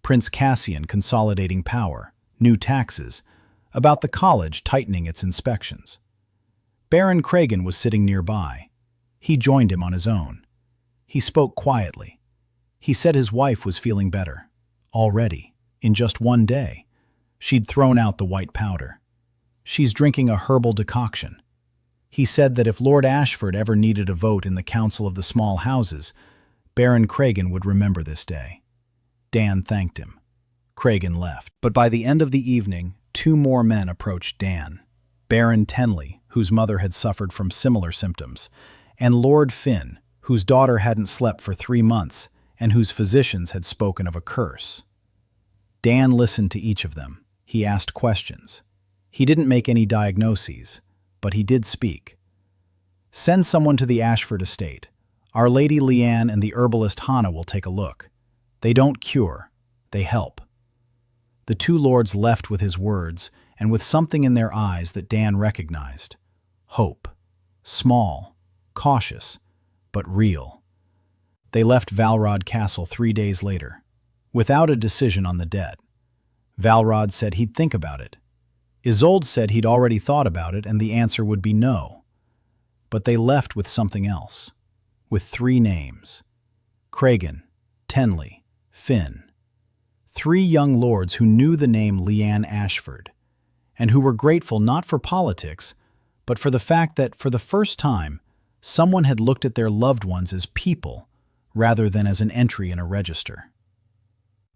Prince Cassian consolidating power, new taxes, about the college tightening its inspections. Baron Cregan was sitting nearby. He joined him on his own. He spoke quietly. He said his wife was feeling better. Already, in just 1 day. She'd thrown out the white powder. She's drinking a herbal decoction. He said that if Lord Ashford ever needed a vote in the Council of the Small Houses, Baron Cregan would remember this day. Dan thanked him. Cregan left. But by the end of the evening, 2 more men approached Dan. Baron Tenley, whose mother had suffered from similar symptoms, and Lord Finn, whose daughter hadn't slept for 3 months and whose physicians had spoken of a curse. Dan listened to each of them. He asked questions. He didn't make any diagnoses, but he did speak. "Send someone to the Ashford estate. Our Lady Lienne and the herbalist Hana will take a look. They don't cure, they help." The 2 lords left with his words and with something in their eyes that Dan recognized. Hope. Small, cautious, but real. They left Velrod Castle 3 days later, without a decision on the debt. Velrod said he'd think about it. Isolde said he'd already thought about it and the answer would be no. But they left with something else. With 3 names. Cregan, Tenley, Finn. 3 young lords who knew the name Lienne Ashford, and who were grateful not for politics, but for the fact that, for the first time, Someone had looked at their loved ones as people, rather than as an entry in a register.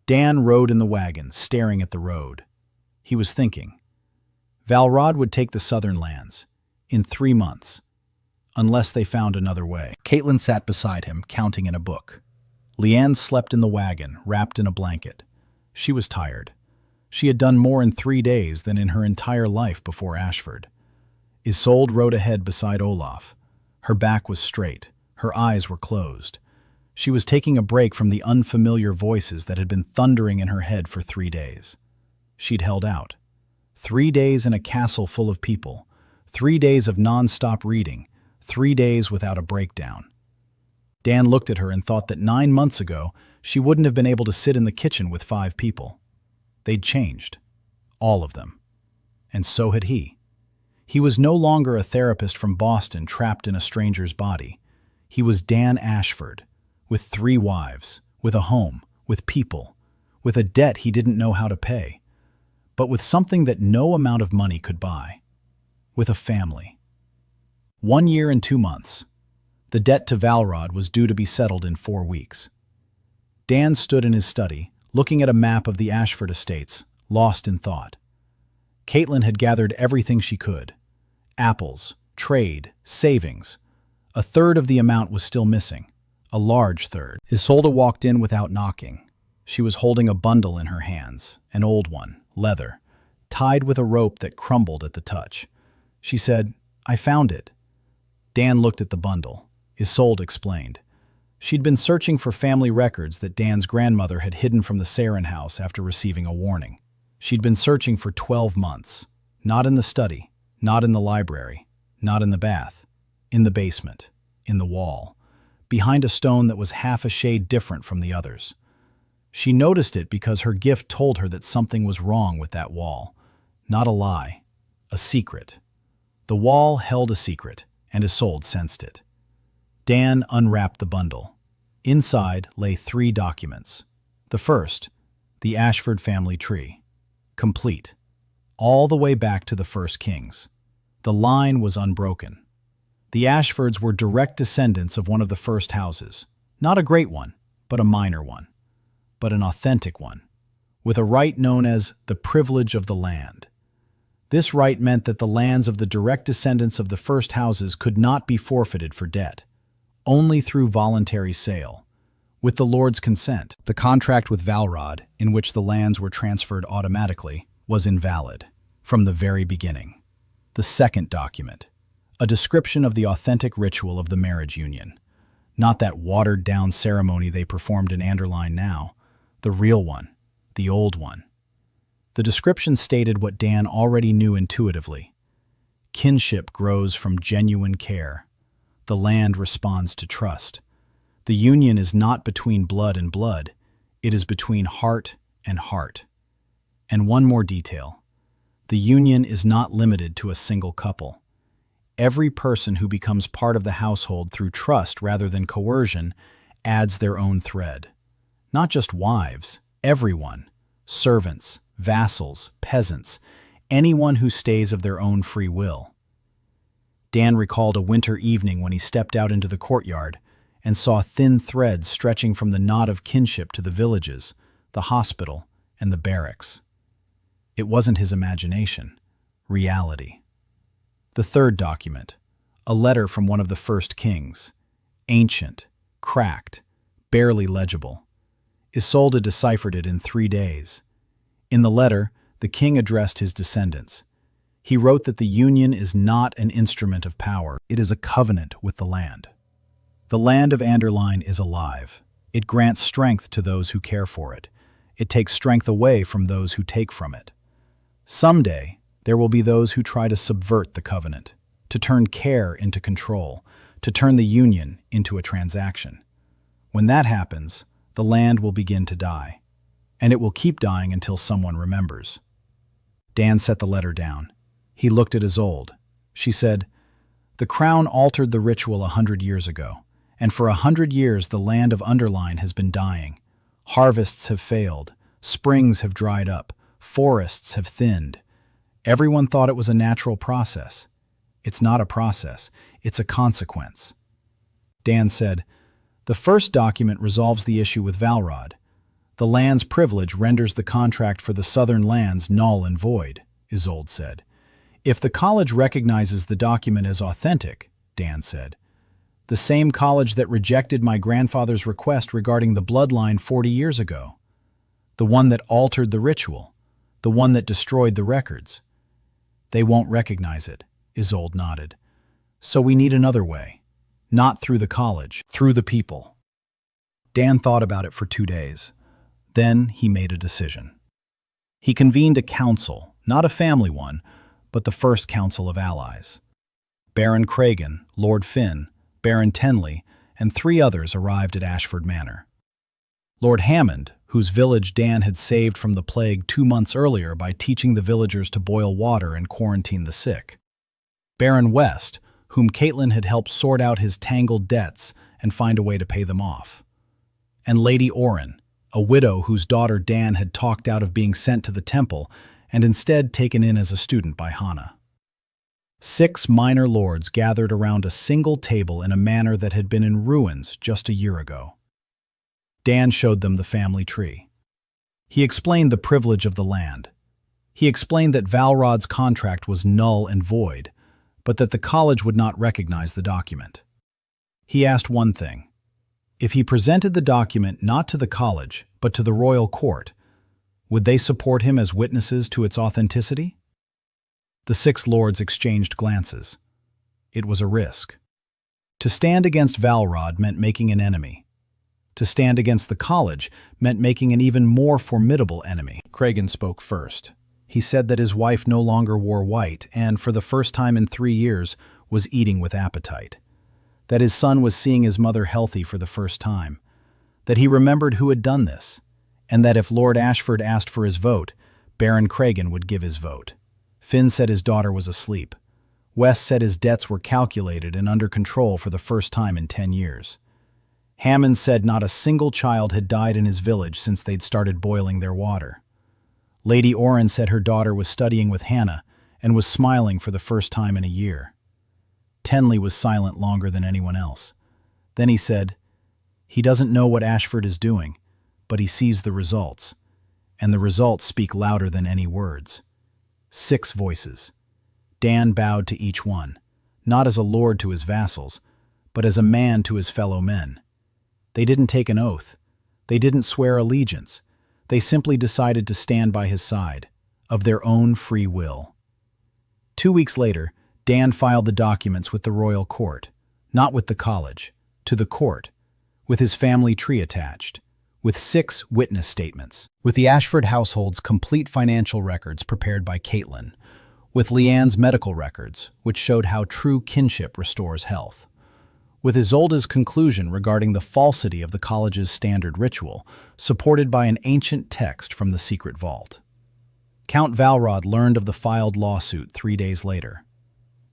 Dan rode in the wagon, staring at the road. He was thinking. Velrod would take the southern lands, in 3 months, unless they found another way. Caitlin sat beside him, counting in a book. Lienne slept in the wagon, wrapped in a blanket. She was tired. She had done more in 3 days than in her entire life before Ashford. Isolde rode ahead beside Olaf. Her back was straight. Her eyes were closed. She was taking a break from the unfamiliar voices that had been thundering in her head for 3 days. She'd held out. 3 days in a castle full of people. 3 days of non-stop reading. 3 days without a breakdown. Dan looked at her and thought that 9 months ago, she wouldn't have been able to sit in the kitchen with 5 people. They'd changed. All of them. And so had he. He was no longer a therapist from Boston trapped in a stranger's body. He was Dan Ashford, with 3 wives, with a home, with people, with a debt he didn't know how to pay, but with something that no amount of money could buy. With a family. 1 year and 2 months. The debt to Velrod was due to be settled in 4 weeks. Dan stood in his study, looking at a map of the Ashford estates, lost in thought. Caitlin had gathered everything she could. Apples, trade, savings. A third of the amount was still missing. A large third. Isolde walked in without knocking. She was holding a bundle in her hands, an old one, leather, tied with a rope that crumbled at the touch. She said, "I found it." Dan looked at the bundle. Isolde explained. She'd been searching for family records that Dan's grandmother had hidden from the Sarin house after receiving a warning. She'd been searching for 12 months. Not in the study, not in the library, not in the bath. In the basement, in the wall, behind a stone that was half a shade different from the others. She noticed it because her gift told her that something was wrong with that wall. Not a lie, a secret. The wall held a secret, and Isolde sensed it. Dan unwrapped the bundle. Inside lay 3 documents. The first, the Ashford family tree. Complete. All the way back to the first kings. The line was unbroken. The Ashfords were direct descendants of one of the first houses. Not a great one, but a minor one. But an authentic one, with a right known as the privilege of the land. This right meant that the lands of the direct descendants of the first houses could not be forfeited for debt, only through voluntary sale, with the Lord's consent. The contract with Velrod, in which the lands were transferred automatically, was invalid from the very beginning. The second document, a description of the authentic ritual of the marriage union. Not that watered-down ceremony they performed in Anderline now, the real one, the old one. The description stated what Dan already knew intuitively. Kinship grows from genuine care. The land responds to trust. The union is not between blood and blood, it is between heart and heart. And one more detail. The union is not limited to a single couple. Every person who becomes part of the household through trust rather than coercion adds their own thread. Not just wives, everyone, servants, vassals, peasants, anyone who stays of their own free will. Dan recalled a winter evening when he stepped out into the courtyard and saw thin threads stretching from the knot of kinship to the villages, the hospital, and the barracks. It wasn't his imagination, reality. The third document, a letter from one of the first kings, ancient, cracked, barely legible. Isolde deciphered it in 3 days. In the letter, the king addressed his descendants. He wrote that the union is not an instrument of power, it is a covenant with the land. The land of Anderline is alive. It grants strength to those who care for it. It takes strength away from those who take from it. Someday, there will be those who try to subvert the covenant, to turn care into control, to turn the union into a transaction. When that happens, the land will begin to die, and it will keep dying until someone remembers. Dan set the letter down. He looked at Isolde. She said, "The crown altered the ritual 100 years ago, and for 100 years the land of Anderline has been dying. Harvests have failed, springs have dried up, forests have thinned. Everyone thought it was a natural process. It's not a process, it's a consequence. Dan said, "The first document resolves the issue with Velrod. The land's privilege renders the contract for the southern lands null and void," Isolde said. "If the college recognizes the document as authentic," Dan said, "the same college that rejected my grandfather's request regarding the bloodline 40 years ago, the one that altered the ritual, the one that destroyed the records. They won't recognize it," Isolde nodded. "So we need another way. Not through the college, through the people." Dan thought about it for 2 days. Then he made a decision. He convened a council, not a family one, but the first council of allies. Baron Cregan, Lord Finn, Baron Tenley, and 3 others arrived at Ashford Manor. Lord Hammond, whose village Dan had saved from the plague 2 months earlier by teaching the villagers to boil water and quarantine the sick. Baron West, whom Caitlin had helped sort out his tangled debts and find a way to pay them off. And Lady Oren, a widow whose daughter Dan had talked out of being sent to the temple and instead taken in as a student by Hana. 6 minor lords gathered around a single table in a manor that had been in ruins just a year ago. Dan showed them the family tree. He explained the privilege of the land. He explained that Velrod's contract was null and void, but that the college would not recognize the document. He asked one thing. If he presented the document not to the college, but to the royal court, would they support him as witnesses to its authenticity? The 6 lords exchanged glances. It was a risk. To stand against Velrod meant making an enemy. To stand against the college meant making an even more formidable enemy. Cregan spoke first. He said that his wife no longer wore white and, for the first time in 3 years, was eating with appetite. That his son was seeing his mother healthy for the first time. That he remembered who had done this, and that if Lord Ashford asked for his vote, Baron Cregan would give his vote. Finn said his daughter was asleep. West said his debts were calculated and under control for the first time in 10 years. Hammond said not a single child had died in his village since they'd started boiling their water. Lady Oren said her daughter was studying with Hana and was smiling for the first time in a year. Tenley was silent longer than anyone else. Then he said, "He doesn't know what Ashford is doing, but he sees the results, and the results speak louder than any words." 6 voices. Dan bowed to each one, not as a lord to his vassals, but as a man to his fellow men. They didn't take an oath. They didn't swear allegiance. They simply decided to stand by his side, of their own free will. 2 weeks later, Dan filed the documents with the royal court, not with the college, to the court, with his family tree attached, with 6 witness statements, with the Ashford household's complete financial records prepared by Caitlin, with Lienne's medical records, which showed how true kinship restores health, with Isolde's conclusion regarding the falsity of the college's standard ritual, supported by an ancient text from the secret vault. Count Velrod learned of the filed lawsuit 3 days later.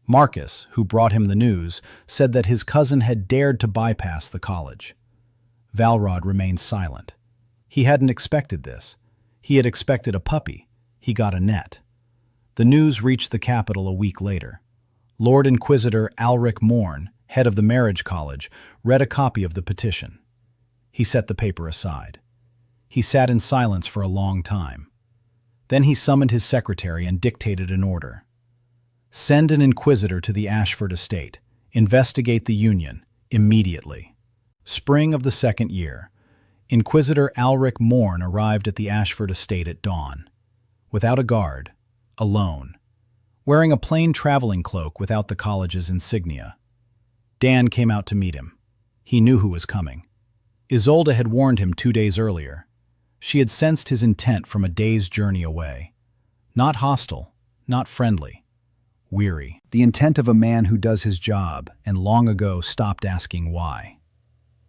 Marcus, who brought him the news, said that his cousin had dared to bypass the college. Velrod remained silent. He hadn't expected this. He had expected a puppy. He got a net. The news reached the capital a week later. Lord Inquisitor Morn, head of the Marriage College, read a copy of the petition. He set the paper aside. He sat in silence for a long time. Then he summoned his secretary and dictated an order. Send an inquisitor to the Ashford estate. Investigate the union, immediately. Spring of the 2nd year. Inquisitor Morn arrived at the Ashford estate at dawn. Without a guard, alone. Wearing a plain traveling cloak without the college's insignia. Dan came out to meet him. He knew who was coming. Isolde had warned him 2 days earlier. She had sensed his intent from a day's journey away. Not hostile, not friendly. Weary. The intent of a man who does his job and long ago stopped asking why.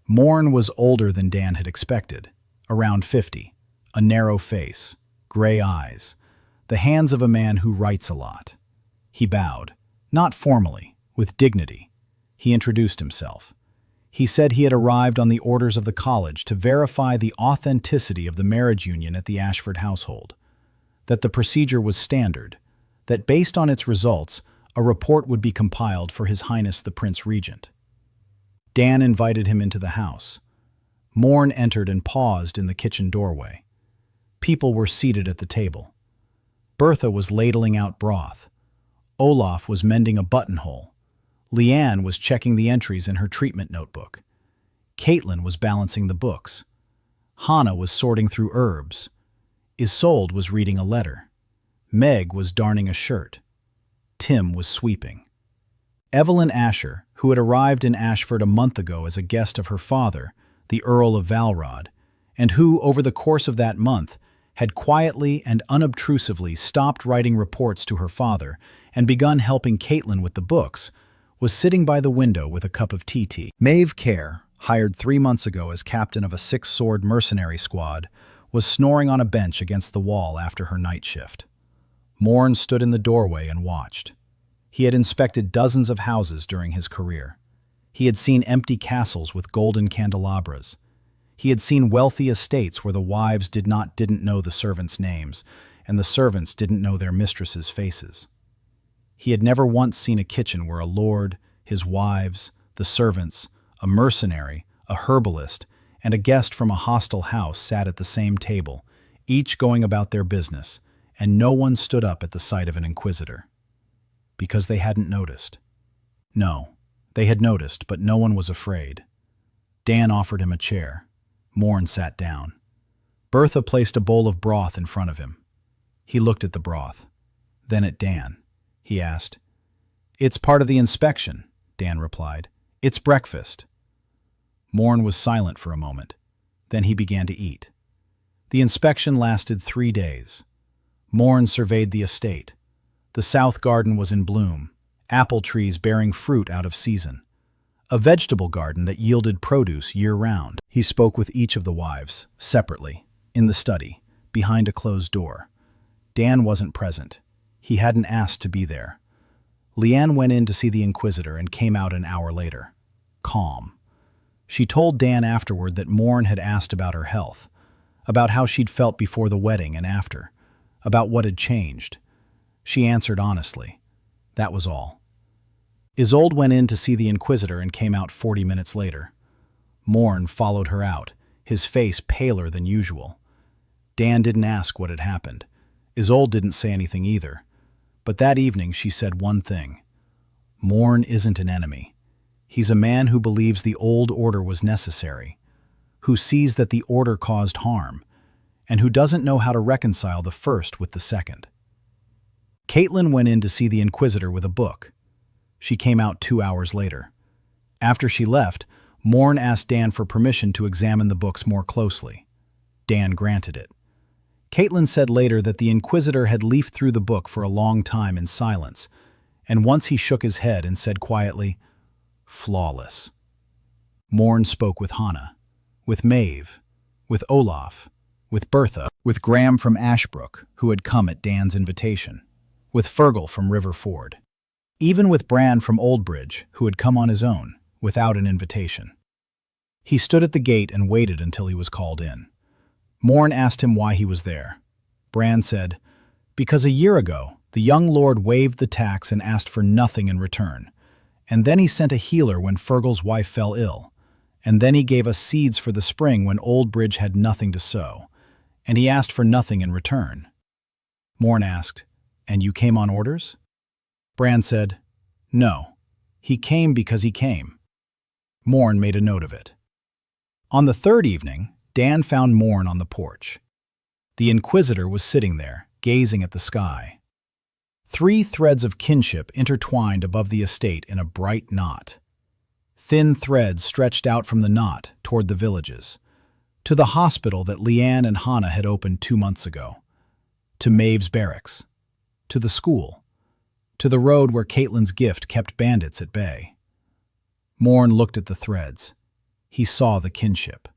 Morn was older than Dan had expected, around 50, a narrow face, gray eyes, the hands of a man who writes a lot. He bowed, not formally, with dignity. He introduced himself. He said he had arrived on the orders of the college to verify the authenticity of the marriage union at the Ashford household, that the procedure was standard, that based on its results, a report would be compiled for His Highness the Prince-Regent. Dan invited him into the house. Morn entered and paused in the kitchen doorway. People were seated at the table. Bertha was ladling out broth. Olaf was mending a buttonhole. Lienne was checking the entries in her treatment notebook. Caitlin was balancing the books. Hana was sorting through herbs. Isolde was reading a letter. Meg was darning a shirt. Tim was sweeping. Evelyn Asher, who had arrived in Ashford a month ago as a guest of her father, the Earl of Velrod, and who, over the course of that month, had quietly and unobtrusively stopped writing reports to her father and begun helping Caitlin with the books, was sitting by the window with a cup of tea. Maeve, hired 3 months ago as captain of a 6-sword mercenary squad, was snoring on a bench against the wall after her night shift. Morn stood in the doorway and watched. He had inspected dozens of houses during his career. He had seen empty castles with golden candelabras. He had seen wealthy estates where the wives didn't know the servants' names, and the servants didn't know their mistresses' faces. He had never once seen a kitchen where a lord, his wives, the servants, a mercenary, a herbalist, and a guest from a hostile house sat at the same table, each going about their business, and no one stood up at the sight of an inquisitor. Because they hadn't noticed. No, they had noticed, but no one was afraid. Dan offered him a chair. Morn sat down. Bertha placed a bowl of broth in front of him. He looked at the broth, then at Dan. He asked, "It's part of the inspection," Dan replied. "It's breakfast." Morn was silent for a moment. Then he began to eat. The inspection lasted 3 days. Morn surveyed the estate. The south garden was in bloom, apple trees bearing fruit out of season. A vegetable garden that yielded produce year-round. He spoke with each of the wives, separately, in the study, behind a closed door. Dan wasn't present. He hadn't asked to be there. Lienne went in to see the Inquisitor and came out an hour later, calm. She told Dan afterward that Morn had asked about her health, about how she'd felt before the wedding and after, about what had changed. She answered honestly. That was all. Isolde went in to see the Inquisitor and came out 40 minutes later. Morn followed her out, his face paler than usual. Dan didn't ask what had happened. Isolde didn't say anything either. But that evening she said one thing. Morn isn't an enemy. He's a man who believes the old order was necessary, who sees that the order caused harm, and who doesn't know how to reconcile the first with the second. Caitlin went in to see the Inquisitor with a book. She came out 2 hours later. After she left, Morn asked Dan for permission to examine the books more closely. Dan granted it. Caitlin said later that the Inquisitor had leafed through the book for a long time in silence, and once he shook his head and said quietly, "Flawless." Morn spoke with Hana, with Maeve, with Olaf, with Bertha, with Graham from Ashbrook, who had come at Dan's invitation, with Fergal from Riverbend, even with Bran from Oldbridge, who had come on his own, without an invitation. He stood at the gate and waited until he was called in. Morn asked him why he was there. Bran said, "Because a year ago, the young lord waived the tax and asked for nothing in return. And then he sent a healer when Fergal's wife fell ill. And then he gave us seeds for the spring when Oldbridge had nothing to sow. And he asked for nothing in return." Morn asked, "And you came on orders?" Bran said, "No. He came because he came." Morn made a note of it. On the third evening, Dan found Morn on the porch. The Inquisitor was sitting there, gazing at the sky. 3 threads of kinship intertwined above the estate in a bright knot. Thin threads stretched out from the knot toward the villages, to the hospital that Lienne and Hana had opened 2 months ago, to Maeve's barracks, to the school, to the road where Caitlin's gift kept bandits at bay. Morn looked at the threads. He saw the kinship.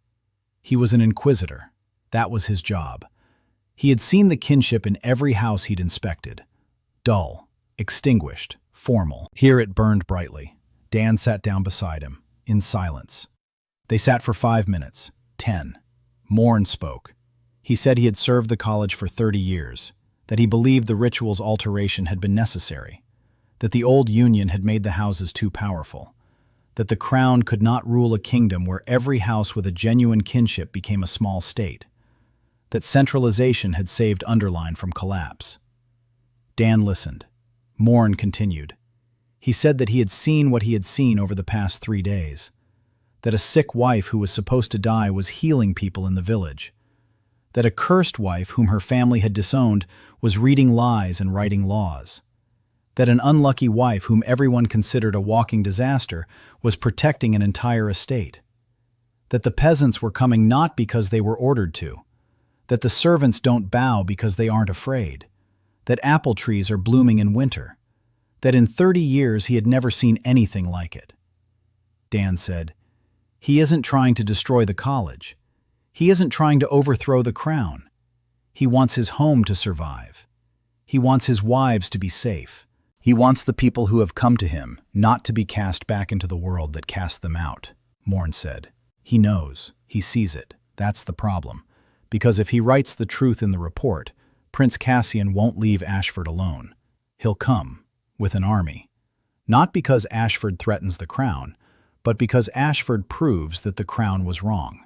He was an Inquisitor. That was his job. He had seen the kinship in every house he'd inspected. Dull, extinguished, formal. Here it burned brightly. Dan sat down beside him, in silence. They sat for 5 minutes, 10. Morn spoke. He said he had served the college for 30 years, that he believed the ritual's alteration had been necessary, that the old union had made the houses too powerful, that the crown could not rule a kingdom where every house with a genuine kinship became a small state, that centralization had saved Anderline from collapse. Dan listened. Morn continued. He said that he had seen what he had seen over the past 3 days, that a sick wife who was supposed to die was healing people in the village, that a cursed wife whom her family had disowned was reading lies and writing laws, that an unlucky wife whom everyone considered a walking disaster was protecting an entire estate, that the peasants were coming not because they were ordered to, that the servants don't bow because they aren't afraid, that apple trees are blooming in winter, that in 30 years he had never seen anything like it. Dan said, "He isn't trying to destroy the college. He isn't trying to overthrow the crown. He wants his home to survive. He wants his wives to be safe. He wants the people who have come to him not to be cast back into the world that cast them out," Morn said. "He knows. He sees it. That's the problem. Because if he writes the truth in the report, Prince Cassian won't leave Ashford alone. He'll come, with an army. Not because Ashford threatens the crown, but because Ashford proves that the crown was wrong.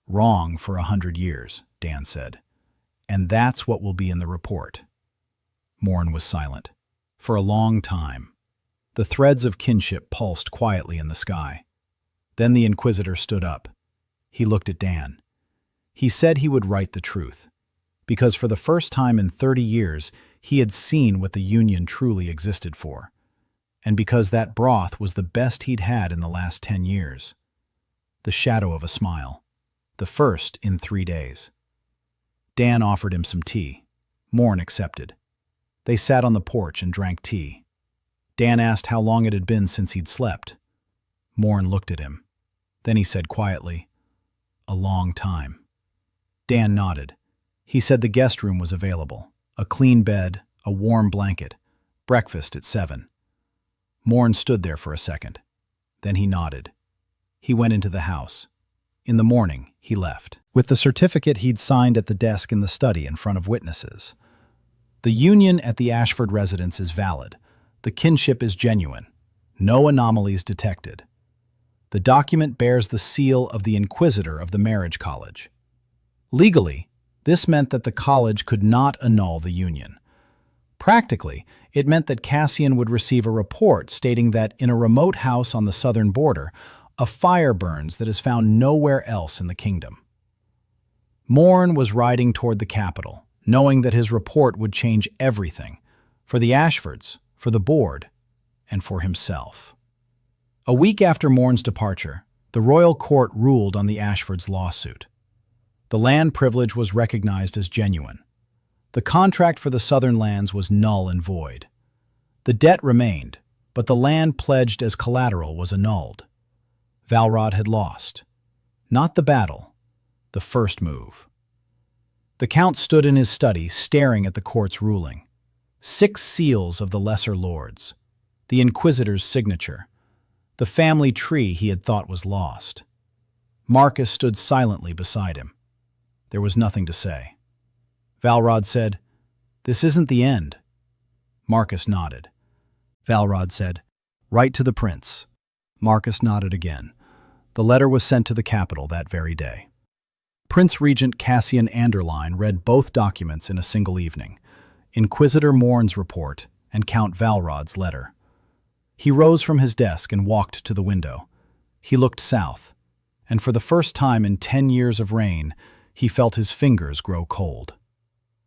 Wrong for 100 years, Dan said. And that's what will be in the report." Morn was silent. For a long time. The threads of kinship pulsed quietly in the sky. Then the Inquisitor stood up. He looked at Dan. He said he would write the truth, because for the first time in 30 years he had seen what the Union truly existed for, and because that broth was the best he'd had in the last 10 years. The shadow of a smile. The first in 3 days. Dan offered him some tea. Morn accepted. They sat on the porch and drank tea. Dan asked how long it had been since he'd slept. Morn looked at him. Then he said quietly, "A long time." Dan nodded. He said the guest room was available. A clean bed, a warm blanket, breakfast at 7. Morn stood there for a second. Then he nodded. He went into the house. In the morning, he left, with the certificate he'd signed at the desk in the study in front of witnesses. The union at the Ashford residence is valid. The kinship is genuine. No anomalies detected. The document bears the seal of the Inquisitor of the Marriage College. Legally, this meant that the college could not annul the union. Practically, it meant that Cassian would receive a report stating that in a remote house on the southern border, a fire burns that is found nowhere else in the kingdom. Morn was riding toward the capital, knowing that his report would change everything, for the Ashfords, for the board, and for himself. A week after Morn's departure, the royal court ruled on the Ashfords' lawsuit. The land privilege was recognized as genuine. The contract for the southern lands was null and void. The debt remained, but the land pledged as collateral was annulled. Velrod had lost. Not the battle, the first move. The count stood in his study, staring at the court's ruling. 6 seals of the lesser lords, the Inquisitor's signature, the family tree he had thought was lost. Marcus stood silently beside him. There was nothing to say. Velrod said, "This isn't the end." Marcus nodded. Velrod said, "Write to the prince." Marcus nodded again. The letter was sent to the capital that very day. Prince-Regent Cassian Anderline read both documents in a single evening, Inquisitor Morn's report and Count Velrod's letter. He rose from his desk and walked to the window. He looked south, and for the first time in 10 years of reign, he felt his fingers grow cold.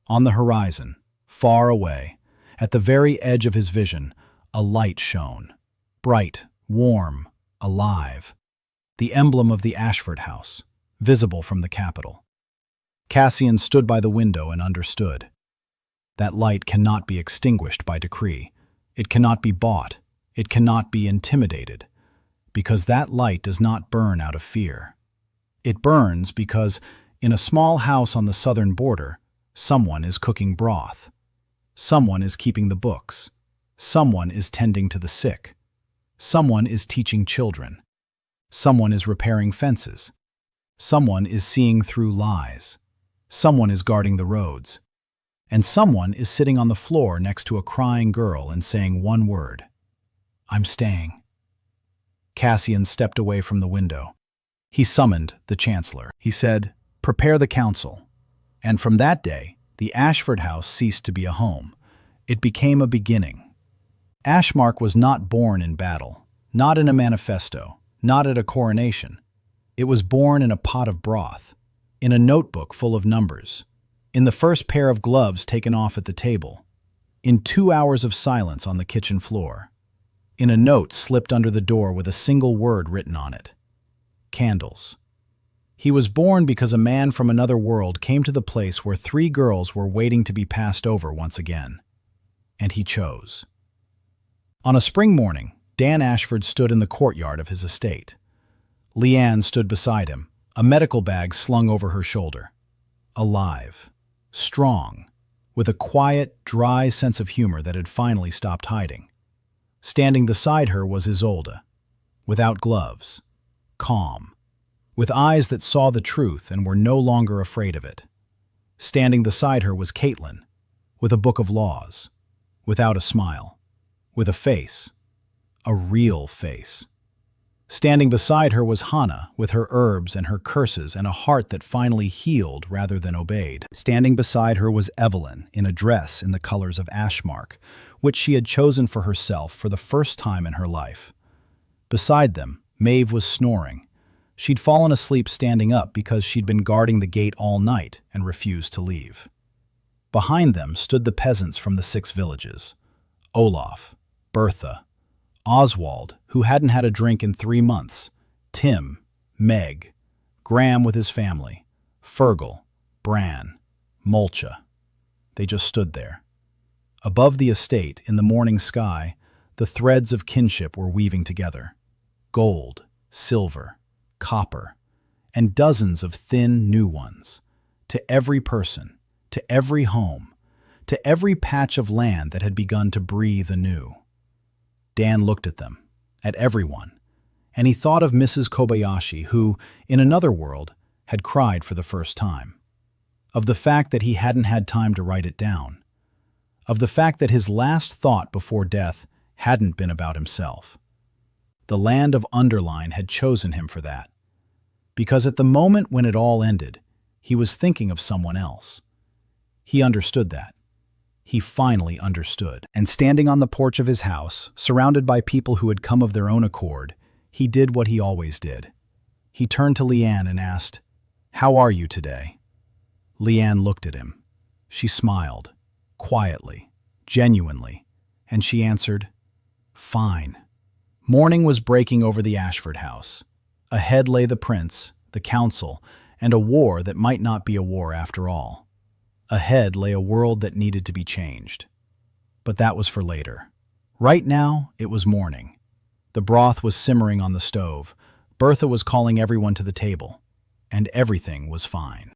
On the horizon, far away, at the very edge of his vision, a light shone. Bright, warm, alive. The emblem of the Ashford house, visible from the capital. Cassian stood by the window and understood. That light cannot be extinguished by decree. It cannot be bought. It cannot be intimidated, because that light does not burn out of fear. It burns because, in a small house on the southern border, someone is cooking broth. Someone is keeping the books. Someone is tending to the sick. Someone is teaching children. Someone is repairing fences. Someone is seeing through lies. Someone is guarding the roads. And someone is sitting on the floor next to a crying girl and saying one word, "I'm staying." Cassian stepped away from the window. He summoned the Chancellor. He said, "Prepare the council." And from that day, the Ashford house ceased to be a home. It became a beginning. Ashmark was not born in battle, not in a manifesto, not at a coronation. It was born in a pot of broth, in a notebook full of numbers, in the first pair of gloves taken off at the table, in 2 hours of silence on the kitchen floor, in a note slipped under the door with a single word written on it: candles. He was born because a man from another world came to the place where 3 girls were waiting to be passed over once again. And he chose. On a spring morning, Dan Ashford stood in the courtyard of his estate. Lienne stood beside him, a medical bag slung over her shoulder. Alive, strong, with a quiet, dry sense of humor that had finally stopped hiding. Standing beside her was Isolde, without gloves, calm, with eyes that saw the truth and were no longer afraid of it. Standing beside her was Caitlin, with a book of laws, without a smile, with a face, a real face. Standing beside her was Hana, with her herbs and her curses and a heart that finally healed rather than obeyed. Standing beside her was Evelyn, in a dress in the colors of Ashmark, which she had chosen for herself for the first time in her life. Beside them, Maeve was snoring. She'd fallen asleep standing up because she'd been guarding the gate all night and refused to leave. Behind them stood the peasants from the 6 villages: Olaf, Bertha, Oswald, who hadn't had a drink in 3 months, Tim, Meg, Graham with his family, Fergal, Bran, Molcha. They just stood there. Above the estate, in the morning sky, the threads of kinship were weaving together. Gold, silver, copper, and dozens of thin new ones. To every person, to every home, to every patch of land that had begun to breathe anew. Dan looked at them, at everyone, and he thought of Mrs. Kobayashi, who, in another world, had cried for the first time. Of the fact that he hadn't had time to write it down. Of the fact that his last thought before death hadn't been about himself. The land of Anderline had chosen him for that. Because at the moment when it all ended, he was thinking of someone else. He understood that. He finally understood. And standing on the porch of his house, surrounded by people who had come of their own accord, he did what he always did. He turned to Lienne and asked, "How are you today?" Lienne looked at him. She smiled, quietly, genuinely, and she answered, "Fine." Morning was breaking over the Ashford house. Ahead lay the prince, the council, and a war that might not be a war after all. Ahead lay a world that needed to be changed. But that was for later. Right now, it was morning. The broth was simmering on the stove. Bertha was calling everyone to the table. And everything was fine.